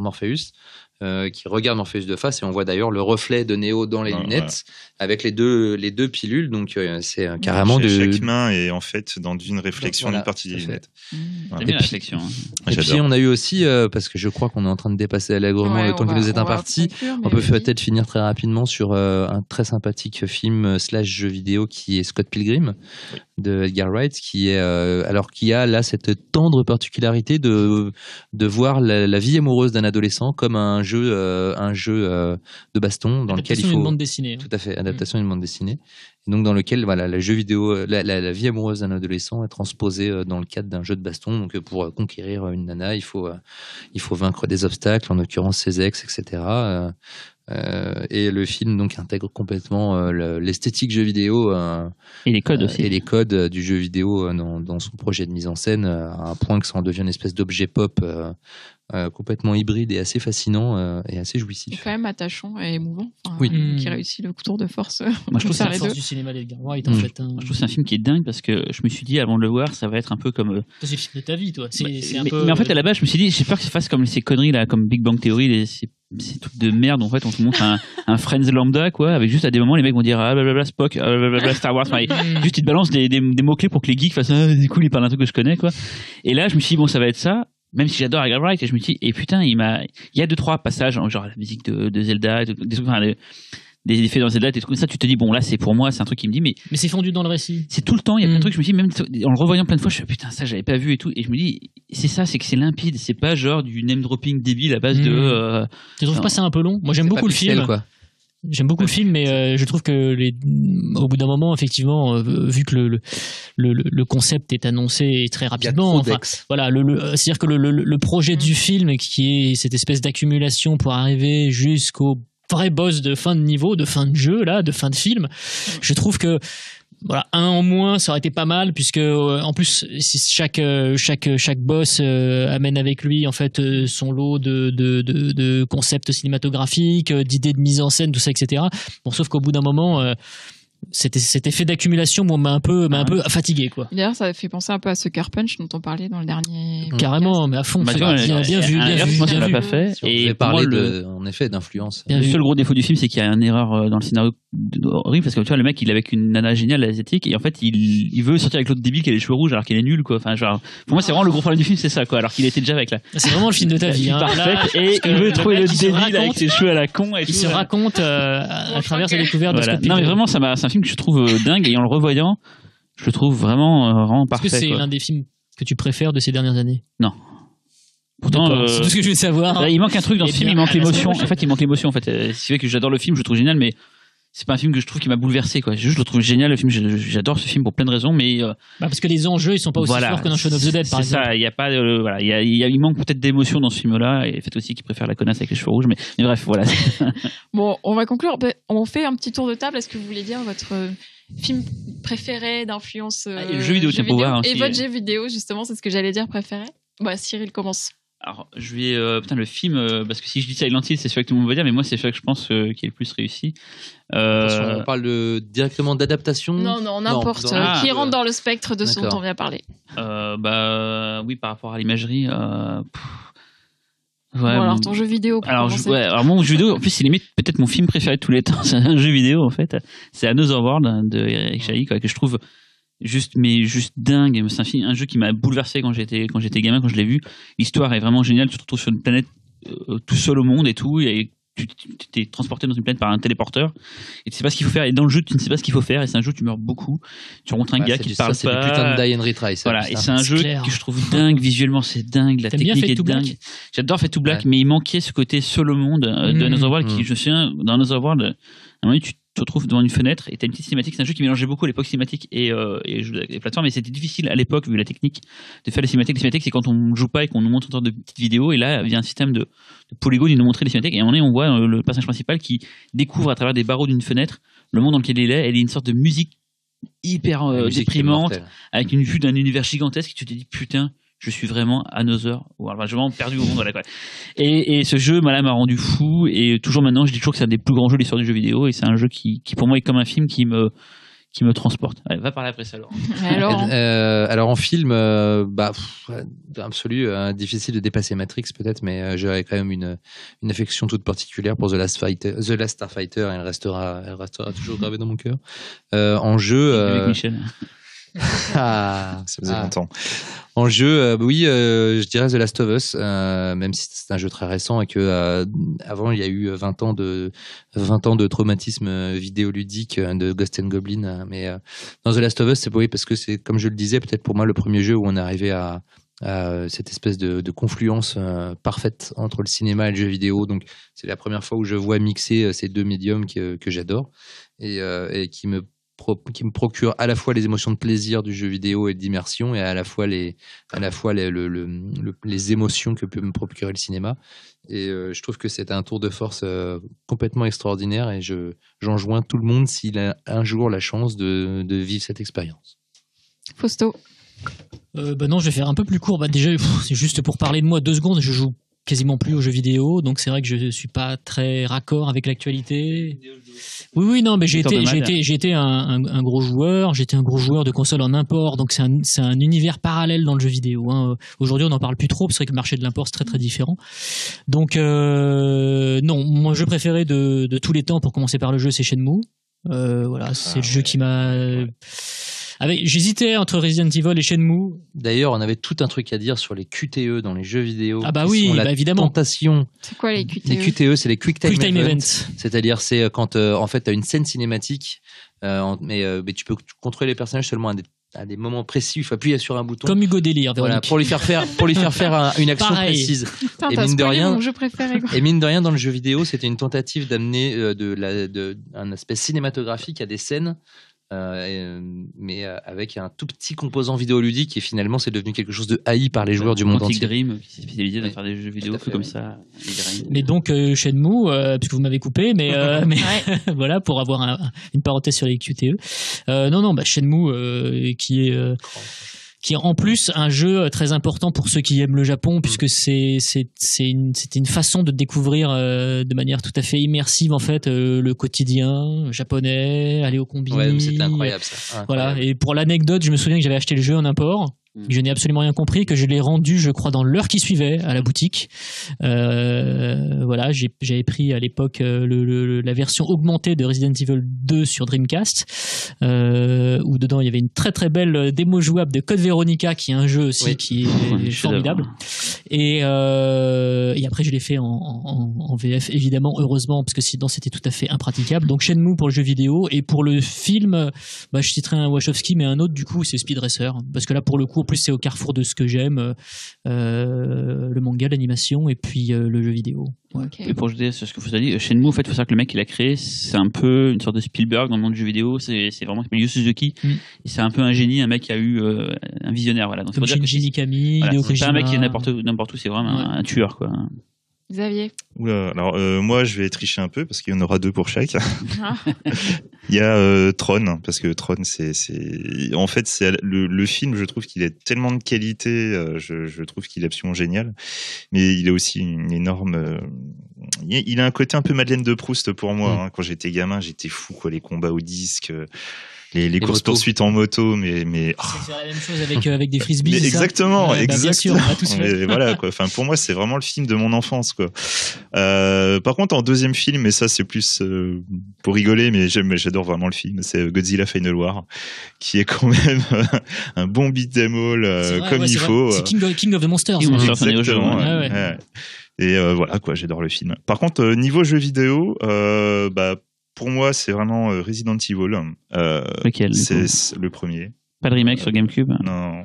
Morpheus, qui regarde Morpheus de face, et on voit d'ailleurs le reflet de Neo dans les lunettes avec les deux pilules. Donc c'est carrément chaque main est en fait dans une réflexion d'une partie des lunettes. J'aime bien la réflexion. Et puis on a eu aussi, parce que je crois qu'on est en train de dépasser allègrement le temps qui nous est imparti, on peut peut-être finir très rapidement sur un très sympathique film / jeu vidéo qui est Scott Pilgrim de Edgar Wright, qui a là cette tendre particularité de voir la vie amoureuse d'un adolescent comme un jeu de baston dans lequel il faut une bande dessinée. Tout à fait, adaptation d'une bande dessinée. Et donc dans lequel le jeu vidéo, la vie amoureuse d'un adolescent est transposée dans le cadre d'un jeu de baston. Donc pour conquérir une nana, il faut vaincre des obstacles, en l'occurrence ses ex, etc. Et le film donc intègre complètement l'esthétique jeu vidéo et les codes aussi. Et les codes du jeu vidéo dans son projet de mise en scène, à un point que ça en devient une espèce d'objet pop complètement hybride et assez fascinant et assez jouissif. Et quand même attachant et émouvant. Qui réussit le tour de force. Moi, je trouve que c'est la force du cinéma d'Edgar Wright, en fait. Je trouve que c'est un film qui est dingue parce que je me suis dit avant de le voir, ça va être un peu comme. C'est le film de ta vie, toi. Mais en fait, à la base, je me suis dit, j'ai peur que ça fasse comme ces conneries là, comme Big Bang Theory, ces trucs de merde. En fait, on te montre un Friends lambda, quoi, avec juste à des moments, les mecs vont dire ah blablabla Spock, blablabla Star Wars. Juste ils te balancent des mots clés pour que les geeks fassent c'est cool, ils parlent d'un truc que je connais, quoi. Et là, je me suis dit bon, ça va être ça. Même si j'adore Edgar Wright, et je me dis, et putain, il y a 2-3 passages, genre la musique de Zelda, des trucs, des effets dans Zelda, des trucs comme ça, tu te dis, bon, là, c'est pour moi, c'est un truc qui me dit, mais c'est fondu dans le récit. C'est tout le temps, il y a plein de trucs, je me dis, même en le revoyant plein de fois, je me dis, putain, ça, j'avais pas vu et tout, et je me dis, c'est ça, c'est que c'est limpide, c'est pas genre du name dropping débile à base de. Tu trouves pas c'est un peu long? Moi, j'aime beaucoup le film. Quoi. J'aime beaucoup le film, mais je trouve que au bout d'un moment, effectivement, vu que le concept est annoncé très rapidement, c'est-à-dire que le projet du film, qui est cette espèce d'accumulation pour arriver jusqu'au vrai boss de fin de niveau, de fin de jeu, là, de fin de film, je trouve que un en moins ça aurait été pas mal, puisque en plus chaque boss amène avec lui en fait son lot de concepts cinématographiques, d'idées de mise en scène, tout ça, etc. Bon, sauf qu'au bout d'un moment cet effet d'accumulation m'a un peu fatigué, quoi. D'ailleurs, ça fait penser un peu à Sucker Punch dont on parlait dans le dernier. Carrément, mais à fond. Bien vu. Moi, ça l'a pas fait. Et parler en effet d'influence. Le seul gros défaut du film, c'est qu'il y a une erreur dans le scénario horrible, parce que tu vois, le mec, il est avec une nana géniale asiatique, et en fait, il veut sortir avec l'autre débile qui a les cheveux rouges alors qu'il est nul, quoi. Enfin, genre, pour moi, c'est vraiment le gros problème du film, c'est ça, quoi. Alors qu'il était déjà avec la. C'est vraiment le film de ta vie, hein. Parfait. Et il veut trouver le débile avec ses cheveux à la con. Il se raconte à travers ses découvertes de Scott Pilgrim. Non, mais vraiment, c'est un film que je trouve dingue, et en le revoyant, je le trouve vraiment parfait. Est-ce que c'est l'un des films que tu préfères de ces dernières années? Non. Pourtant, c'est tout ce que je veux savoir. Là, il manque un truc dans ce film, il manque l'émotion. En fait, il manque l'émotion. En fait, c'est vrai que j'adore le film, je le trouve génial, mais c'est pas un film que je trouve qui m'a bouleversé, quoi. Je le trouve génial, le film. J'adore ce film pour plein de raisons, mais parce que les enjeux, ils sont pas aussi forts que dans Shaun of the Dead, par exemple. C'est ça. Il y a pas, il manque peut-être d'émotion dans ce film-là, et le fait aussi qu'il préfère la connasse avec les cheveux rouges, mais bref, voilà. Bon, on va conclure. On fait un petit tour de table. Est-ce que vous voulez dire votre film préféré d'influence le jeu vidéo, tiens, pour voir. Et votre jeu vidéo, justement, c'est ce que j'allais dire préféré. Bah, Cyril commence. Alors, je vais le film, parce que si je dis Silent Hill, c'est celui que tout le monde va dire, mais moi, c'est celui que je pense qui est le plus réussi. On parle directement d'adaptation. Non, n'importe. Qui rentre dans le spectre de ce dont on vient parler. Oui, par rapport à l'imagerie. Bon, alors ton jeu vidéo. Alors mon jeu vidéo, en plus, c'est limite peut-être mon film préféré de tous les temps. C'est un jeu vidéo, en fait. C'est Another World de Eric Chahi, quoi, que je trouve juste dingue. C'est un jeu qui m'a bouleversé quand j'étais gamin, quand je l'ai vu. L'histoire est vraiment géniale. Tu te retrouves sur une planète tout seul au monde et tout, et tu t'es transporté dans une planète par un téléporteur, et tu sais pas ce qu'il faut faire, et dans le jeu tu ne sais pas ce qu'il faut faire, et c'est un jeu où tu meurs beaucoup, tu rencontres un gars qui te parle pas, c'est du putain de die and retry, ça, voilà, et c'est un jeu que je trouve dingue, visuellement c'est dingue, la technique est dingue. J'adore Fade to Black, mais il manquait ce côté seul au monde de Another World, qui, je me souviens, dans Another World, à un moment tu te retrouves devant une fenêtre et t'as une petite cinématique. C'est un jeu qui mélangeait beaucoup à l'époque cinématique et plateformes, mais c'était difficile à l'époque, vu la technique, de faire les cinématiques. Les cinématiques, c'est quand on joue pas et qu'on nous montre une sorte de petite vidéo, et là vient un système de polygones, il nous montrait les cinématiques, et à un moment donné on voit le personnage principal qui découvre à travers des barreaux d'une fenêtre le monde dans lequel il est, et il y a une sorte de musique hyper déprimante avec une vue d'un univers gigantesque, et tu te dis putain, je suis vraiment Another World, je suis vraiment perdu au monde, voilà, quoi. Et ce jeu m'a rendu fou, et toujours maintenant je dis toujours que c'est un des plus grands jeux de l'histoire du jeu vidéo, et c'est un jeu qui pour moi est comme un film qui me transporte. Allez, va parler après ça, alors. Alors en film, absolu, difficile de dépasser Matrix peut-être, mais j'aurais quand même une affection toute particulière pour The Last Starfighter, et elle restera toujours gravée dans mon cœur. En jeu, avec Michel. Ça faisait longtemps. En jeu, je dirais The Last of Us, même si c'est un jeu très récent, et que avant il y a eu 20 ans de traumatisme vidéoludique de Ghost and Goblin, mais dans The Last of Us, c'est parce que c'est, comme je le disais, peut-être pour moi le premier jeu où on est arrivé à cette espèce de confluence parfaite entre le cinéma et le jeu vidéo. Donc c'est la première fois où je vois mixer ces deux médiums que j'adore, et qui me procure à la fois les émotions de plaisir du jeu vidéo et d'immersion, et à la fois les émotions que peut me procurer le cinéma. Et je trouve que c'est un tour de force complètement extraordinaire, et j'enjoins tout le monde, s'il a un jour la chance de vivre cette expérience. Fausto. Non, je vais faire un peu plus court. Déjà, c'est juste pour parler de moi 2 secondes. Je joue quasiment plus aux jeux vidéo, donc c'est vrai que je suis pas très raccord avec l'actualité. Oui, non, mais j'ai été un gros joueur. J'étais un gros joueur de console en import, donc c'est un univers parallèle dans le jeu vidéo, hein. Aujourd'hui, on n'en parle plus trop, parce que le marché de l'import c'est très très différent. Donc non, mon jeu préféré de tous les temps, pour commencer par le jeu, c'est Shenmue. Voilà, c'est le jeu qui m'a. J'hésitais entre Resident Evil et Shenmue. D'ailleurs, on avait tout un truc à dire sur les QTE dans les jeux vidéo. Ah bah oui, évidemment. Tentation. C'est quoi les QTE ? Les QTE, c'est les Quick Time Events. C'est-à-dire, c'est quand en fait, tu as une scène cinématique, mais tu peux contrôler les personnages seulement à des moments précis. Il faut appuyer sur un bouton. Comme Hugo Délire, voilà, pour lui faire faire une action précise. Putain, et mine de rien, mon jeu préféré, quoi. Et mine de rien, dans le jeu vidéo, c'était une tentative d'amener un aspect cinématographique à des scènes. Mais avec un tout petit composant vidéoludique, et finalement c'est devenu quelque chose de haï par les joueurs du monde entier. Dream, qui s'est spécialisé dans faire des jeux vidéo comme ça. Mais donc Shenmue, puisque vous m'avez coupé, mais voilà, pour avoir une parenthèse sur les QTE. Non, Shenmue qui est qui est en plus un jeu très important pour ceux qui aiment le Japon, puisque c'était une façon de découvrir de manière tout à fait immersive en fait le quotidien japonais, aller au combi. Ouais, c'était incroyable ça. Incroyable. Voilà. Et pour l'anecdote, je me souviens que j'avais acheté le jeu en import. Je n'ai absolument rien compris, que je l'ai rendu, je crois, dans l'heure qui suivait à la boutique. Voilà, j'avais pris à l'époque la version augmentée de Resident Evil 2 sur Dreamcast, où dedans il y avait une très très belle démo jouable de Code Veronica, qui est un jeu aussi qui est formidable. Et après je l'ai fait en VF, évidemment, heureusement, parce que sinon c'était tout à fait impraticable. Donc Shenmue pour le jeu vidéo, et pour le film, je citerai un Wachowski, mais un autre du coup c'est Speed Racer, parce que là pour le coup en plus c'est au carrefour de ce que j'aime, le manga, l'animation et puis le jeu vidéo. Ouais. Okay. Et pour ajouter sur ce que vous avez dit, Shenmue, en fait, il faut savoir que le mec qui l'a créé, c'est un peu une sorte de Spielberg dans le monde du jeu vidéo. C'est vraiment Yu Suzuki. Et c'est un peu un génie, un mec qui a eu un visionnaire. Voilà. Donc, comme Shinji Mikami, voilà, c'est pas un mec qui est n'importe où, c'est vraiment un tueur, quoi. Xavier. Oula, alors moi je vais tricher un peu parce qu'il y en aura 2 pour chaque. Il y a Tron, parce que Tron en fait c'est le film, je trouve qu'il est tellement de qualité, je trouve qu'il est absolument génial, mais il a aussi une énorme il a un côté un peu Madeleine de Proust pour moi. Quand j'étais gamin, j'étais fou, quoi, les combats au disque, les courses poursuites en moto, mais c'est la même chose avec des frisbees. Mais exactement, ça exactement. Bien sûr, on a tous fait. Mais voilà, quoi. Enfin, pour moi, c'est vraiment le film de mon enfance, quoi. Par contre, en deuxième film, et ça, c'est plus pour rigoler, mais j'adore vraiment le film. C'est Godzilla Final War, qui est quand même un bon beat'em all comme il faut. C'est King of the Monsters. Exactement. Ouais. Et voilà, quoi. J'adore le film. Par contre, niveau jeu vidéo, pour moi, c'est vraiment Resident Evil. Lequel? C'est le premier. Pas de remake sur GameCube? Non.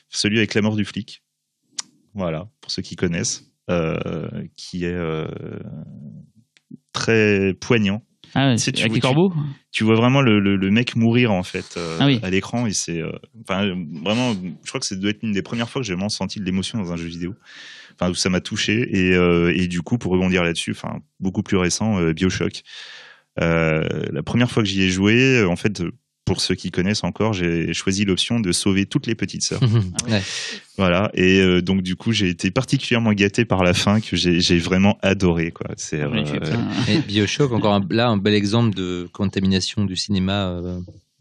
Celui avec la mort du flic. Voilà, pour ceux qui connaissent. Qui est très poignant. Ah ouais, avec les corbeaux? Tu vois vraiment le mec mourir, en fait, oui. à l'écran. Et c'est vraiment, je crois que ça doit être une des premières fois que j'ai vraiment senti de l'émotion dans un jeu vidéo. Où ça m'a touché. Et du coup, pour rebondir là-dessus, beaucoup plus récent, BioShock. La première fois que j'y ai joué, en fait, pour ceux qui connaissent encore, j'ai choisi l'option de sauver toutes les petites sœurs. Ouais. Voilà. Et donc, du coup, j'ai été particulièrement gâté par la fin que j'ai vraiment adoré, quoi. C'est et BioShock, encore un bel exemple de contamination du cinéma,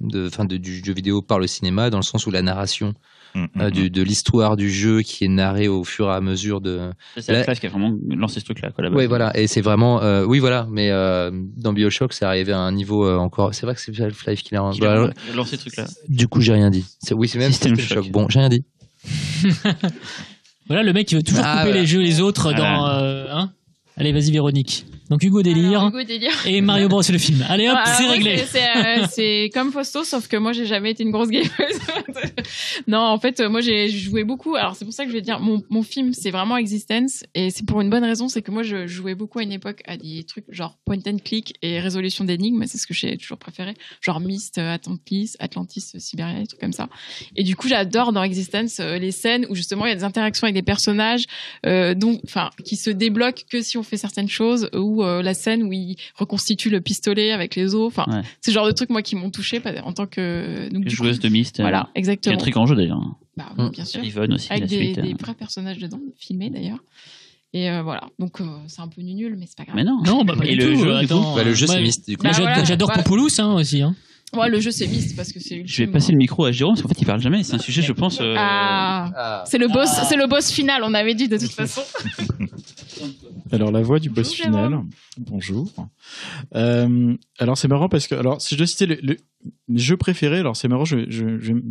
du jeu vidéo par le cinéma, dans le sens où la narration de l'histoire du jeu qui est narrée au fur et à mesure de. C'est la classe qui a vraiment lancé ce truc-là, quoi, là-bas. Oui, voilà, et c'est vraiment, oui, voilà, mais dans BioShock, c'est arrivé à un niveau encore. C'est vrai que c'est Half-Life qui l'a lancé ce truc-là. Du coup, j'ai rien dit. Oui, c'est même System Shock. Bon, j'ai rien dit. Voilà, le mec qui veut toujours couper les jeux les autres dans. Allez, vas-y, Véronique. Donc Hugo Délire, et Mario Bros le film. Allez hop, c'est réglé. C'est comme Fausto, sauf que moi j'ai jamais été une grosse gameuse. Non, en fait, moi j'ai joué beaucoup. Alors c'est pour ça que je vais dire, mon film c'est vraiment Existence, et c'est pour une bonne raison, c'est que moi je jouais beaucoup à une époque à des trucs genre point and click et résolution d'énigmes. C'est ce que j'ai toujours préféré, genre Myst, Atlantis, Siberia, des trucs comme ça. Et du coup j'adore dans Existence les scènes où justement il y a des interactions avec des personnages, qui se débloquent que si on fait certaines choses, ou la scène où il reconstitue le pistolet avec les os. C'est le genre de trucs moi qui m'ont touché en tant que joueuse de Myst. Voilà, exactement. Il y a un truc en jeu d'ailleurs. Oui, bien sûr. Riven aussi, avec des vrais personnages dedans, filmés d'ailleurs. Et voilà, donc c'est un peu nul, mais c'est pas grave. Mais non, pas du tout. Le jeu c'est Myst. Du coup, j'adore Popoulouz aussi. Ouais, le jeu c'est Myst parce que c'est. Je vais passer le micro à Jérôme parce qu'en fait il parle jamais. C'est un sujet, je pense. C'est le boss, c'est le boss final. On avait dit de toute façon. Alors la voix du boss final. Bonjour. Alors c'est marrant parce que si je dois citer les jeux préférés, alors c'est marrant, je vais me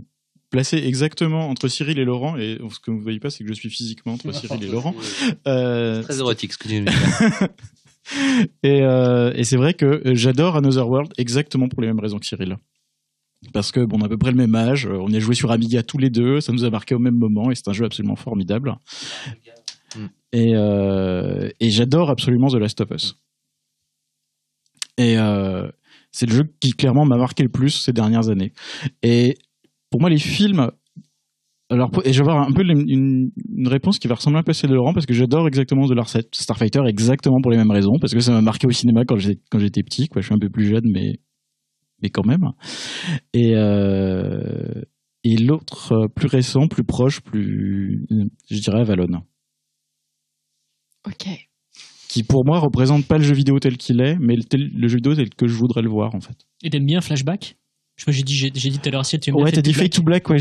placer exactement entre Cyril et Laurent, et ce que vous ne voyez pas c'est que je suis physiquement entre Cyril et Laurent. Très érotique ce que tu viens de dire. Et c'est vrai que j'adore Another World exactement pour les mêmes raisons que Cyril. Parce que on a à peu près le même âge, on y a joué sur Amiga tous les deux, ça nous a marqué au même moment et c'est un jeu absolument formidable. Et j'adore absolument The Last of Us. Et c'est le jeu qui clairement m'a marqué le plus ces dernières années. Et pour moi les films, et je vais avoir un peu une réponse qui va ressembler un peu à celle de Laurent, parce que j'adore exactement Starfighter exactement pour les mêmes raisons, parce que ça m'a marqué au cinéma quand j'étais petit, quoi. Je suis un peu plus jeune, mais quand même. Et Et l'autre, plus récent, plus proche, je dirais Avalon. Ok. Qui pour moi représente pas le jeu vidéo tel qu'il est, mais le jeu vidéo tel que je voudrais le voir en fait. Et t'aimes bien Flashback ? Je sais pas, j'ai dit tout à l'heure, si tu aimes bien. Ouais, t'as dit Fade to Black, ouais.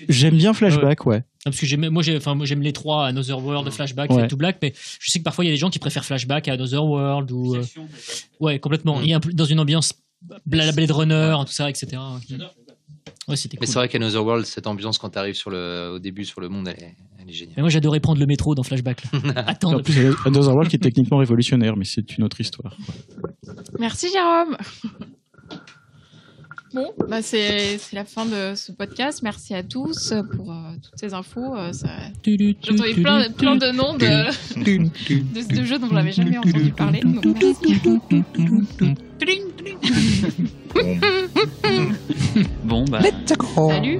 J'aime bien Flashback, ouais. Parce que j'aime les trois, Another World, Flashback, Fade to Black, mais je sais que parfois il y a des gens qui préfèrent Flashback à Another World ou. Ouais, complètement. Il y a dans une ambiance Blade Runner, tout ça, etc. Ouais, c'était cool. Mais c'est vrai qu'Another World, cette ambiance quand t'arrives au début sur le monde, elle est géniale. Mais moi j'adorais prendre le métro dans Flashback. Attends. En plus, Another World qui est techniquement révolutionnaire, mais c'est une autre histoire. Merci Jérôme. Bon, bah c'est la fin de ce podcast. Merci à tous pour toutes ces infos. J'ai entendu plein de noms de jeux dont je n'avais jamais entendu parler. Donc merci. Bon, bah. Salut.